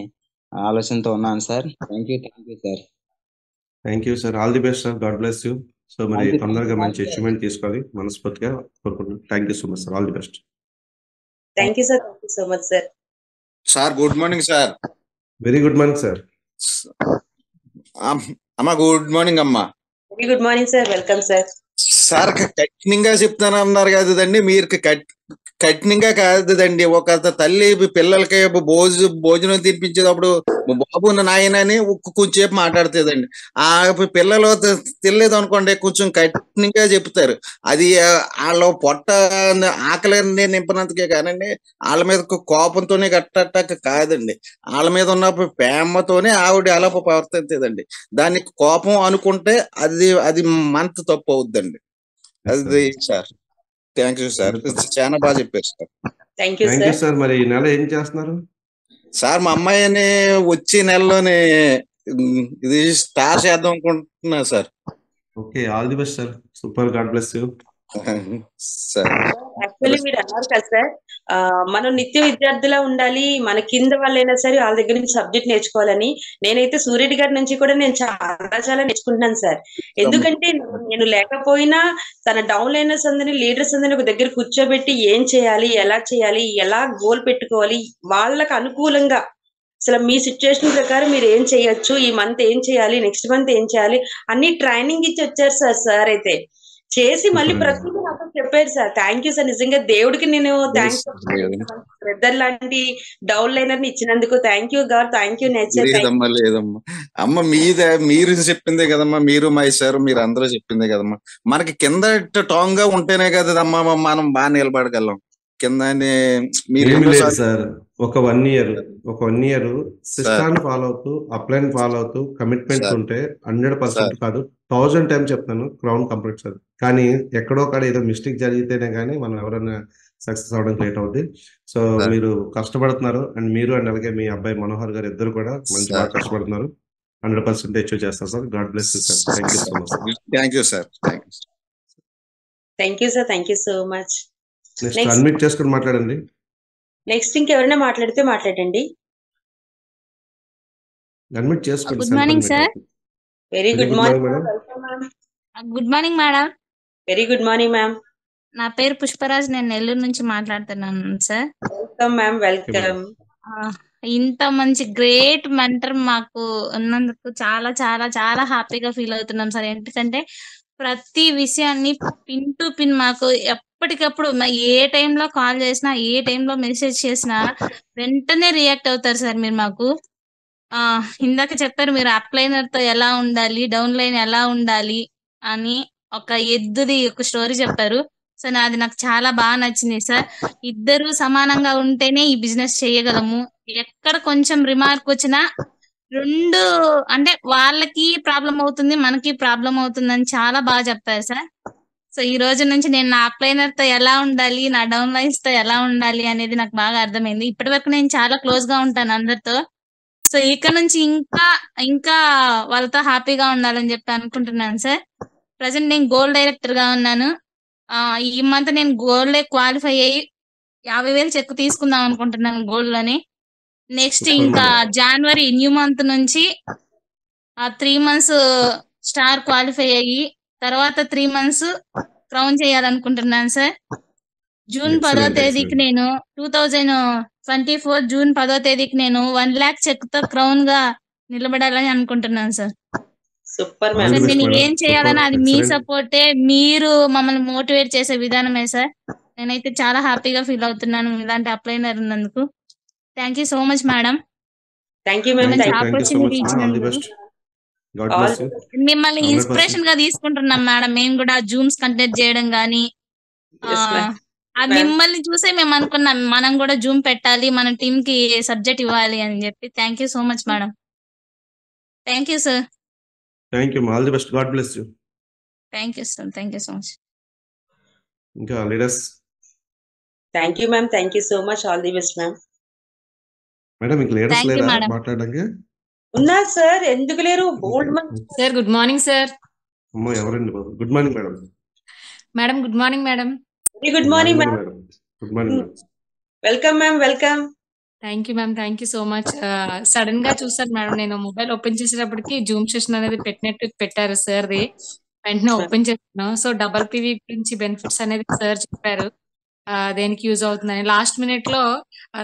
ఆలోచనతో ఉన్నాను sir. Thank you sir. Thank you sir, all the best sir, God bless you. So మరి తొందరగా మంచి అచీవ్మెంట్ తీసుకోవాలి మనస్ఫూర్తిగా కోరుకుంటున్నాను. Thank you so much sir, all the best. Thank you sir, thank you so much sir. Sir good morning sir. Very good morning sir. అమ్మ good morning అమ్మా. Very good morning sir, welcome sir. Sir కఠినంగా చెప్తాను అన్నారు కదండి, మీరు కఠినంగా కాదండి. ఒక తల్లి పిల్లలకి భోజనం తినిపించేటప్పుడు బాబు నాయన అని కొంచెంసేపు మాట్లాడుతుందండి. ఆ పిల్లలు తినలేదు అనుకోండి, కొంచెం కఠినంగా చెప్తారు. అది వాళ్ళ పొట్ట ఆకలి నింపినందుకే కానండి, వాళ్ళ మీద కోపంతోనే గట్టక కాదండి, వాళ్ళ మీద ఉన్న ప్రేమతోనే ఆవిడ అలా ప్రవర్తించేదండి. దానికి కోపం అనుకుంటే అది మనతో తప్పు అవుద్దండి. అది సార్. థ్యాంక్ యూ సార్, చాలా బాగా చెప్పారు sir. Thank you thank you sir. Sir. మరి ఈ నెల ఏం చేస్తున్నారు సార్? మా అమ్మాయిని వచ్చే నెలలోనే ఇది స్టార్ట్ చేద్దాం అనుకుంటున్నా sir. Okay, all the best sir, super, God bless you sir. Actually మీరు అన్నారు కదా సార్, మనం నిత్య విద్యార్థిలా ఉండాలి, మన కింద వాళ్ళైనా సరే వాళ్ళ దగ్గర నుంచి సబ్జెక్ట్ నేర్చుకోవాలని. నేనైతే సూర్యుడి గారి నుంచి కూడా నేను చాలా నేర్చుకుంటున్నాను సార్. ఎందుకంటే నేను లేకపోయినా తన డౌన్ లైనర్స్ అందరినీ, లీడర్స్ అందరినీ ఒక దగ్గర కూర్చోబెట్టి ఏం చేయాలి, ఎలా గోల్ పెట్టుకోవాలి, వాళ్ళకు అనుకూలంగా అసలు మీ సిచ్యువేషన్ ప్రకారం మీరు ఏం చేయొచ్చు, ఈ మంత్ ఏం చేయాలి, నెక్స్ట్ మంత్ ఏం చేయాలి అన్ని ట్రైనింగ్ ఇచ్చి వచ్చారు సార్ అయితే చేసి మళ్ళీ ప్రతి నాకు చెప్పారు సార్. థ్యాంక్ యూ సార్, నిజంగా దేవుడికి నేను థ్యాంక్స్, బ్రదర్ లాంటి డౌన్ లైనర్ ని ఇచ్చినందుకు. Thank you God, thank you nature. లేదమ్మా అమ్మ, మీరు చెప్పిందే కదమ్మా, మీరు మై సార్ మీరు అందరూ చెప్పిందే కదమ్మా. మనకి కింద టాంగ్ గా ఉంటేనే కదమ్మా మనం బాగా నిలబడగలం. కింద సార్ ఒక 1 ఇయర్ సిస్టాన్ని ఫాలో అవుతూ, అప్లైన్ ఫాలో అవుతూ కమిట్మెంట్ ఉంటే 100% కాదు 1000 టైమ్స్ చెప్తాను, క్రౌన్ కంప్లీట్ సార్. కానీ ఎక్కడో కాడ ఏదో మిస్టేక్ జరిగితేనే కానీ మనం ఎవరైనా సక్సెస్ అవడం లేట్ అవుద్ది. సో మీరు కష్టపడుతున్నారు, అండ్ మీరు అండ్ అలాగే మీ అబ్బాయి మనోహర్ గారు ఇద్దరు కూడా మంచి బాగా కష్టపడుతున్నారు. 100% అచీవ్ చేస్తారు sir. God bless you sir. Thank you so much. Thank you sir. Thank you sir, thank you so much. Next unmute చేసుకుని మాట్లాడండి. నెక్స్ట్ ఇంకెవరైనా మాట్లాడితే మాట్లాడండి. అన్మ్యూట్ చేసుకోండి. Good morning sir. Very good morning madam. Good morning madam. Very good morning ma'am. నా పేరు పుష్పరాజ్, నేను నెల్లూరు నుంచి మాట్లాడుతున్నాను సార్. Welcome ma'am, welcome. ఇంత మంచి గ్రేట్ మెంటర్ మాకు ఉన్నందుకు చాలా చాలా చాలా హ్యాపీగా ఫీల్ అవుతున్నాం సార్. ఎందుకంటే ప్రతి విషయాన్ని పిన్ టు పిన్ మాకు ఎప్పటికప్పుడు ఏ టైంలో కాల్ చేసినా, ఏ టైంలో మెసేజ్ చేసినా వెంటనే రియాక్ట్ అవుతారు సార్ మీరు మాకు. ఇందాక చెప్పారు మీరు అప్ లైనర్ తో ఎలా ఉండాలి, డౌన్ లైన్ ఎలా ఉండాలి అని. ఒక ఎద్దుది ఒక స్టోరీ చెప్పారు. సో నాది నాకు చాలా బాగా నచ్చింది సార్. ఇద్దరు సమానంగా ఉంటేనే ఈ బిజినెస్ చేయగలము. ఎక్కడ కొంచెం రిమార్క్ వచ్చినా రెండు అంటే వాళ్ళకి ప్రాబ్లం అవుతుంది, మనకి ప్రాబ్లం అవుతుందని చాలా బాగా చెప్పారు సార్. సో ఈ రోజు నుంచి నేను నా అప్లైనర్ తో ఎలా ఉండాలి, నా డౌన్ లైన్స్ తో ఎలా ఉండాలి అనేది నాకు బాగా అర్థమైంది. ఇప్పటి వరకు నేను చాలా క్లోజ్ గా ఉంటాను అందరితో. సో ఇక్కడ నుంచి ఇంకా ఇంకా వాళ్ళతో హ్యాపీగా ఉండాలని చెప్పి అనుకుంటున్నాను సార్. ప్రజెంట్ నేను గోల్డ్ డైరెక్టర్ గా ఉన్నాను. ఈ మంత్ నేను గోల్డ్ క్వాలిఫై అయ్యి 50,000 చెక్ తీసుకుందాం అనుకుంటున్నాను గోల్డ్ లోని. నెక్స్ట్ సూపర్ ఇంకా మేడం. జనవరి న్యూ మంత్ నుంచి 3 మంత్స్ స్టార్ క్వాలిఫై అయ్యి తర్వాత 3 మంత్స్ క్రౌన్ చేయాలనుకుంటున్నాను సార్. జూన్ 10వ ఎక్సలెంట్ తేదీకి ఎక్సలెంట్. నేను 2024 జూన్ 10వ తేదీకి నేను 1 lakh చెక్ తో క్రౌన్ గా నిలబడాలని అనుకుంటున్నాను sir. Super all ma'am. The sir best నేను మేడం. ఏం సూపర్ చేయాలని అది మీ ఎక్సలెంట్. సపోర్టే, మీరు మమ్మల్ని మోటివేట్ చేసే విధానమే సార్. నేనైతే చాలా హ్యాపీగా ఫీల్ అవుతున్నాను ఇలాంటి అప్లైనర్ ఉన్నందుకు. Thank you so much madam, thank you ma'am. మంచి thank you so opportunity much madam. All the ఇచ్చినందుకు. Best. God all bless you. మిమ్మల్ని 100%. ఇన్స్పిరేషన్ గా తీసుకుంటున్నాం మేడం. మేము కూడా జూమ్స్ కండక్ట్ చేయడం గానీ ఎస్ మ్యామ్. మిమ్మల్ని చూసే మేము అనుకున్నాం మనం కూడా జూమ్ పెట్టాలి, మన టీమ్ కి సబ్జెక్ట్ ఇవ్వాలి అని చెప్పి. Thank you so much madam. Thank you sir. Thank you. All the best. God bless you. Thank you sir. Thank you so much. ఇంకా leaders thank you ma'am. Thank you so much. All the best ma'am. Madam, మీకు leaders thank you లేరా madam. మాట్లాడడానికి? ఉన్నారు sir, ఎందుకు లేరు? బోల్డ్ మంది. Sir good morning sir. అమ్మో, ఎవరండి బాబు? Good morning madam. Madam good morning madam. Very good morning ma'am. Madam. Good morning madam. Welcome ma'am. Welcome. Thank you ma'am. Thank you so much. Sudden గా చూసాను madam, నేను mobile open చేసేటప్పటికి Zoom session అనేది పెట్టారు సార్ది. వెంటనే open చేశాను. So double PV గురించి benefits అనేది సార్ చెప్పారు, దేనికి యూజ్ అవుతుందని. లాస్ట్ మినిట్ లో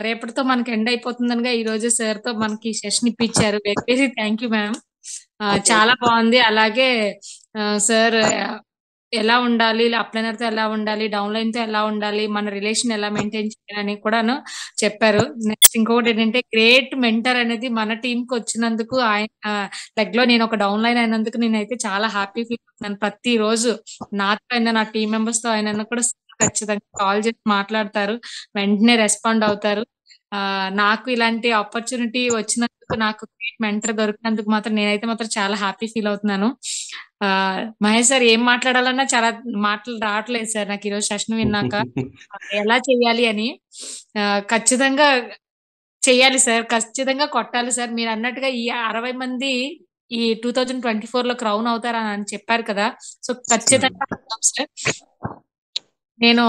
రేపటితో మనకి ఎండ్ అయిపోతుందనగా ఈ రోజు సార్ తో మనకి సెషన్ ఇప్పించారు. Very very thank you ma'am. చాలా బాగుంది. అలాగే సార్ ఎలా ఉండాలి, అప్లైనర్ తో ఎలా ఉండాలి, డౌన్ లైన్ తో ఎలా ఉండాలి, మన రిలేషన్ ఎలా మెయింటైన్ చేయాలని కూడాను చెప్పారు. నెక్స్ట్ ఇంకొకటి ఏంటంటే గ్రేట్ మెంటర్ అనేది మన టీమ్ కి వచ్చినందుకు, ఆయన లెగ్ లో నేను ఒక డౌన్ లైన్ అయినందుకు నేనైతే చాలా హ్యాపీ ఫీల్ అవుతున్నాను. ప్రతి రోజు నాతో అయినా నా టీం మెంబర్స్ తో అయినా కూడా ఖచ్చితంగా కాల్ చేసి మాట్లాడతారు, వెంటనే రెస్పాండ్ అవుతారు. నాకు ఇలాంటి ఆపర్చునిటీ వచ్చినందుకు, నాకు మెంటర్ దొరికినందుకు మాత్రం నేనైతే మాత్రం చాలా హ్యాపీ ఫీల్ అవుతున్నాను. మహేష్ సార్ ఏం మాట్లాడాలన్నా చాలా మాటలు రావట్లేదు సార్ నాకు ఈరోజు సెషన్ విన్నాక. ఎలా చెయ్యాలి అని ఖచ్చితంగా చెయ్యాలి సార్, ఖచ్చితంగా కొట్టాలి సార్. మీరు అన్నట్టుగా ఈ 60 మంది ఈ 2024 లో క్రౌన్ అవుతారని అని చెప్పారు కదా. సో ఖచ్చితంగా సార్ నేను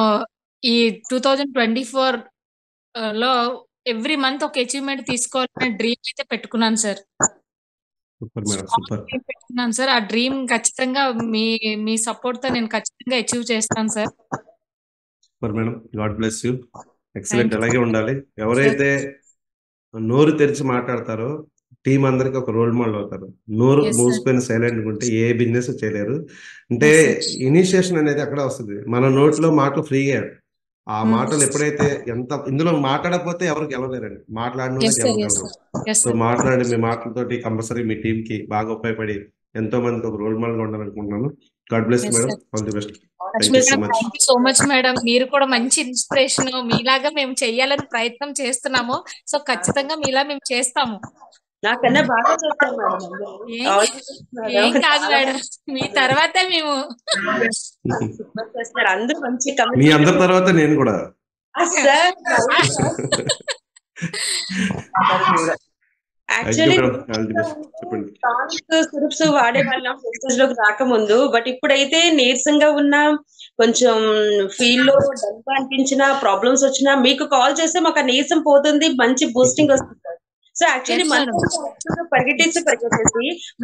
ఈ 2024 లో ఎవ్రీ మంత్ ఒక అచీవ్మెంట్ తీసుకోవాలనే డ్రీమ్ అయితే పెట్టుకున్నాను సార్. Super madam. సూపర్. పెట్టుకున్నాను సార్. ఆ డ్రీమ్ ఖచ్చితంగా మీ సపోర్ట్ తో నేను ఖచ్చితంగా అచీవ్ చేస్తాను sir. Super madam. God bless you. Excellent. అలాగే ఉండాలి. ఎవరైతే నోరు తెరిచి మాట్లాడతారో టీం అందరికి ఒక రోల్ మోడల్ అవుతారు. నోరు మూసుకొని సైలెంట్ ఉంటే ఏ బిజినెస్ చేయలేరు. అంటే ఇనిషియేషన్ అనేది అక్కడ వస్తుంది. మన నోట్లో మాటలు ఫ్రీగా, ఆ మాటలు ఎప్పుడైతే ఇందులో మాట్లాడకపోతే ఎవరు గెలవలేరండి, మాట్లాడిన గెలవగలరు. సో మాట్లాడి మీ మాటలతోటి కంపల్సరీ మీ టీం కి బాగా ఉపయోగపడి ఎంతో మందికి ఒక రోల్ మోడల్ గా ఉండాలనుకుంటున్నాను. God bless madam. All the best. Thank you so much. Thank you so much madam. మీరు కూడా మంచి ఇన్స్పిరేషన్. మీలాగా మేము చెయ్యాలని ప్రయత్నం చేస్తున్నాము. సో ఖచ్చితంగా మీలా మేము చేస్తాము. నాకన్నా బాగా చేస్తాను మేడం. ఏం కాదు మేడం, మీ తర్వాత మేము చేస్తారు అందరూ మంచి మీ అందరి తర్వాత నేను కూడా. సార్ యాక్చువల్లీ సిరప్స్ వాడేవాళ్ళం మెసేజ్ లోకి రాకముందు. బట్ ఇప్పుడైతే నీరసంగా ఉన్నా, కొంచెం ఫీల్ లో డల్ అనిపించిన, ప్రాబ్లమ్స్ వచ్చినా మీకు కాల్ చేస్తే మాకు ఆ నీరసం పోతుంది, మంచి బూస్టింగ్ వస్తుంది. సో యాక్చువల్లీ పరిగెట్టేసి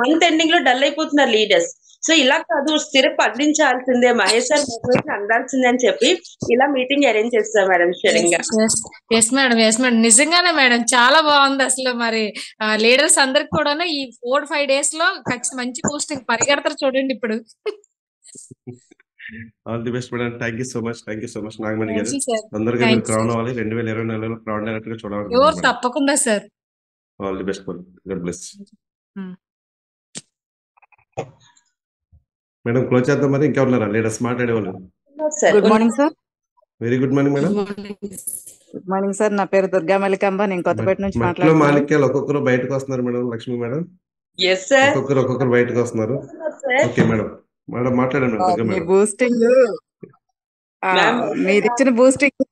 మంత్ ఎండింగ్ లో డల్ అయిపోతున్నారు లీడర్స్. సో ఇలా కాదు, సిరప్ అందించాల్సిందే, మహేష్ సార్ మోటివేషన్ అందాల్సిందే అని చెప్పి ఇలా మీటింగ్ అరేంజ్ చేస్తాం మేడం. షరింగా ఎస్ మేడం. Yes madam. నిజంగానే మేడం చాలా బాగుంది. అసలు మరి లీడర్స్ అందరికి కూడా ఈ 4-5 days లో ఖచ్చితంగా మంచి పోస్టింగ్ పరిగెడతారు చూడండి ఇప్పుడు. All the best madam. Thank you so much. Thank you so much Nagamani గారు. తొందరగా మీరు క్రౌన్ అవ్వాలి. 2024లో క్రౌన్ అయినట్టుగా చూడాలి. తప్పకుండా sir. All the best. God bless. Madam close చేద్దాం మరి. ఇంకా ఉన్నారా లీడర్స్ మాట్లాడేవాళ్ళు? Sir good morning sir. Very good morning madam. Good morning sir. నా పేరు దుర్గా మల్లికాంబ. నేను కొత్తపేట నుంచి మట్లో మాట్లాడుతున్నాను. మాణిక్యాలు ఒక్కొక్కరు బయటకు వస్తున్నారు మేడం. లక్ష్మి మేడం ఎస్ సార్ ఒక్కొక్కరు బయటకు వస్తున్నారు. Okay madam. మేడం మాట్లాడండి మేడం. దుర్గా మీ మేడం. బూస్టింగ్ మ్యామ్ మీరు ఇచ్చిన బూస్టింగ్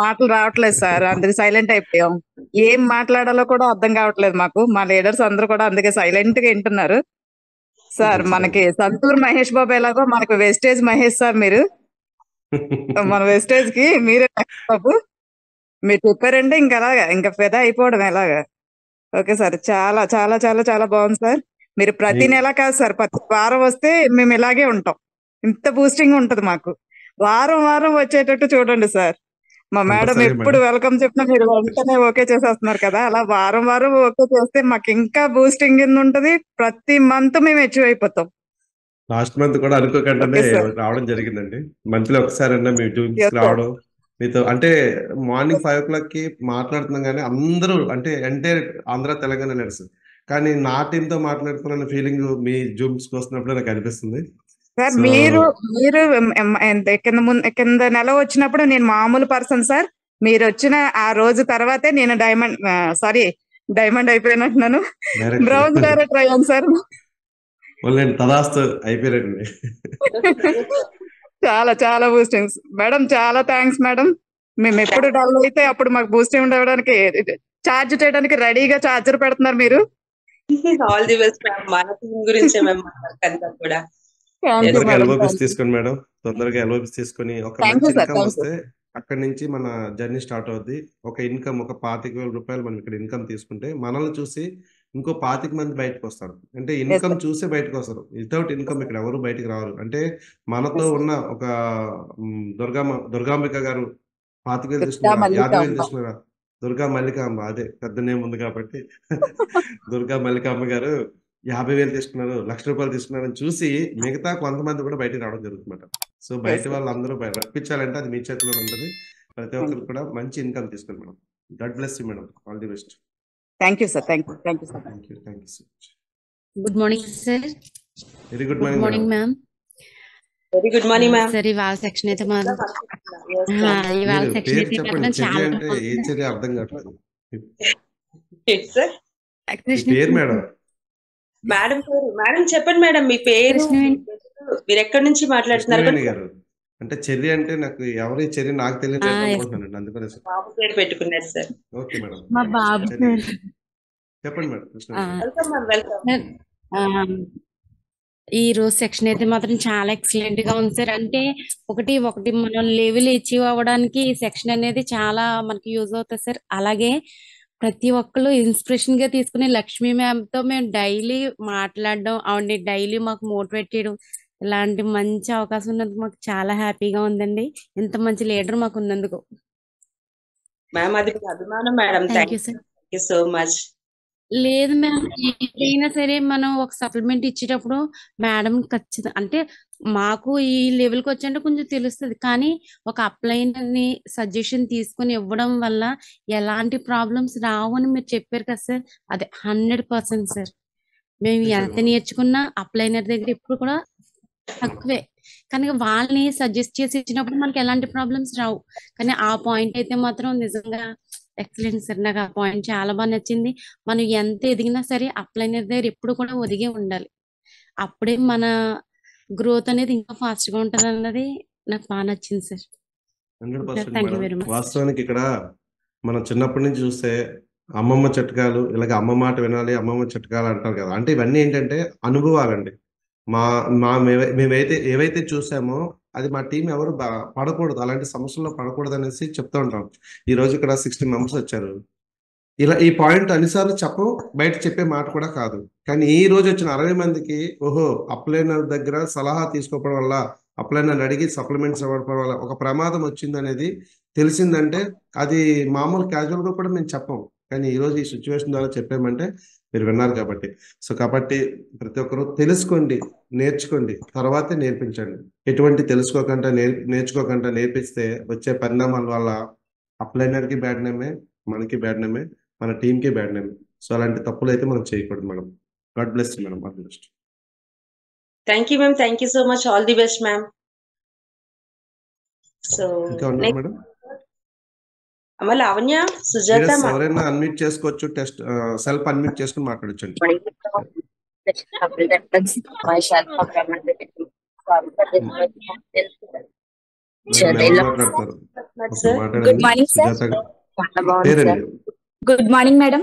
మాటలు రావట్లేదు సార్. అందుకే సైలెంట్ అయిపోయాం. ఏం మాట్లాడాలో కూడా అర్థం కావట్లేదు మాకు. మా లీడర్స్ అందరూ కూడా అందుకే సైలెంట్ గా వింటున్నారు సార్. మనకి సంతూర్ మహేష్ బాబు ఎలాగో మనకు వెస్టేజ్ మహేష్ సార్. మీరు మన వెస్టేజ్ కి మీరే మహేష్ బాబు. మీరు చెప్పారంటే ఇంకా అలాగా ఇంకా ఫిదా అయిపోవడం ఎలాగా. Okay sir. చాలా చాలా చాలా చాలా బాగుంది సార్. మీరు ప్రతి నెల కాదు సార్, ప్రతి వారం వస్తే మేము ఇలాగే ఉంటాం. ఇంత బూస్టింగ్ ఉంటది మాకు. వారం వారం వచ్చేటట్టు చూడండి సార్. మా మేడం కంపల్సరీగా ఎప్పుడు మేడం. వెల్కమ్ చెప్పినా మీరు వెంటనే ఓకే చేసేస్తున్నారు కదా. అలా వారం వారం ఓకే చేస్తే మాకు ఇంకా బూస్టింగ్ కింద ఉంటది. ప్రతి మంత్ మేము అచీవ్ అయిపోతాం. లాస్ట్ మంత్ కూడా అనుకోకుండానే ఓకే సార్. రావడం జరిగిందండి. మంత్లీ ఒకసారి మీ జూమ్స్ ఎస్ సార్. రావడం మీతో అంటే మార్నింగ్ 5 o'clock కి మాట్లాడుతున్నాం కానీ అందరూ అంటే ఎంటైర్ ఆంధ్ర తెలంగాణ లీడర్స్, కానీ నా టీంతో మాట్లాడుతున్న ఫీలింగ్ మీ జూమ్స్కి వస్తున్నప్పుడే నాకు అనిపిస్తుంది. సార్ సో మీరు మీరు కింద నెల వచ్చినప్పుడు నేను మామూలు పర్సన్ సార్. మీరు వచ్చిన ఆ రోజు తర్వాతే నేను డైమండ్ అయిపోయినట్టున్నాను. డైరెక్ట్ బ్రౌన్స్ డైరెక్టర్ అయ్యాను సార్. నేను తదాస్తు అయిపోయారండి. చాలా చాలా బూస్టింగ్స్ మేడం. చాలా థ్యాంక్స్ మేడం. మేము ఎప్పుడు డల్ అయితే అప్పుడు మాకు బూస్టింగ్ ఇవ్వడానికి ఛార్జ్ చేయడానికి రెడీగా ఛార్జర్ పెడుతున్నారు మీరు. All the best ma'am. మన టీం గురించే మేము మాట్లాడుకుంటాం కూడా. థ్యాంక్ యూ తొందరగా మేడం. ఎల్ఓపిస్ థ్యాంక్ యూ తీసుకోండి మేడం. తొందరగా ఎల్ఓపిస్ తీసుకొని ఒక థ్యాంక్ మంచి you sir. Income thank you. వస్తే అక్కడి నుంచి మన జర్నీ స్టార్ట్ అవుద్ది. ఒక ఇన్కమ్ ఒక 25,000 రూపాయలు మనం ఇక్కడ ఇన్కమ్ తీసుకుంటే మనల్ని చూసి ఇంకో 25 మంది బయటకు వస్తారు. అంటే ఎస్ ఇన్కమ్ సార్. చూసే బయటకు వస్తారు. వితౌట్ ఇన్కమ్ ఇక్కడ ఎవరు బయటకు రారు. అంటే మనతో ఎస్ ఉన్న ఒక దుర్గాంబిక గారు 25,000 దుర్గా తీసుకున్నారా, 50,000 మల్లికాంబ. తీసుకున్నారా, దుర్గా మల్లికాంబ అదే పెద్ద నేమ్ ఉంది కాబట్టి దుర్గా మల్లికాంబ గారు 50,000 తీసుకున్నారు, 1,00,000 రూపాయలు తీసుకున్నారని చూసి మిగతా కొంతమంది కూడా బయటకు రావడం జరుగుతుందన్నమాట. సో బయట ఎస్ సార్. వాళ్ళందరూ రప్పించాలంటే అది మీ చేతిలో ఉంటుంది. ప్రతి థ్యాంక్ ఒక్కరు యూ. కూడా మంచి ఇన్కమ్ తీసుకోండి madam. God bless you madam. All the best. Thank you sir. Thank you. Thank you sir. Thank you so much. Good morning sir. Very good good morning madam. Morning ma'am. Very good morning ma'am. Sir ఇవాళ section అయితే మాత్రం yes ma'am. ఇవాళ మీరు section పేరు అయితే చెప్పండి. మాత్రం చర్య చాలా అంటే ఏ బాగుంది. చర్య అర్థం కావట్లేదు. సార్ మీ కృష్ణ పేరు మేడం. మేడం పేరు మేడం చెప్పండి మేడం. మీ పేరు, కృష్ణవేణి. మీరు ఎక్కడి నుంచి మాట్లాడుతున్నారు కృష్ణవేణి కొంచెం గారు. అంటే చర్య అంటే నాకు ఎవరి చర్య నాకు తెలియట్లేదు ఎస్ అనుకుంటున్నానండి. అందుకనే బాబు పేరు పెట్టుకున్నారు సార్. Okay madam. మా బాబు చర్య సార్. చెప్పండి మేడం. కృష్ణవేణి గారు. Welcome ma'am. వెల్కమ్. సార్, ఈ రోజు సెక్షన్ అయితే మాత్రం చాలా ఎక్సలెంట్ గా ఉంది సార్. అంటే ఒకటి ఒకటి మనం లెవెల్ అచీవ్ అవ్వడానికి ఈ సెక్షన్ అనేది చాలా మనకి యూజ్ అవుతుంది సార్. అలాగే ప్రతి ఒక్కరు ఇన్స్పిరేషన్ గా తీసుకుని లక్ష్మీ మ్యామ్ తో మేము డైలీ మాట్లాడడం, ఆవిడ డైలీ మాకు మోటివేట్ చేయడం, ఇలాంటి మంచి అవకాశం ఉన్నందుకు మాకు చాలా హ్యాపీగా ఉందండి. ఇంత మంచి లీడర్ మాకు ఉన్నందుకు మ్యామ్ అది మీ అభిమానం madam. Thank you sir. Thank you so much. లేదు మ్యామ్, ఏదైనా సరే మనం ఒక సప్లిమెంట్ ఇచ్చేటప్పుడు మేడం ఖచ్చితంగా అంటే మాకు ఈ లెవెల్కి వచ్చంటే కొంచెం తెలుస్తుంది. కానీ ఒక అప్లైనర్ ని సజెషన్ తీసుకొని ఇవ్వడం వల్ల ఎలాంటి ప్రాబ్లమ్స్ రావు అని మీరు చెప్పారు కదా సార్. అదే 100% సార్. మేము ఓకే ఎంత మేడం. నేర్చుకున్నా అప్లైనర్ దగ్గర ఎప్పుడు కూడా తక్కువే. కానీ వాళ్ళని సజెస్ట్ చేసి ఇచ్చినప్పుడు మనకి ఎలాంటి ప్రాబ్లమ్స్ రావు. కానీ ఆ పాయింట్ అయితే మాత్రం నిజంగా ఎక్సలెంట్ సార్. నాకు ఆ పాయింట్ చాలా బాగా నచ్చింది. మనం ఎంత ఎదిగినా సరే అప్లైనర్ దగ్గర ఎప్పుడు కూడా ఒదిగే ఉండాలి. అప్పుడే మన గ్రోత్ అనేది ఇంకా ఫాస్ట్ గా ఉంటది అన్నది నాకు బాగా నచ్చింది sir. 100% thank you madam. Very much. వాస్తవానికి ఇక్కడ మనం చిన్నప్పటి నుంచి చూస్తే అమ్మమ్మ చిట్కాలు, ఇలాగ అమ్మ మాట వినాలి, అమ్మమ్మ చిట్కాలు అంటారు కదా. అంటే ఇవన్నీ ఏంటంటే అనుభవాలండి. మా మా మేమైతే ఏవైతే చూసామో అది మా టీం ఎవరు పడకూడదు, అలాంటి సమస్యల్లో పడకూడదు అనేసి చెప్తూ ఉంటాం. ఈ రోజు ఇక్కడ 60 మెంబర్స్ వచ్చారు. ఇలా ఈ పాయింట్ అన్నిసార్లు చెప్పం, బయట చెప్పే మాట కూడా కాదు. కానీ ఈ రోజు వచ్చిన 60 మందికి ఓహో అప్లైనర్ దగ్గర సలహా తీసుకోవడం వల్ల, అప్లైనర్ అడిగి సప్లిమెంట్స్ ఇవ్వడం వల్ల ఒక ప్రమాదం వచ్చింది అనేది తెలిసిందంటే అది మామూలు క్యాజువల్ గా కూడా మేము చెప్పం. కానీ ఈ రోజు ఈ సిచ్యువేషన్ ద్వారా చెప్పామంటే మీరు విన్నారు కాబట్టి. సో కాబట్టి ప్రతి ఒక్కరు తెలుసుకోండి, నేర్చుకోండి, తర్వాతే నేర్పించండి. ఎటువంటి తెలుసుకోకుండా నేర్చుకోకుండా నేర్పిస్తే వచ్చే పరిణామాల వల్ల అప్లైనర్కి బ్యాడ్ నేమే, మనకి బ్యాడ్ నేమే, మన టీంకి బ్యాడ్ నేమే. సో అలాంటి తప్పులు అయితే మనం చేయకూడదు madam. God bless madam. All the best. Thank you ma'am, thank you so much, all the best ma'am. So ఇంకా ఉన్నారు నెక్స్ట్ మేడం? అమ్మ లావణ్య, సుజాత లీడర్స్ ఎవరైనా అన్మ్యూట్ చేసుకోవచ్చు, టెస్ట్ సెల్ఫ్ అన్మ్యూట్ చేసుకుని మాట్లాడొచ్చండి. మేడం ఎవరు మాట్లాడతారు? ఓకే, గుడ్ మాట్లాడండి. Morning sir. సుజాత గారు చాలా బాగుంది పేరండి. Sir. Good morning madam.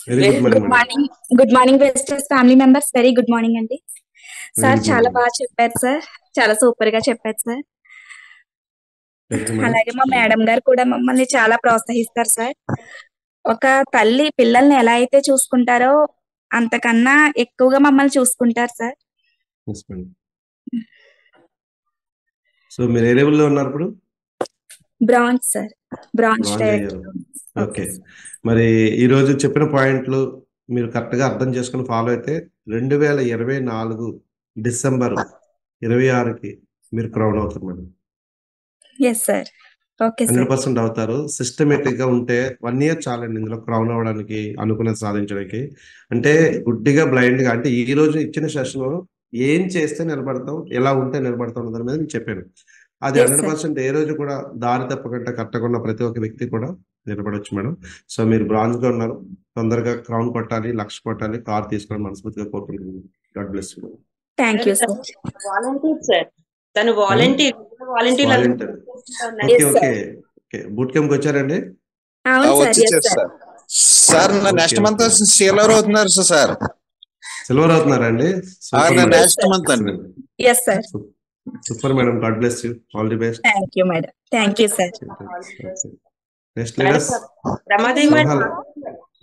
Very good morning good madam. Morning. Good morning Vestiges family members. Very good morning అండి సార్. గుడ్ చాలా మార్నింగ్. బాగా చెప్పారు సార్, చాలా సూపర్ గా చెప్పారు సార్. Thank you madam. అలాగే మా మేడం గారు కూడా మమ్మల్ని చాలా ప్రోత్సహిస్తారు సార్. ఒక తల్లి పిల్లల్ని ఎలా అయితే చూసుకుంటారో అంతకన్నా ఎక్కువగా మమ్మల్ని చూసుకుంటారు సార్. Yes madam. సో మీరు ఏ లెవెల్లో ఉన్నారు ఇప్పుడు? Branch sir, branch launch director. అయ్యారు. ఓకే, మరి ఈ రోజు చెప్పిన పాయింట్లు మీరు కరెక్ట్ గా అర్థం చేసుకుని ఫాలో అయితే 2024 డిసెంబర్ 26కి మీరు క్రౌన్ అవుతారు madam. Yes sir. Okay sir. 100% అవుతారు. సిస్టమేటిక్ గా ఉంటే 1 year చాలండి ఇందులో క్రౌన్ అవ్వడానికి, అనుకున్నది సాధించడానికి. అంటే గుడ్డిగా బ్లైండ్ గా, అంటే ఈ రోజు ఇచ్చిన సెషన్ ఏం చేస్తే నిలబడతాం, ఎలా ఉంటే నిలబడతాం దాని మీద నేను చెప్పాను. అది Yes, sir. 100% ఏ రోజు కూడా దారి తప్పకుండా కట్టకుండా ప్రతి ఒక్క వ్యక్తి కూడా నిలబడొచ్చు మేడం. సో మీరు బ్రాంజ్ గా ఉన్నారు, తొందరగా క్రౌన్ కొట్టాలి, లక్ష కొట్టాలి, కార్ తీసుకోవడం మనస్ఫూర్తిగా కోరుకుంటున్నాను. God bless you. Thank you sir. Volunteer sir, తను volunteer. Volunteer volunteer. Okay okay okay. Boot camp వచ్చారండి? అవును సార్. ఎస్ వచ్చేసారు sir. Sir. Sir next okay month okay. Silver అవుతున్నారు సార్. సిల్వర్ అవుతున్నారండి? Super madam. నెక్స్ట్ మంత్ అండి. Yes sir. Super madam. God bless you. All the best. Thank you madam. Thank you sir. Next leaders. Ramadevi madam.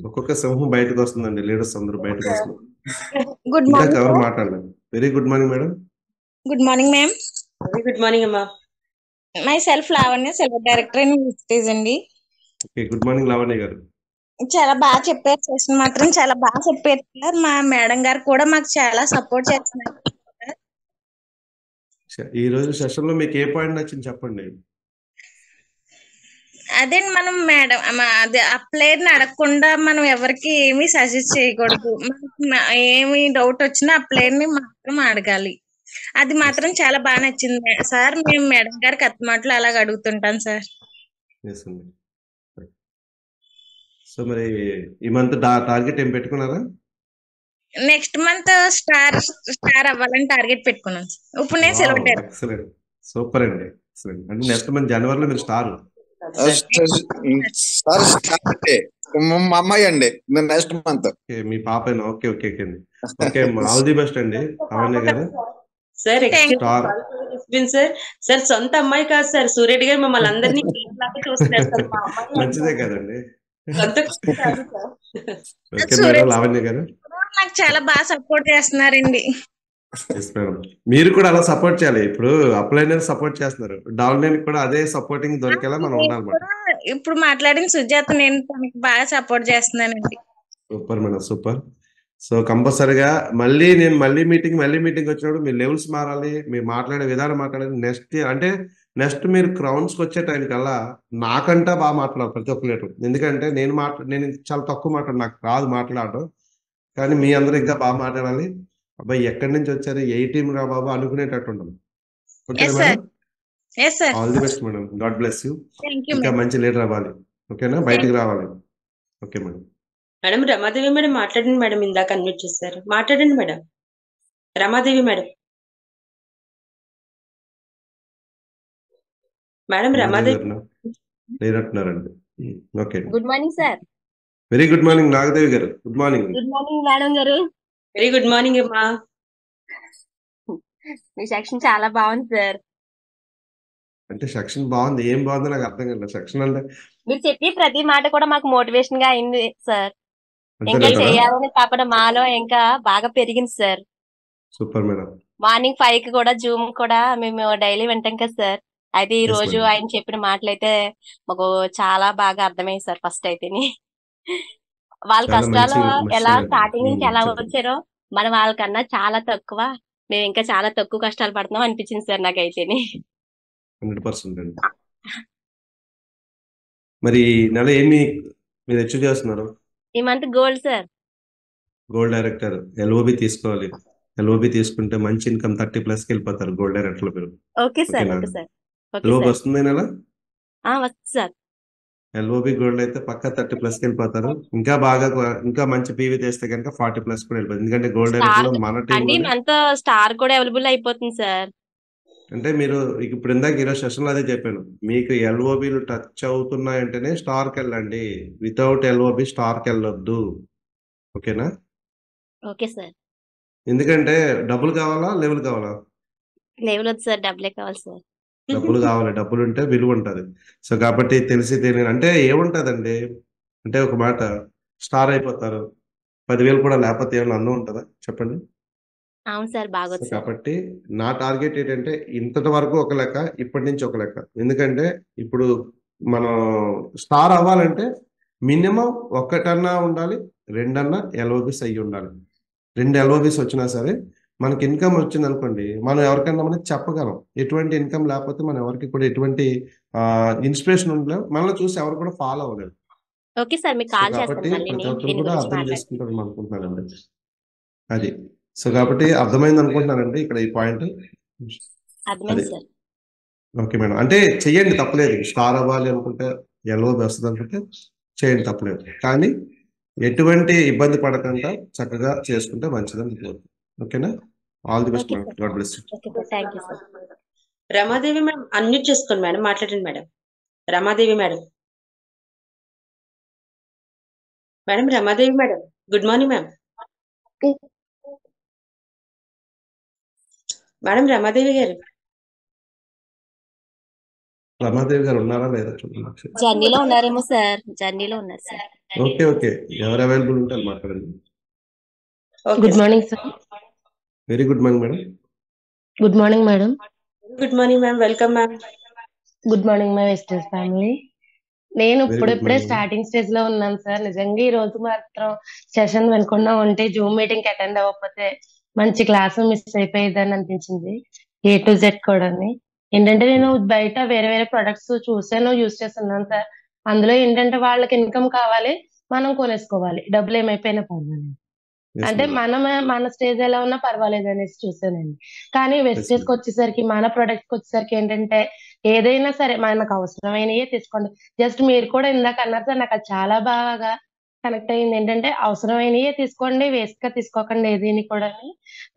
ఒక్కొక్క సింహం బయటకు వస్తుందండి. Leaders అందరూ బయటకు వస్తున్నారు. గుడ్ ఇంకా మార్నింగ్ ఎవరు మాట్లాడలేదు. Very good morning madam. Good morning ma'am. Very good morning అమ్మా. My self Lavanya, silver director in Vestige అండి. ఓకే, గుడ్ మార్నింగ్ లావణ్య గారు. చాలా బాగా చెప్పారు, సెషన్ మాత్రం చాలా బాగా చెప్పారు సార్. మా మేడం గారు కూడా మాకు చాలా సపోర్ట్ చేస్తున్నారు. ఈ రోజు సెషన్ లో మీకు ఏ పాయింట్ నచ్చింది చెప్పండి. అదే మనం మేడం అదే ఆ ప్లేయర్ ని అడగకుండా మనం ఎవరికి ఏమీ సజెస్ట్ చేయకూడదు. ఏమి డౌట్ వచ్చినా ఆ ప్లేయర్ ని మాత్రం అడగాలి. అది మాత్రం చాలా బాగా నచ్చింది సార్. మేము మేడం గారికి అత్తమాటలు అలాగ అడుగుతుంటాం సార్. ఎస్ అండి. సో మరి ఈ మంత్ టార్గెట్ ఏం పెట్టుకున్నారా? నెక్స్ట్ మంత్ స్టార్ అవ్వాలని టార్గెట్ పెట్టుకున్నాం సార్. ఇప్పుడు నేను సిల్వర్ డైరెక్టర్. ఎక్సలెంట్, సూపర్ అండి, ఎక్సలెంట్. అంటే నెక్స్ట్ మంత్ జనవరిలో మీరు స్టార్. సార్ మా అమ్మాయి అండి నెక్స్ట్ మంత్. ఓకే, మీ పాపేనా? ఓకే ఓకే ఓకే అండి. ఓకే, ఆల్ ది బెస్ట్ అండి లావణ్య గారు. Sir star. సార్ సార్ సొంత అమ్మాయి కాదు సార్, సూర్యరెడ్డి గారు మమ్మల్ని అందరినీ లాగా చూస్తున్నారు సార్. మా అమ్మాయి మంచిదే కదండి. సొంత కాదు సార్. Okay madam. లావణ్య గారు నాకు చాలా బాగా సపోర్ట్ చేస్తున్నారండి. Yes madam. మీరు కూడా అలా సపోర్ట్ చేయాలి. ఇప్పుడు అప్లైనర్ సపోర్ట్ చేస్తున్నారు, డౌన్ లైన్ కూడా అదే సపోర్టింగ్ దొరికేలా మనం ఉండాలన్నమాట. ఇప్పుడు మాట్లాడిన సుజాత నేను తనకి బాగా సపోర్ట్ చేస్తున్నానండి. Super madam, super. సో కంపల్సరిగా మళ్ళీ మీటింగ్ వచ్చినప్పుడు మీ లెవెల్స్ మారాలి, మీరు మాట్లాడే విధానం మాట్లాడాలి. నెక్స్ట్ మీరు క్రౌన్స్ కి వచ్చే టైం కల్లా నాకంటా బాగా మాట్లాడాలి ప్రతి ఒక్క లీటర్. ఎందుకంటే నేను చాలా తక్కువ మాట్లాడు, నాకు రాదు మాట్లాడడం. కానీ మీ అందరూ ఇంకా బాగా మాట్లాడాలి. అబ్బాయి ఎక్కడి నుంచి వచ్చారు, ఏ టీం రా బాబు అనుకునేటట్టు ఉండాలి. Okay madam. All the best madam. God bless you. ఇంకా మంచి లీడర్ అవ్వాలి. ఓకేనా, బయటికి రావాలి. Okay madam. Madam Ramadevi madam మాట్లాడండి మేడం. ఇందాక అన్మ్యూట్ చేశారు, మాట్లాడండి madam. Ramadevi madam. Madam Ramadevi లేనట్టున్నారండి. Okay, good morning sir. Very good morning Nagadevi గారు. Good morning. Good morning madam గారు. వెరీ గుడ్ మార్నింగ్ అమ్మా. మీ సెక్షన్ చాలా బాగుంది సార్. అంటే సెక్షన్ బాగుంది, ఏం బాగుందో నాకు అర్థం కాలేదు. సెక్షన్ అంటే మీరు చెప్పి ప్రతి మాట కూడా మాకు మోటివేషన్ గా అయింది సార్. ఇంకా అంతేనా? చేయాలని కాకుండా మాలో ఇంకా బాగా పెరిగింది సార్. Super madam. మార్నింగ్ 5 కి కూడా జూమ్ కూడా మేము డైలీ వింటాం కదా సార్. అయితే ఈ Yes, రోజు madam. ఆయన చెప్పిన మాటలు అయితే మాకు చాలా బాగా అర్థమయ్యాయి సార్. ఫస్ట్ అయితేని వాళ్ళ చాలా కష్టాలు మంచి ఎలా విషయం. స్టార్టింగ్ నుంచి ఎలా చెప్పండి. వచ్చారో మనం వాళ్ళకన్నా చాలా తక్కువ, మేము ఇంకా చాలా తక్కువ కష్టాలు పడుతున్నాం అనిపించింది సార్ నాకైతేని. 100% అండి. మరి ఈ నెల ఏమి మీరు అచీవ్ చేస్తున్నారు? ఈ month gold sir. Gold director, LOB తీసుకోవాలి. LOB తీసుకుంటే మంచి ఇన్కమ్ 30+ వెళ్ళిపోతారు గోల్డ్ డైరెక్టర్లు మీరు. ఓకే సార్ ఓకేనా? Okay sir okay LOB sir వస్తుంది నెల వస్తుంది సార్. LOB గోల్డ్ అయితే పక్కా 30+ వెళ్ళిపోతారు. ఇంకా బాగా ఇంకా మంచి PV తెస్తే కనుక 40+ కూడా వెళ్ళిపోతుంది. ఎందుకంటే గోల్డ్ స్టార్ డైరెక్టర్లో మన అంటే టీంలోనే మనతో స్టార్ కూడా అవైలబుల్ అయిపోతుంది సార్. అంటే మీరు ఇప్పుడు ఇందాక ఈరోజు సెషన్లో అదే చెప్పాను. మీకు LOBలు టచ్ అవుతున్నాయంటేనే స్టార్కి వెళ్ళండి. వితౌట్ LOB స్టార్కి వెళ్ళొద్దు. ఓకేనా? Okay sir. ఎందుకంటే డబ్బులు కావాలా లెవెల్ కావాలా? లేవల్ వద్దు సార్, డబ్బులే కావాలి సార్. డబ్బులు కావాలి. డబ్బులు ఉంటే విలువ ఉంటుంది. సో కాబట్టి తెలిసి తెలియని అంటే ఏముంటుందండి, అంటే ఒక మాట స్టార్ అయిపోతారు. 10,000 కూడా లేకపోతే ఏమైనా అందం ఉంటుందా చెప్పండి? అవును సార్, సో బాగోదు సార్. కాబట్టి నా టార్గెట్ ఏంటంటే ఇంతటి వరకు ఒక లెక్క, ఇప్పటి నుంచి ఒక లెక్క. ఎందుకంటే ఇప్పుడు మనం స్టార్ అవ్వాలంటే మినిమం ఒకటన్నా ఉండాలి, 2 LOBs అయ్యి ఉండాలి. 2 LOBs వచ్చినా సరే మనకి ఇన్కమ్ వచ్చింది అనుకోండి, మనం ఎవరికన్నా మనం చెప్పగలం. ఎటువంటి ఇన్కమ్ లేకపోతే మనం ఎవరికి కూడా ఎటువంటి ఇన్స్పిరేషన్ ఉండలేము, మనల్ని చూసి ఎవరు కూడా ఫాలో అవ్వలేరు. ఓకే సార్, మీకు సో కాల్ కాబట్టి చేస్తాను మళ్ళీ ప్రతి ఒక్కరు దీని కూడా గురించి అర్థం మాట్లాడుతాను. చేసుకుంటారు అనుకుంటున్నానండి. అది సో కాబట్టి అర్థమైంది అనుకుంటున్నానండి ఇక్కడ ఈ పాయింట్. అర్థమైంది అది సార్. Okay madam. అంటే చెయ్యండి, తప్పలేదు. స్టార్ అవ్వాలి అనుకుంటే, LOB వస్తుంది అనుకుంటే చేయండి, తప్పలేదు. కానీ ఎటువంటి ఇబ్బంది పడకుండా చక్కగా చేసుకుంటే మంచిదని కోరుకుంటున్నాను. ఓకేనా? All the best okay madam. Sir. God bless you. Okay sir, thank you sir. Ramadevi madam unmute చేసుకోండి మేడం, మాట్లాడండి madam. Ramadevi madam. Madam Ramadevi madam, good morning ma'am. Madam Ramadevi గారు. రమాదేవి గారు ఉన్నారా లేదా చూడండి ఒకసారి. జర్నీలో ఉన్నారేమో సార్, జర్నీలో ఉన్నారు సార్. ఓకే ఓకే, ఎవరు అవైలబుల్ ఉంటారు మాట్లాడండి. Okay good sir. Morning sir. Very good morning madam. Good morning madam. Good morning ma'am, welcome ma'am. Good morning my Vestiges family. నేను వెరీ గుడ్ ఇప్పుడిప్పుడే మార్నింగ్ మేడం. స్టార్టింగ్ స్టేజ్ లో ఉన్నాను sir. నిజంగా ఈ రోజు మాత్రం సెషన్ వినకుండా ఉంటే, జూమ్ మీటింగ్ కి అటెండ్ అవ్వకపోతే మంచి క్లాస్ మిస్ అయిపోయేదని అనిపించింది. A to Z కూడా. ఏంటంటే నేను బయట వేరే వేరే ప్రొడక్ట్స్ చూసాను, యూజ్ చేస్తున్నాను సార్. అందులో ఏంటంటే వాళ్ళకి ఇన్కమ్ కావాలి, మనం కొనేసుకోవాలి, డబ్బులు ఏమైపోయినా పర్వాలేదు. ఎస్ అంటే మేడం. మన స్టేజ్ ఎలా ఉన్నా పర్వాలేదు అనేసి చూసానండి. కానీ ఎస్ వెస్టేజ్ కి వచ్చేసరికి, మన ప్రొడక్ట్స్ కి వచ్చేసరికి ఏంటంటే ఏదైనా సరే మనకు అవసరమైనయే తీసుకోండి. జస్ట్ మీరు కూడా ఇందాక అన్నారు సార్, నాకు అది చాలా బాగా కనెక్ట్ అయ్యింది. ఏంటంటే అవసరమైనయే తీసుకోండి, వేస్ట్ గా తీసుకోకండి, ఏదీని కూడా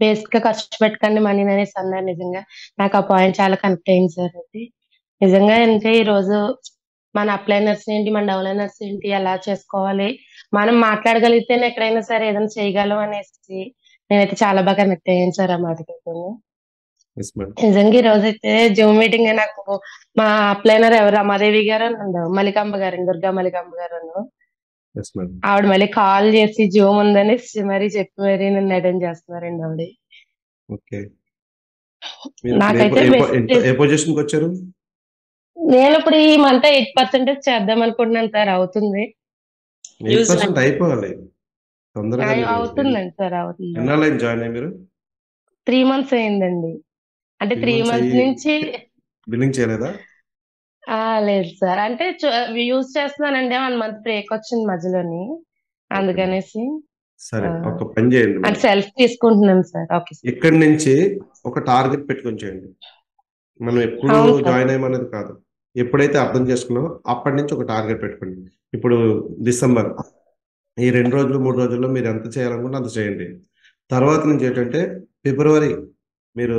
వేస్ట్ గా ఖర్చు పెట్టకండి మనీ అనేసి అన్నారు. నిజంగా నాకు ఆ పాయింట్ చాలా కనెక్ట్ అయింది సార్. అది నిజంగా అంటే ఈ రోజు మన అప్లైనర్స్ ఏంటి, మన డౌన్లైనర్స్ ఏంటి, ఎలా చేసుకోవాలి, మనం మాట్లాడగలిగితేనే ఎక్కడైనా సరే ఏదైనా చేయగలం అనేసి నేనైతే చాలా బాగా కనెక్ట్ అయ్యాను సార్ ఆ మాటకి. Yes madam. నిజంగా ఈ రోజు అయితే జూమ్ మీటింగ్ నాకు మా అప్లైనర్ ఎవరు, రమాదేవి గారు అని మలికాంబ గారు, దుర్గా మలికాంబ గారు. Yes madam. ఆవిడ మళ్ళీ కాల్ చేసి జూమ్ ఉందని మరీ చెప్పి మరీ నన్ను అటెండ్ చేస్తున్నారండి ఆవిడ. ఓకే, మీరు ఇప్పుడు నాకైతే ఏ పొజిషన్ కి వచ్చారు? నేను ఇప్పుడు ఈ మంత్ 8% చేద్దాం అనుకుంటున్నాను సార్. అవుతుంది 8% అయిపోవాలి తొందరగా. మీరు అవుతుందండి సార్, అవుతుంది. ఎన్నాళ్ళు జాయిన్ అయ్యి మీరు? 3 months అయిందండి. అంటే 3 3 months months అయ్యి నుంచి బిల్లింగ్ చేయలేదా? లేదు సార్. అంటే యూజ్ చేస్తున్నానండి, 1 month బ్రేక్ వచ్చింది మధ్యలోని, ఓకే మేడం. అందుకనేసి సరే, ఒక పని చేయండి అంటే మేడం. సెల్ఫ్ తీసుకుంటున్నాను సార్. Okay sir. ఇక్కడి నుంచి ఒక టార్గెట్ పెట్టుకొని చేయండి. మనం ఎప్పుడు అవును సార్. జాయిన్ అయ్యమనేది కాదు, ఎప్పుడైతే అర్థం చేసుకున్నామో అప్పటి నుంచి ఒక టార్గెట్ పెట్టుకోండి. ఇప్పుడు డిసెంబర్, ఈ 2 రోజులు 3 రోజుల్లో మీరు ఎంత చేయాలనుకుంటే అంత చేయండి. తర్వాత నుంచి ఏంటంటే ఫిబ్రవరి మీరు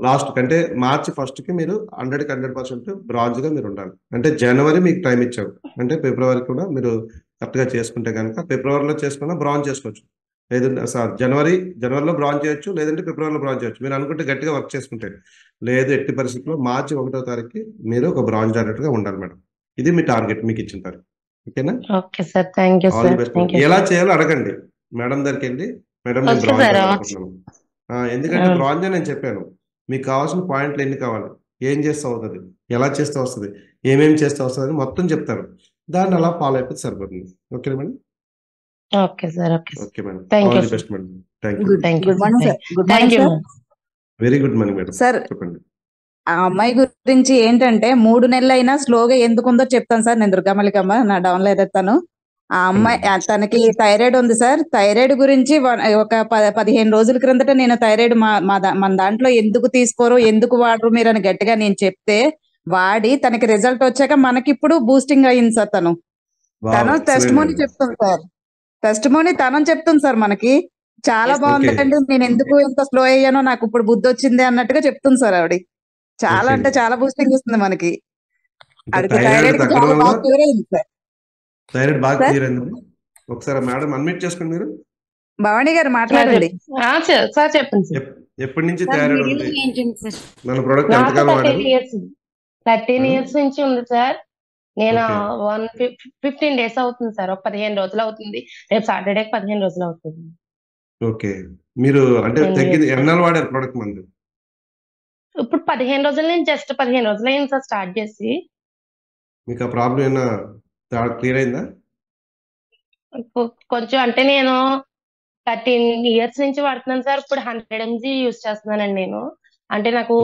లాస్ట్ కంటే మార్చి 1st మీరు 100% బ్రాంజ్గా మీరు ఉండాలి. అంటే జనవరి మీకు టైం ఇచ్చారు, అంటే ఫిబ్రవరి కూడా మీరు కరెక్ట్గా చేసుకుంటే కనుక ఫిబ్రవరిలో చేసుకున్నా బ్రాంజ్ చేసుకోవచ్చు. లేదంటే జనవరిలో బ్రాంజ్ చేయొచ్చు, లేదంటే ఫిబ్రవరిలో బ్రాంజ్ చేయొచ్చు. మీరు అనుకుంటే గట్టిగా వర్క్ చేసుకుంటే. లేదు, ఎట్టి పరిస్థితుల్లో మార్చి 1వ తారీఖుకి మీరు ఒక బ్రాంజ్ డైరెక్టర్గా ఉండాలి మేడం. ఇది మీ టార్గెట్, మీకు ఇచ్చిన టార్గెట్. ఓకేనా? Okay sir, thank you all the sir. Best. Thank you ఎలా సార్. చేయాలో అడగండి మేడం దగ్గరికి వెళ్ళి, మేడం నేను ఓకే బ్రాంజ్ సార్. అవ్వాలనుకుంటున్నాను. ఎందుకంటే బ్రాంజ్ నేను చెప్పాను, మీకు కావాల్సిన పాయింట్లు ఎన్ని కావాలి, ఏం చేస్తే అవుతుంది, ఎలా చేస్తే వస్తుంది, ఏమేమి చేస్తే వస్తుంది అని మొత్తం చెప్తారు. దాన్ని అలా ఫాలో అయిపోతే సరిపోతుంది. Okay madam? Okay sir. Okay sir. Okay madam, thank all you the sir. Best madam. Thank you. Thank you good morning sir. Good thank morning you sir. Very good morning madam. Sir, చెప్పండి. ఆ అమ్మాయి గురించి ఏంటంటే 3 నెలలు అయినా స్లోగా ఎందుకుందో చెప్తాను sir. నేను దుర్గామలికమ్మ, నా డౌన్లో ఎదుగుతాను. ఆ అమ్మాయి తనకి థైరాయిడ్ ఉంది సార్. థైరాయిడ్ గురించి ఒక 15 రోజుల క్రిందట నేను థైరాయిడ్ మన దాంట్లో ఎందుకు తీసుకోరు, ఎందుకు వాడరు మీరు అని గట్టిగా నేను చెప్తే వాడి తనకి రిజల్ట్ వచ్చాక మనకిప్పుడు బూస్టింగ్ అయింది సార్. తను టెస్టిమోనీ చెప్తుంది సార్. టెస్టిమోనీ తనని చెప్తుంది సార్ మనకి. చాలా బాగుందండి, నేను ఎందుకు ఇంత స్లో అయ్యానో నాకు ఇప్పుడు బుద్ధి వచ్చింది అన్నట్టుగా చెప్తుంది సార్ ఆవిడ. చాలా అంటే చాలా బూస్టింగ్ ఇస్తుంది మనకి. ఆడికి థైరాయిడ్ చాలా బాగా క్యూర్ అయింది సార్. థైరాయిడ్ బాగా క్లియర్ అయింది. ఒకసారి మేడం అన్మ్యూట్ చేసుకోండి మీరు. భవానీ గారు మాట్లాడండి. సార్ చెప్పండి. ఎప్పటి నుంచి థైరాయిడ్ ఉంది? మన ప్రొడక్ట్ ఎంతకాలం వాడారు? 13 ఇయర్స్ నుంచి ఉంది సార్. నేను 15 days అవుతుంది సార్. ఒక 15 రోజులు అవుతుంది. రేపు సాటర్డే 15 రోజులు అవుతుంది. ఓకే, మీరు అంటే తగ్గింది ఎన్నాళ్ళు వాడారు ప్రొడక్ట్ మంది? ఇప్పుడు 15 రోజుల నుంచి జస్ట్ 15 రోజులు అయింది సార్ స్టార్ట్ చేసి. మీకు ఆ ప్రాబ్లం ఏమైనా క్లియర్ అయిందా? కొంచెం అంటే నేను 13 ఇయర్స్ నుంచి వాడుతున్నాను సార్. ఇప్పుడు 100 mg యూజ్ చేస్తున్నానండి నేను. అంటే నాకు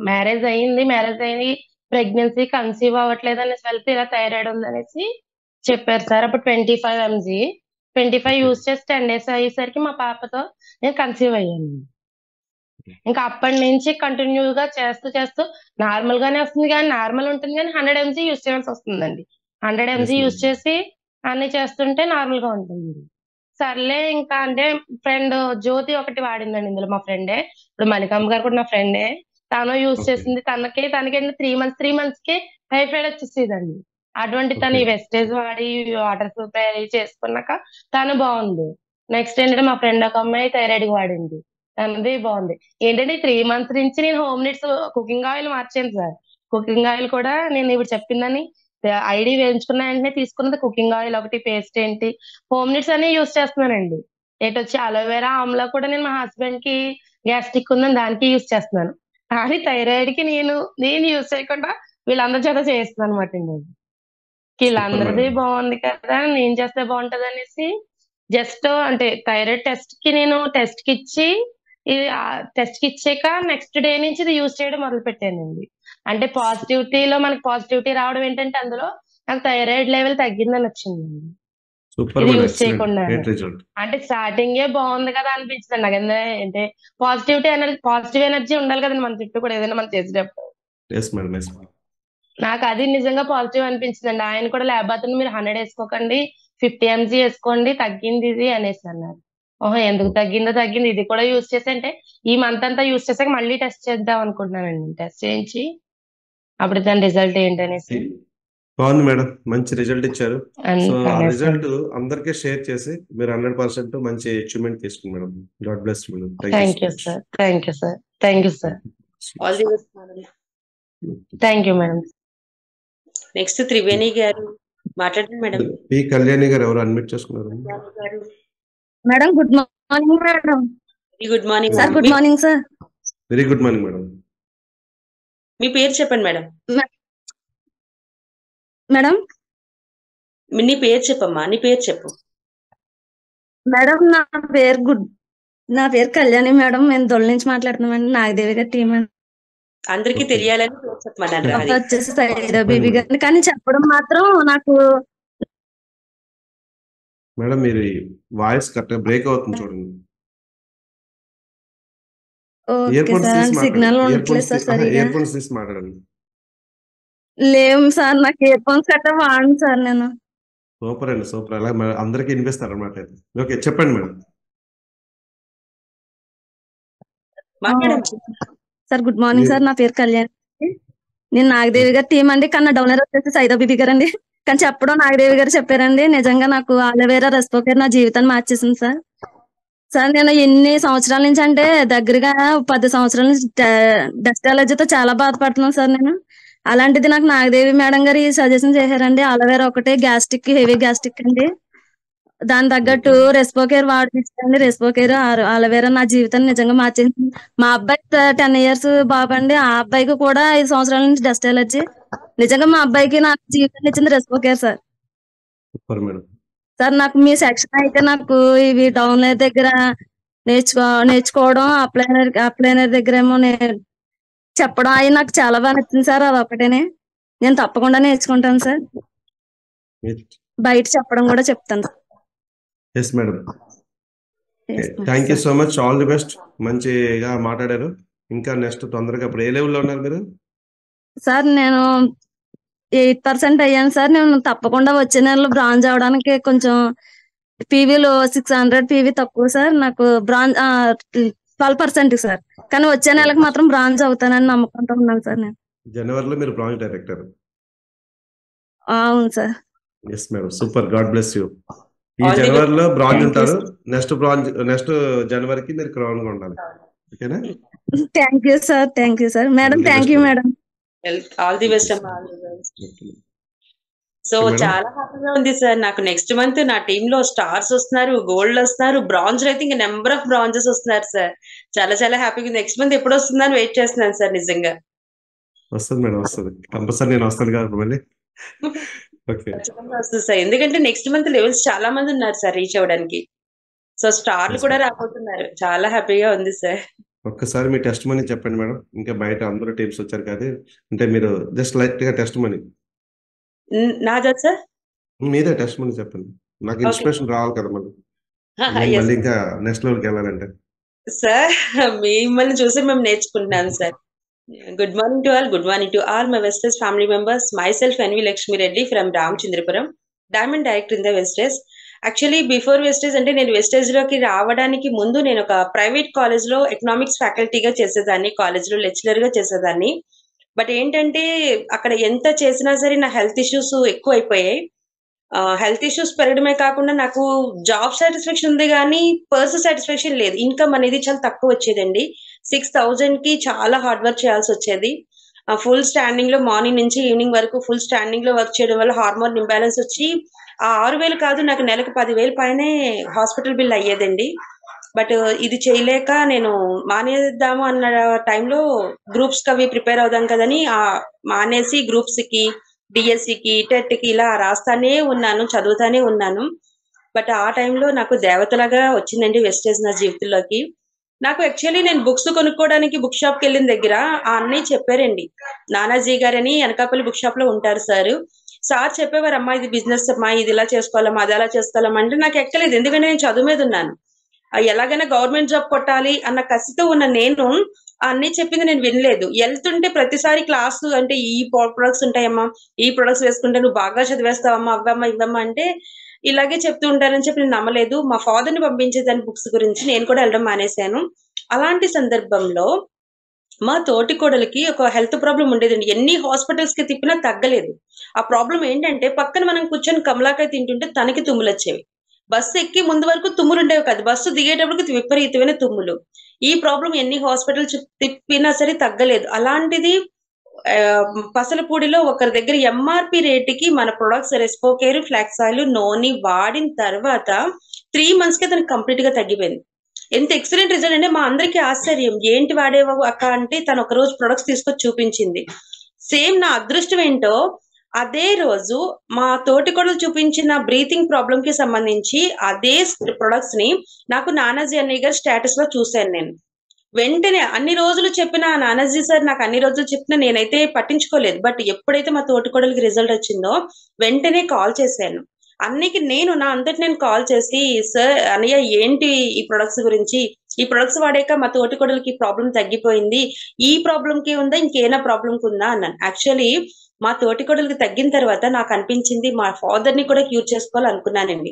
మ్యారేజ్ అయ్యి ప్రెగ్నెన్సీ కన్సీవ్ అవ్వట్లేదు అనేసి వెళ్తే ఇలా థైరాయిడ్ ఉందనేసి చెప్పారు సార్. అప్పుడు 25 mg 25 యూజ్ చేసి 10 days అయ్యేసరికి మా పాపతో నేను కన్సీవ్ అయ్యాను. ఇంకా అప్పటి నుంచి కంటిన్యూగా చేస్తూ నార్మల్ గానే వస్తుంది, కానీ నార్మల్ ఉంటుంది కానీ 100 mg యూజ్ చేయాల్సి వస్తుందండి. 100 mg యూజ్ చేసి అన్ని చేస్తుంటే నార్మల్ గా ఉంటుంది. సర్లే ఇంకా అంటే ఫ్రెండ్ జ్యోతి ఒకటి వాడిందండి ఇందులో, మా ఫ్రెండే. ఇప్పుడు మణికమ్మ గారు కూడా నా ఫ్రెండే. తను యూజ్ చేసింది. తనకి 3 months కి టైఫాయిడ్ వచ్చేసేదండి. అటువంటి తను ఈ వెస్టేజ్ వాడి వాటర్ ప్రిపేర్ చేసుకున్నాక తను బాగుంది. నెక్స్ట్ ఏంటంటే మా ఫ్రెండ్ ఒక అమ్మాయి థైరాయిడ్ వాడింది, తనది బాగుంది. ఏంటంటే 3 months నుంచి నేను హోమ్ నీడ్స్ కుకింగ్ ఆయిల్ మార్చాను సార్. కుకింగ్ ఆయిల్ కూడా నేను ఇప్పుడు చెప్పిందని ఐడి వేయించుకున్న వెంటనే తీసుకున్నది కుకింగ్ ఆయిల్ ఒకటి, పేస్ట్ ఏంటి, హోమ్ నీడ్స్ అన్ని యూజ్ చేస్తున్నానండి. వచ్చి అలోవెరా ఆమ్లా కూడా నేను మా హస్బెండ్ కి గ్యాస్ట్రిక్ ఉందని దానికి యూజ్ చేస్తున్నాను. కానీ థైరాయిడ్ కి నేను యూజ్ చేయకుండా వీళ్ళందరి చేత చేస్తున్నాను అనమాట అండి. వీళ్ళందరిది బాగుంది కదా, నేను చేస్తే బాగుంటది అనేసి జస్ట్ అంటే థైరాయిడ్ టెస్ట్ కి ఇచ్చి టెస్ట్ కి ఇచ్చాక నెక్స్ట్ డే నుంచి ఇది యూజ్ చేయడం మొదలు పెట్టానండి. అంటే పాజిటివిటీలో మనకి పాజిటివిటీ రావడం ఏంటంటే అందులో నాకు థైరాయిడ్ లెవెల్ తగ్గిందని వచ్చిందండి. ఇది యూజ్ చేయకుండా అంటే స్టార్టింగే బాగుంది కదా అనిపించింది నాకు. అంటే పాజిటివ్ ఎనర్జీ ఉండాలి కదండి మన చుట్టూ కూడా ఏదైనా మనం చేసేటప్పుడు. నాకు అది నిజంగా పాజిటివ్ అనిపించిందండి. ఆయన కూడా ల్యాబ్ అతను మీరు 100 వేసుకోకండి, 50 mg వేసుకోండి, తగ్గింది ఇది అనేసి అన్నారు. ఓహో, ఎందుకు తగ్గింది, ఇది కూడా యూజ్ చేసి అంటే ఈ మంత్ అంతా యూజ్ చేసాక మళ్ళీ టెస్ట్ చేద్దాం అనుకుంటున్నానండి. టెస్ట్ చేయించి అప్పుడు దాని రిజల్ట్ ఏంటనేసి. బాగుంది మేడం, మంచి రిజల్ట్ ఇచ్చారు. సో ఆ రిజల్ట్ అందరికీ షేర్ చేసి మీరు 100% మంచి అచీవ్మెంట్ తీసుకున్నారు madam. God bless madam. Thank you sir. Thank you sir. Thank you sir. All the best madam. Thank you madam. Next Triveni గారు మాట్లాడండి మేడం. పి కళ్యాణి గారు ఎవరు అడ్మిట్ చేసుకున్నారు madam? Good morning madam. Good morning sir. Good morning sir. Very good morning madam. మీ పేరు చెప్పండి madam. Madam నీ పేరు చెప్పమ్మా. నీ పేరు చెప్పు మేడం. నా పేరు కళ్యాణి మేడం. మేము దొల్ల నుంచి మాట్లాడుతున్నామండి. నాగదేవి గారి టీం అండి. అందరికి తెలియాలని చెప్పమన్నారు. వచ్చేసి సైదా బీబీ గారిని, కానీ చెప్పడం మాత్రం నాకు మేడం మీరు వాయిస్ కరెక్ట్ గా బ్రేక్ అవుతుంది చూడండి. సిగ్నల్ ఉండట్లేదు సార్ సరిగా. ఇయర్ ఫోన్స్ తీసి మాట్లాడండి. లేవు సార్, నాకు ఇయర్ ఫోన్స్ కట్ట వాడను సార్ నేను. సూపర్ అండి, సూపర్. అలా అందరికి వినిపిస్తారు అనమాట. ఓకే, చెప్పండి madam. Sir good morning sir. నా పేరు కళ్యాణ్. నేను నాగదేవి గారి టీం అండి. కానీ డౌనర్ వచ్చేసి సైదా బీబీ గారు అండి. కానీ చెప్పడం నాగదేవి గారు చెప్పారండి. నిజంగా నాకు అలోవేరా రెస్పోకేర్ నా జీవితాన్ని మార్చేసింది సార్. సార్ నేను ఎన్ని సంవత్సరాల నుంచి అంటే దగ్గరగా 10 సంవత్సరాల నుంచి డస్ట్ అలర్జీతో చాలా బాధపడుతున్నాను సార్ నేను. అలాంటిది నాకు నాగదేవి మేడం గారు ఈ సజెషన్ చేశారండి. అలోవేరా ఒకటే గ్యాస్ట్రిక్, హెవీ గ్యాస్ట్రిక్ అండి. దాని తగ్గట్టు రెస్పోకేర్ వాడిపించండి. రెస్పోకేర్ అలోవేరా నా జీవితాన్ని నిజంగా మార్చేసింది. మా అబ్బాయి 10 years బాబు అండి. ఆ అబ్బాయికి కూడా 5 సంవత్సరాల నుంచి డస్ట్ ఎలర్జీ. నిజంగా మా అబ్బాయికి నాకు జీవితాన్ని ఇచ్చింది రెస్పోకేర్ సార్. సార్ నాకు మీ సెక్షన్ అయితే నాకు ఇవి డౌన్లైన్ దగ్గర నేర్చుకోవడం, అప్లైనర్ దగ్గర ఏమో చెప్పడం అవి నాకు చాలా బాగా నచ్చింది సార్. అది ఒకటేనే నేను తప్పకుండా నేర్చుకుంటాను సార్. బయట చెప్పడం కూడా చెప్తాను. Yes madam. Yes, madam. Thank you so much. All the best. మంచిగా మాట్లాడారు. ఇంకా నెక్స్ట్ తొందరగా ఇప్పుడు ఏ లెవెల్లో ఉన్నారు మీరు? సార్ నేను 8% అయ్యాను సార్. నేను తప్పకుండా వచ్చే నెలలో బ్రాంజ్ అవడానికి కొంచెం పీవీలో 600 పీవీ తక్కువ సార్. నాకు బ్రాంజ్ 12% సార్. కానీ వచ్చే నెలకు మాత్రం బ్రాంజ్ అవుతానని నమ్మకంతో ఉన్నాను సార్ నేను. జనవరిలో మీరు బ్రాంచ్ డైరెక్టర్. అవును sir. Yes madam, super. God bless you. ఈ All the జనవరిలో బ్రాంచ్ థ్యాంక్ యూ ఉంటారు. సార్. నెక్స్ట్ జనవరికి మీరు క్రౌన్ గా ఉండాలి. ఓకేనా? Thank you sir. Thank you sir. Madam all the thank best you madam. Madam. All the best అమ్మా, all the best. So okay madam. చాలా హ్యాపీగా ఉంది సార్. నాకు నెక్స్ట్ మంత్ నా టీమ్ లో స్టార్స్ వస్తున్నారు, గోల్డ్ వస్తున్నారు, బ్రాంజ్ అయితే ఇంకా నెంబర్ ఆఫ్ బ్రాంజెస్ వస్తున్నారు సార్. చాలా చాలా హ్యాపీగా. నెక్స్ట్ మంత్ ఎప్పుడు వస్తుందని వెయిట్ చేస్తున్నాను సార్ నిజంగా. వస్తుంది మేడం, వస్తుంది కంపల్సరీ. నేను వస్తాను కదా మళ్ళీ. ఓకే ఖచ్చితంగా వస్తుంది సార్. ఎందుకంటే నెక్స్ట్ మంత్ లెవెల్స్ చాలా మంది ఉన్నారు సార్ రీచ్ అవ్వడానికి. సో స్టార్లు ఎస్ కూడా మేడం. రాబోతున్నారు. చాలా హ్యాపీగా ఉంది సార్. ఒక్కసారి మీ టెస్ట్ మనీ చెప్పండి మేడం. ఇంకా బయట అందరూ టీమ్స్ వచ్చారు కదా, అంటే మీరు జస్ట్ లైట్ గా టెస్ట్ మనీ, నాదా సార్? మీరే టెస్ట్ మనీ చెప్పండి. నాకు ఓకే ఇన్స్పిరేషన్ రావాలి కదా మళ్ళీ. నేను ఎస్ మళ్ళీ ఇంకా నెక్స్ట్ లెవెల్కి వెళ్ళాలంటే. సార్. మిమ్మల్ని చూసి మేము నేర్చుకుంటున్నాం sir. Good morning to all. Good morning to all my Vestas family members. Myself, N.V. Lakshmi Reddy from Ramchandrapuram, Diamond Director in the Vestas. Actually before Vestige అంటే నేను వెస్టేజ్ లోకి రావడానికి ముందు నేను ఒక ప్రైవేట్ కాలేజ్ లో ఎకనామిక్స్ ఫ్యాకల్టీగా చేసేదాన్ని, college లో లెక్చరర్ గా చేసేదాన్ని. బట్ ఏంటంటే అక్కడ ఎంత చేసినా సరే నా హెల్త్ ఇష్యూస్ ఎక్కువ అయిపోయాయి. హెల్త్ ఇష్యూస్ పెరగడమే కాకుండా నాకు జాబ్ సాటిస్ఫాక్షన్ ఉంది కానీ పర్సనల్ సాటిస్ఫాక్షన్ లేదు. ఇన్కమ్ అనేది చాలా తక్కువ వచ్చేదండి. 6,000 కి చాలా హార్డ్ వర్క్ చేయాల్సి వచ్చేది. ఫుల్ స్టాండింగ్ లో మార్నింగ్ నుంచి ఈవినింగ్ వరకు ఫుల్ స్టాండింగ్ లో వర్క్ చేయడం వల్ల హార్మోన్ ఇంబ్యాలెన్స్ వచ్చి ఆ 6,000 కాదు, నాకు నెలకు 10,000 పైనే హాస్పిటల్ బిల్ అయ్యేదండి. బట్ ఇది చేయలేక నేను మానేద్దాము అన్న టైంలో గ్రూప్స్ కి అవి ప్రిపేర్ అవుదాం కదని మానేసి గ్రూప్స్ కి, డిఎస్సికి, టెట్ కి ఇలా రాస్తానే ఉన్నాను, చదువుతానే ఉన్నాను. బట్ ఆ టైంలో నాకు దేవతలాగా వచ్చిందండి వెస్టేజ్ నా జీవితంలోకి. నాకు యాక్చువల్లీ నేను బుక్స్ కొనుక్కోవడానికి బుక్ షాప్ కి వెళ్ళిన దగ్గర ఆ అన్నయ్య చెప్పారండి, నానాజీ గారని అనకాపల్లి బుక్ షాప్ లో ఉంటారు సార్. సార్ చెప్పేవారు, అమ్మా ఇది బిజినెస్ అమ్మా, ఇది ఇలా చేసుకోవాలమ్మా, అది అలా చేసుకోవాలమ్మా అంటే నాకు ఎక్కలేదు. ఎందుకంటే నేను చదువు మీద ఉన్నాను. ఎలాగైనా గవర్నమెంట్ జాబ్ కొట్టాలి అన్న కసితో ఉన్న నేను అన్నీ చెప్పింది నేను వినలేదు. వెళ్తుంటే ప్రతిసారి క్లాసు అంటే ఈ ప్రొడక్ట్స్ ఉంటాయమ్మా, ఈ ప్రొడక్ట్స్ వేసుకుంటే నువ్వు బాగా చదివేస్తావమ్మా, అవ్వమ్మా ఇవ్వమ్మా అంటే ఇలాగే చెప్తూ ఉంటారని చెప్పి నేను నమ్మలేదు. మా ఫాదర్ ని పంపించేదాన్ని బుక్స్ గురించి, నేను కూడా వెళ్ళడం మానేశాను. అలాంటి సందర్భంలో మా తోటి కోడలికి ఒక హెల్త్ ప్రాబ్లం ఉండేదండి. ఎన్ని హాస్పిటల్స్ కి తిప్పినా తగ్గలేదు. ఆ ప్రాబ్లం ఏంటంటే పక్కన మనం కూర్చొని కమలాకాయ తింటుంటే తనకి తుమ్ములు వచ్చేవి. బస్సు ఎక్కి ముందు వరకు తుమ్ములు ఉండేవి కాదు, బస్సు దిగేటప్పటికి విపరీతమైన తుమ్ములు. ఈ ప్రాబ్లం ఎన్ని హాస్పిటల్స్ తిప్పినా సరే తగ్గలేదు. అలాంటిది పసలపూడిలో ఒకరి దగ్గర ఎంఆర్పి రేటుకి మన ప్రొడక్ట్స్ రెస్పోకేర్, ఫ్లాక్స్ ఆయిల్, నోని వాడిన తర్వాత 3 months కి తనకి కంప్లీట్ గా తగ్గిపోయింది. ఎంత ఎక్సలెంట్ రిజల్ట్ అంటే మా అందరికీ ఆశ్చర్యం, ఏంటి వాడేవో అక్క అంటే తను ఒక రోజు ప్రొడక్ట్స్ తీసుకొచ్చి చూపించింది. సేమ్ నా అదృష్టం ఏంటో అదే రోజు మా తోటి కూడా చూపించిన బ్రీతింగ్ ప్రాబ్లం కి సంబంధించి అదే ప్రొడక్ట్స్ ని నాకు నానాజీ అన్నయ్య గారి స్టేటస్ లో చూశాను నేను. వెంటనే అన్ని రోజులు చెప్పిన నానాజీ సార్ నాకు అన్ని రోజులు చెప్పినా నేనైతే పట్టించుకోలేదు. బట్ ఎప్పుడైతే మా తోటి కోడలికి రిజల్ట్ వచ్చిందో వెంటనే కాల్ చేశాను అన్నయ్యకి. నేను నా అంతటి నేను కాల్ చేసి, సార్ అన్నయ్య ఏంటి ఈ ప్రొడక్ట్స్ గురించి, ఈ ప్రొడక్ట్స్ వాడాక మా తోటి కోడలికి ప్రాబ్లం తగ్గిపోయింది, ఈ ప్రాబ్లం కి ఉందా ఇంకేనా ప్రాబ్లం కి ఉందా అన్నాను. యాక్చువల్లీ మా తోటి కోడలికి తగ్గిన తర్వాత నాకు అనిపించింది మా ఫాదర్ ని కూడా క్యూర్ చేసుకోవాలనుకున్నానండి.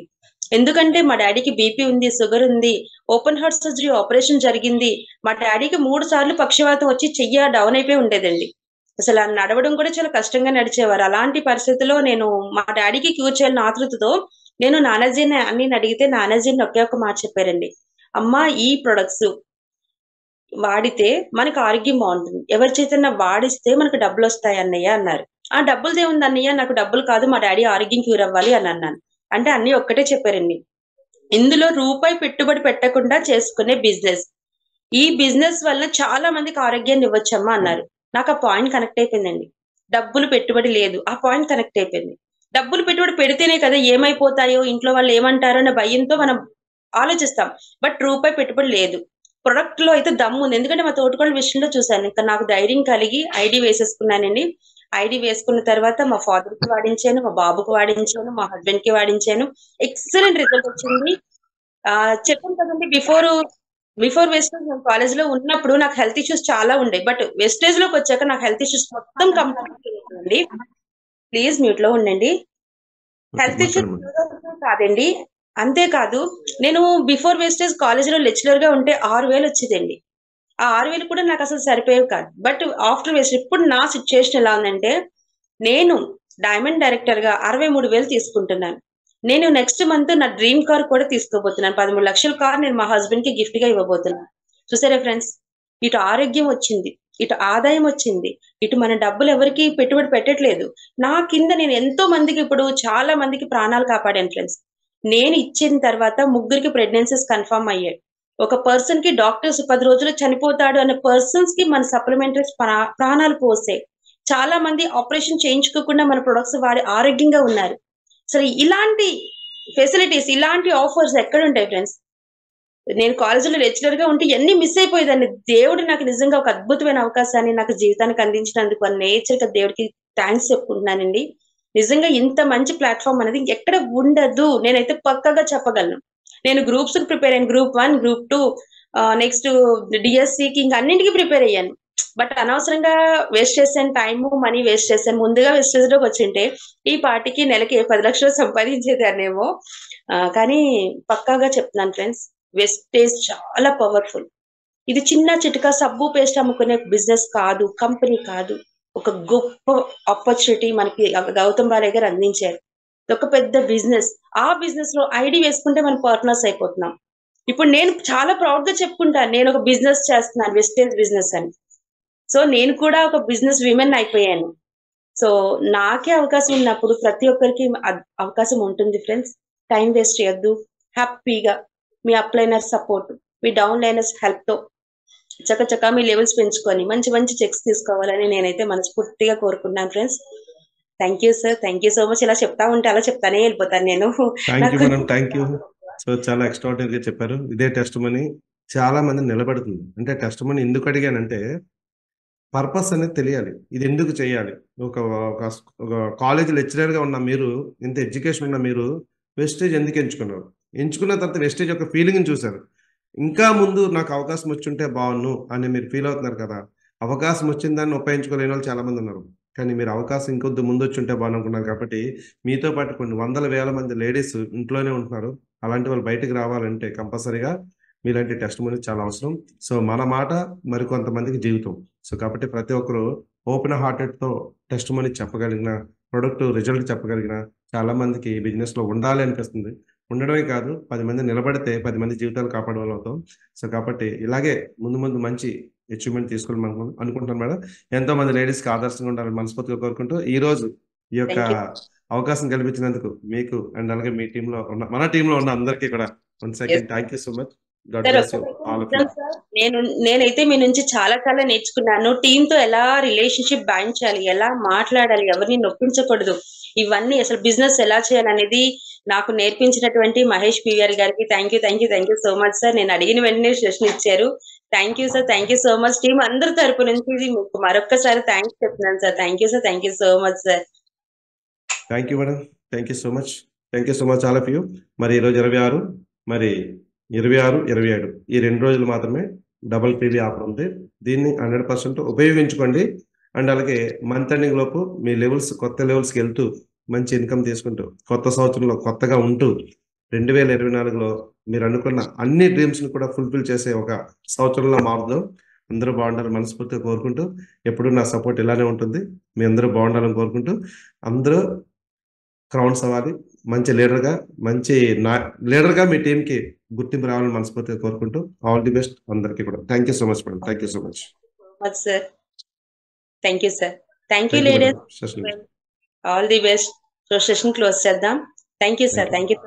ఎందుకంటే మా డాడీకి బీపీ ఉంది, షుగర్ ఉంది, ఓపెన్ హార్ట్ సర్జరీ ఆపరేషన్ జరిగింది. మా డాడీకి 3 సార్లు పక్షవాతం వచ్చి చెయ్య డౌన్ అయిపోయి ఉండేదండి. అసలు నడవడం కూడా చాలా కష్టంగా నడిచేవారు. అలాంటి పరిస్థితిలో నేను మా డాడీకి క్యూర్ చేయాలని ఆతృతతో నేను నానాజీని అన్ని అడిగితే నానాజీని ఒకే ఒక మాట చెప్పారండి, అమ్మా ఈ ప్రొడక్ట్స్ వాడితే మనకు ఆరోగ్యం బాగుంటుంది, ఎవరి చేతన్నా వాడిస్తే మనకు డబ్బులు వస్తాయి అన్నయ్య అన్నారు. ఆ డబ్బులదే ఉంది అన్నయ్య, నాకు డబ్బులు కాదు, మా డాడీ ఆరోగ్యం క్యూర్ అవ్వాలి అని అన్నాను. అంటే అన్నయ్య ఒక్కటే చెప్పారండి, ఇందులో రూపాయి పెట్టుబడి పెట్టకుండా చేసుకునే బిజినెస్, ఈ బిజినెస్ వల్ల చాలా మందికి ఆరోగ్యాన్ని ఇవ్వచ్చమ్మా అన్నారు. నాకు ఆ పాయింట్ కనెక్ట్ అయిపోయిందండి. డబ్బులు పెట్టుబడి లేదు, ఆ పాయింట్ కనెక్ట్ అయిపోయింది. డబ్బులు పెట్టుబడి పెడితేనే కదా ఏమైపోతాయో, ఇంట్లో వాళ్ళు ఏమంటారో అనే భయంతో మనం ఆలోచిస్తాం. బట్ రూపాయి పెట్టుబడి లేదు, ప్రొడక్ట్ లో అయితే దమ్ము ఉంది. ఎందుకంటే మా తోటికోళ్ళ విషయంలో చూశాను, ఇంకా నాకు ధైర్యం కలిగి ఐడి వేసేసుకున్నానండి. ఐడి వేసుకున్న తర్వాత మా ఫాదర్ కి వాడించాను, మా బాబుకి వాడించాను, మా హస్బెండ్ కి వాడించాను. ఎక్సలెంట్ రిజల్ట్ వచ్చింది. చెప్పాను కదండి, బిఫోర్ వెస్టేజ్ నేను కాలేజ్ లో ఉన్నప్పుడు నాకు హెల్త్ ఇష్యూస్ చాలా ఉండే. బట్ వెస్టేజ్ లోకి వచ్చాక నాకు హెల్త్ ఇష్యూస్ మొత్తం కంప్లీట్ అయ్యిందండి. ప్లీజ్ మ్యూట్ లో ఉండండి. హెల్త్ ఇష్యూస్ కాదండి, అంతేకాదు నేను బిఫోర్ వేస్టేజ్ కాలేజ్ లో లెక్చరర్ గా ఉంటే 6,000 వచ్చేదండి. ఆ 6,000 కూడా నాకు అసలు సరిపోయేవి కాదు. బట్ ఆఫ్టర్ వేస్టేజ్ ఇప్పుడు నా సిచ్యుయేషన్ ఎలా ఉందంటే, నేను డైమండ్ డైరెక్టర్ గా 63,000 తీసుకుంటున్నాను. నేను నెక్స్ట్ మంత్ నా డ్రీమ్ కార్ కూడా తీసుకోబోతున్నాను. 13 లక్షల కార్ నేను మా హస్బెండ్ కి గిఫ్ట్ గా ఇవ్వబోతున్నాను. చూసారా ఫ్రెండ్స్, ఇటు ఆరోగ్యం వచ్చింది, ఇటు ఆదాయం వచ్చింది, ఇటు మన డబ్బులు ఎవరికి పెట్టుబడి పెట్టట్లేదు. నా కింద నేను ఎంతో మందికి, ఇప్పుడు చాలా మందికి ప్రాణాలు కాపాడాను ఫ్రెండ్స్. నేను ఇచ్చిన తర్వాత 3కి ప్రెగ్నెన్సీస్ కన్ఫర్మ్ అయ్యాయి. ఒక పర్సన్ కి డాక్టర్స్ 10 రోజులు చనిపోతాడు అనే పర్సన్స్ కి మన సప్లిమెంటరీస్ ప్రాణాలు పోసాయి. చాలా మంది ఆపరేషన్ చేయించుకోకుండా మన ప్రొడక్ట్స్ వాడి ఆరోగ్యంగా ఉన్నారు. సరే, ఇలాంటి ఫెసిలిటీస్, ఇలాంటి ఆఫర్స్ ఎక్కడ ఉంటాయి ఫ్రెండ్స్? నేను కాలేజీలో లెక్చరర్ గా ఉంటే ఎన్ని మిస్ అయిపోయేదాన్ని. దేవుడు నాకు నిజంగా ఒక అద్భుతమైన అవకాశాన్ని నాకు జీవితానికి అందించినందుకు ఆ నేచర్ గా దేవుడికి థ్యాంక్స్ చెప్పుకుంటున్నానండి. నిజంగా ఇంత మంచి ప్లాట్ఫామ్ అనేది ఎక్కడ ఉండదు, నేనైతే పక్కాగా చెప్పగలను. నేను గ్రూప్స్ కి ప్రిపేర్ అయ్యాను, గ్రూప్ 1, గ్రూప్ 2, నెక్స్ట్ డిఎస్సికి, ఇంకా అన్నింటికి ప్రిపేర్ అయ్యాను. బట్ అనవసరంగా వేస్ట్ చేశాను, టైము మనీ వేస్ట్ చేశాను. ముందుగా వెస్టేజ్ లోకి వచ్చింటే ఈ పార్టీకి నెలకి 10 లక్షలు సంపాదించేదాన్నేమో. కానీ పక్కాగా చెప్తున్నాను ఫ్రెండ్స్, వెస్టేజ్ చాలా పవర్ఫుల్. ఇది చిన్న చిటికా సబ్బు పేస్ట్ అమ్ముకునే బిజినెస్ కాదు, కంపెనీ కాదు. ఒక గొప్ప ఆపర్చునిటీ మనకి గౌతమ్ బాలయ్య గారు అందించారు. ఒక పెద్ద బిజినెస్. ఆ బిజినెస్ లో ఐడి వేసుకుంటే మనం పార్ట్నర్స్ అయిపోతున్నాం. ఇప్పుడు నేను చాలా ప్రౌడ్ గా చెప్పుకుంటాను, నేను ఒక బిజినెస్ చేస్తున్నాను, వెస్టేజ్ బిజినెస్ అని. సో నేను కూడా ఒక బిజినెస్ విమెన్ అయిపోయాను. సో నాకే అవకాశం ఉన్నప్పుడు ప్రతి ఒక్కరికి అవకాశం ఉంటుంది ఫ్రెండ్స్. టైం వేస్ట్ చేయొద్దు. హ్యాపీగా మీ అప్లైనర్ సపోర్ట్, మీ డౌన్ లైనర్స్ హెల్ప్ తో చక్కచక్క మీ లెవెల్స్ పెంచుకొని మంచి మంచి చెక్స్ తీసుకోవాలని నేనైతే మనస్ఫూర్తిగా కోరుకున్నాను friends. Thank you sir, thank you so much. ఇలా చెప్తా ఉంటే అలా చెప్తానే వెళ్ళిపోతాను నేను. Thank you madam, thank you. So చాలా ఎక్స్ట్రాడినరీగా చెప్పారు. ఇదే టెస్ట్ మనీ చాలా మంది నిలబెడుతుంది. అంటే టెస్ట్ మనీ ఎందుకు అడిగానంటే, పర్పస్ అనేది తెలియాలి. ఇది ఎందుకు చేయాలి? ఒక కాలేజ్ లెక్చరర్ గా ఉన్న మీరు, ఇంత ఎడ్యుకేషన్ ఉన్న మీరు వెస్టేజ్ ఎందుకు ఎంచుకున్నారు? ఎంచుకున్న తర్వాత వెస్టేజ్ యొక్క ఫీలింగ్ చూశారు. ఇంకా ముందు నాకు అవకాశం వచ్చుంటే బాగున్ను అని మీరు ఫీల్ అవుతున్నారు కదా. అవకాశం వచ్చిందాన్ని ఉపయోగించుకోలేని వాళ్ళు చాలా మంది ఉన్నారు. కానీ మీరు అవకాశం ఇంకొద్ది ముందు వచ్చుంటే బాగునుకున్నారు. కాబట్టి మీతో పాటు కొన్ని వందల వేల మంది లేడీస్ ఇంట్లోనే ఉంటున్నారు. అలాంటి వాళ్ళు బయటకు రావాలంటే కంపల్సరీగా మీలాంటి టెస్ట్ మనీ చాలా అవసరం. సో మన మాట మరికొంతమందికి జీవితం. సో కాబట్టి ప్రతి ఒక్కరు ఓపెన్ హార్టెడ్ తో టెస్ట్ మనీ చెప్పగలిగిన, ప్రొడక్ట్ రిజల్ట్ చెప్పగలిగిన చాలా మందికి బిజినెస్ లో ఉండాలి అనిపిస్తుంది. ఉండడమే కాదు, 10 మంది నిలబడితే 10 మంది జీవితాలు కాపాడే వాళ్ళు అవుతాం. సో కాబట్టి ఇలాగే ముందు ముందు మంచి అచీవ్మెంట్ తీసుకోవాలని అనుకుంటున్నాను మేడం. ఎంతో మంది లేడీస్ కి ఆదర్శంగా ఉండాలని మనస్ఫూర్తిగా కోరుకుంటూ ఈ రోజు ఈ యొక్క అవకాశం కల్పించినందుకు మీకు అండ్ అలాగే మీ టీంలో ఉన్న, మన టీంలో ఉన్న అందరికీ కూడా once again thank you so much. నేనైతే మీ నుంచి చాలా చాలా నేర్చుకున్నాను. టీమ్ తో ఎలా రిలేషన్షిప్ బైండ్ చేయాలి, ఎలా మాట్లాడాలి, ఎవరిని నొప్పించకూడదు, ఇవన్నీ అసలు బిజినెస్ ఎలా చేయాలి అనేది నాకు నేర్పించినటువంటి మహేష్ పివిఆర్ గారికి thank you so much sir. నేను అడిగిన వెంటనే సెషన్ ఇచ్చారు. Thank you sir, thank you so much. Team అందరి తరపు నుంచి మీకు మరొక్కసారి థ్యాంక్స్ చెప్తున్నాను sir. Thank you so much sir. Thank you madam, thank you so much. Thank you so much all of you. మరి ఈరోజు 26, మరి 26, 27 ఈ 2 రోజులు మాత్రమే డబుల్ పీవీ ఆఫర్ ఉంది. దీన్ని 100% ఉపయోగించుకోండి. అండ్ అలాగే మంత్ ఎండింగ్ లోపు మీ లెవెల్స్, కొత్త లెవెల్స్కి వెళ్తూ మంచి ఇన్కమ్ తీసుకుంటూ కొత్త సంవత్సరంలో కొత్తగా ఉంటూ 2024లో మీరు అనుకున్న అన్ని డ్రీమ్స్ ని కూడా ఫుల్ఫిల్ చేసే ఒక సంవత్సరంలో మారుదాం. అందరూ బాగుండాలని మనస్ఫూర్తిగా కోరుకుంటూ, ఎప్పుడు నా సపోర్ట్ ఇలానే ఉంటుంది. మీ అందరూ బాగుండాలని కోరుకుంటూ, అందరూ క్రౌన్స్ అవ్వాలి, మంచి లీడర్గా మీ టీంకి గుర్తింపు రావాలని మనస్ఫూర్తిగా కోరుకుంటూ ఆల్ ది బెస్ట్ అందరికీ కూడా. Thank you so much madam, thank you so much sir. Thank you sir, thank you ladies, all the best. So session close చేద్దాం. Thank you sir, thank you.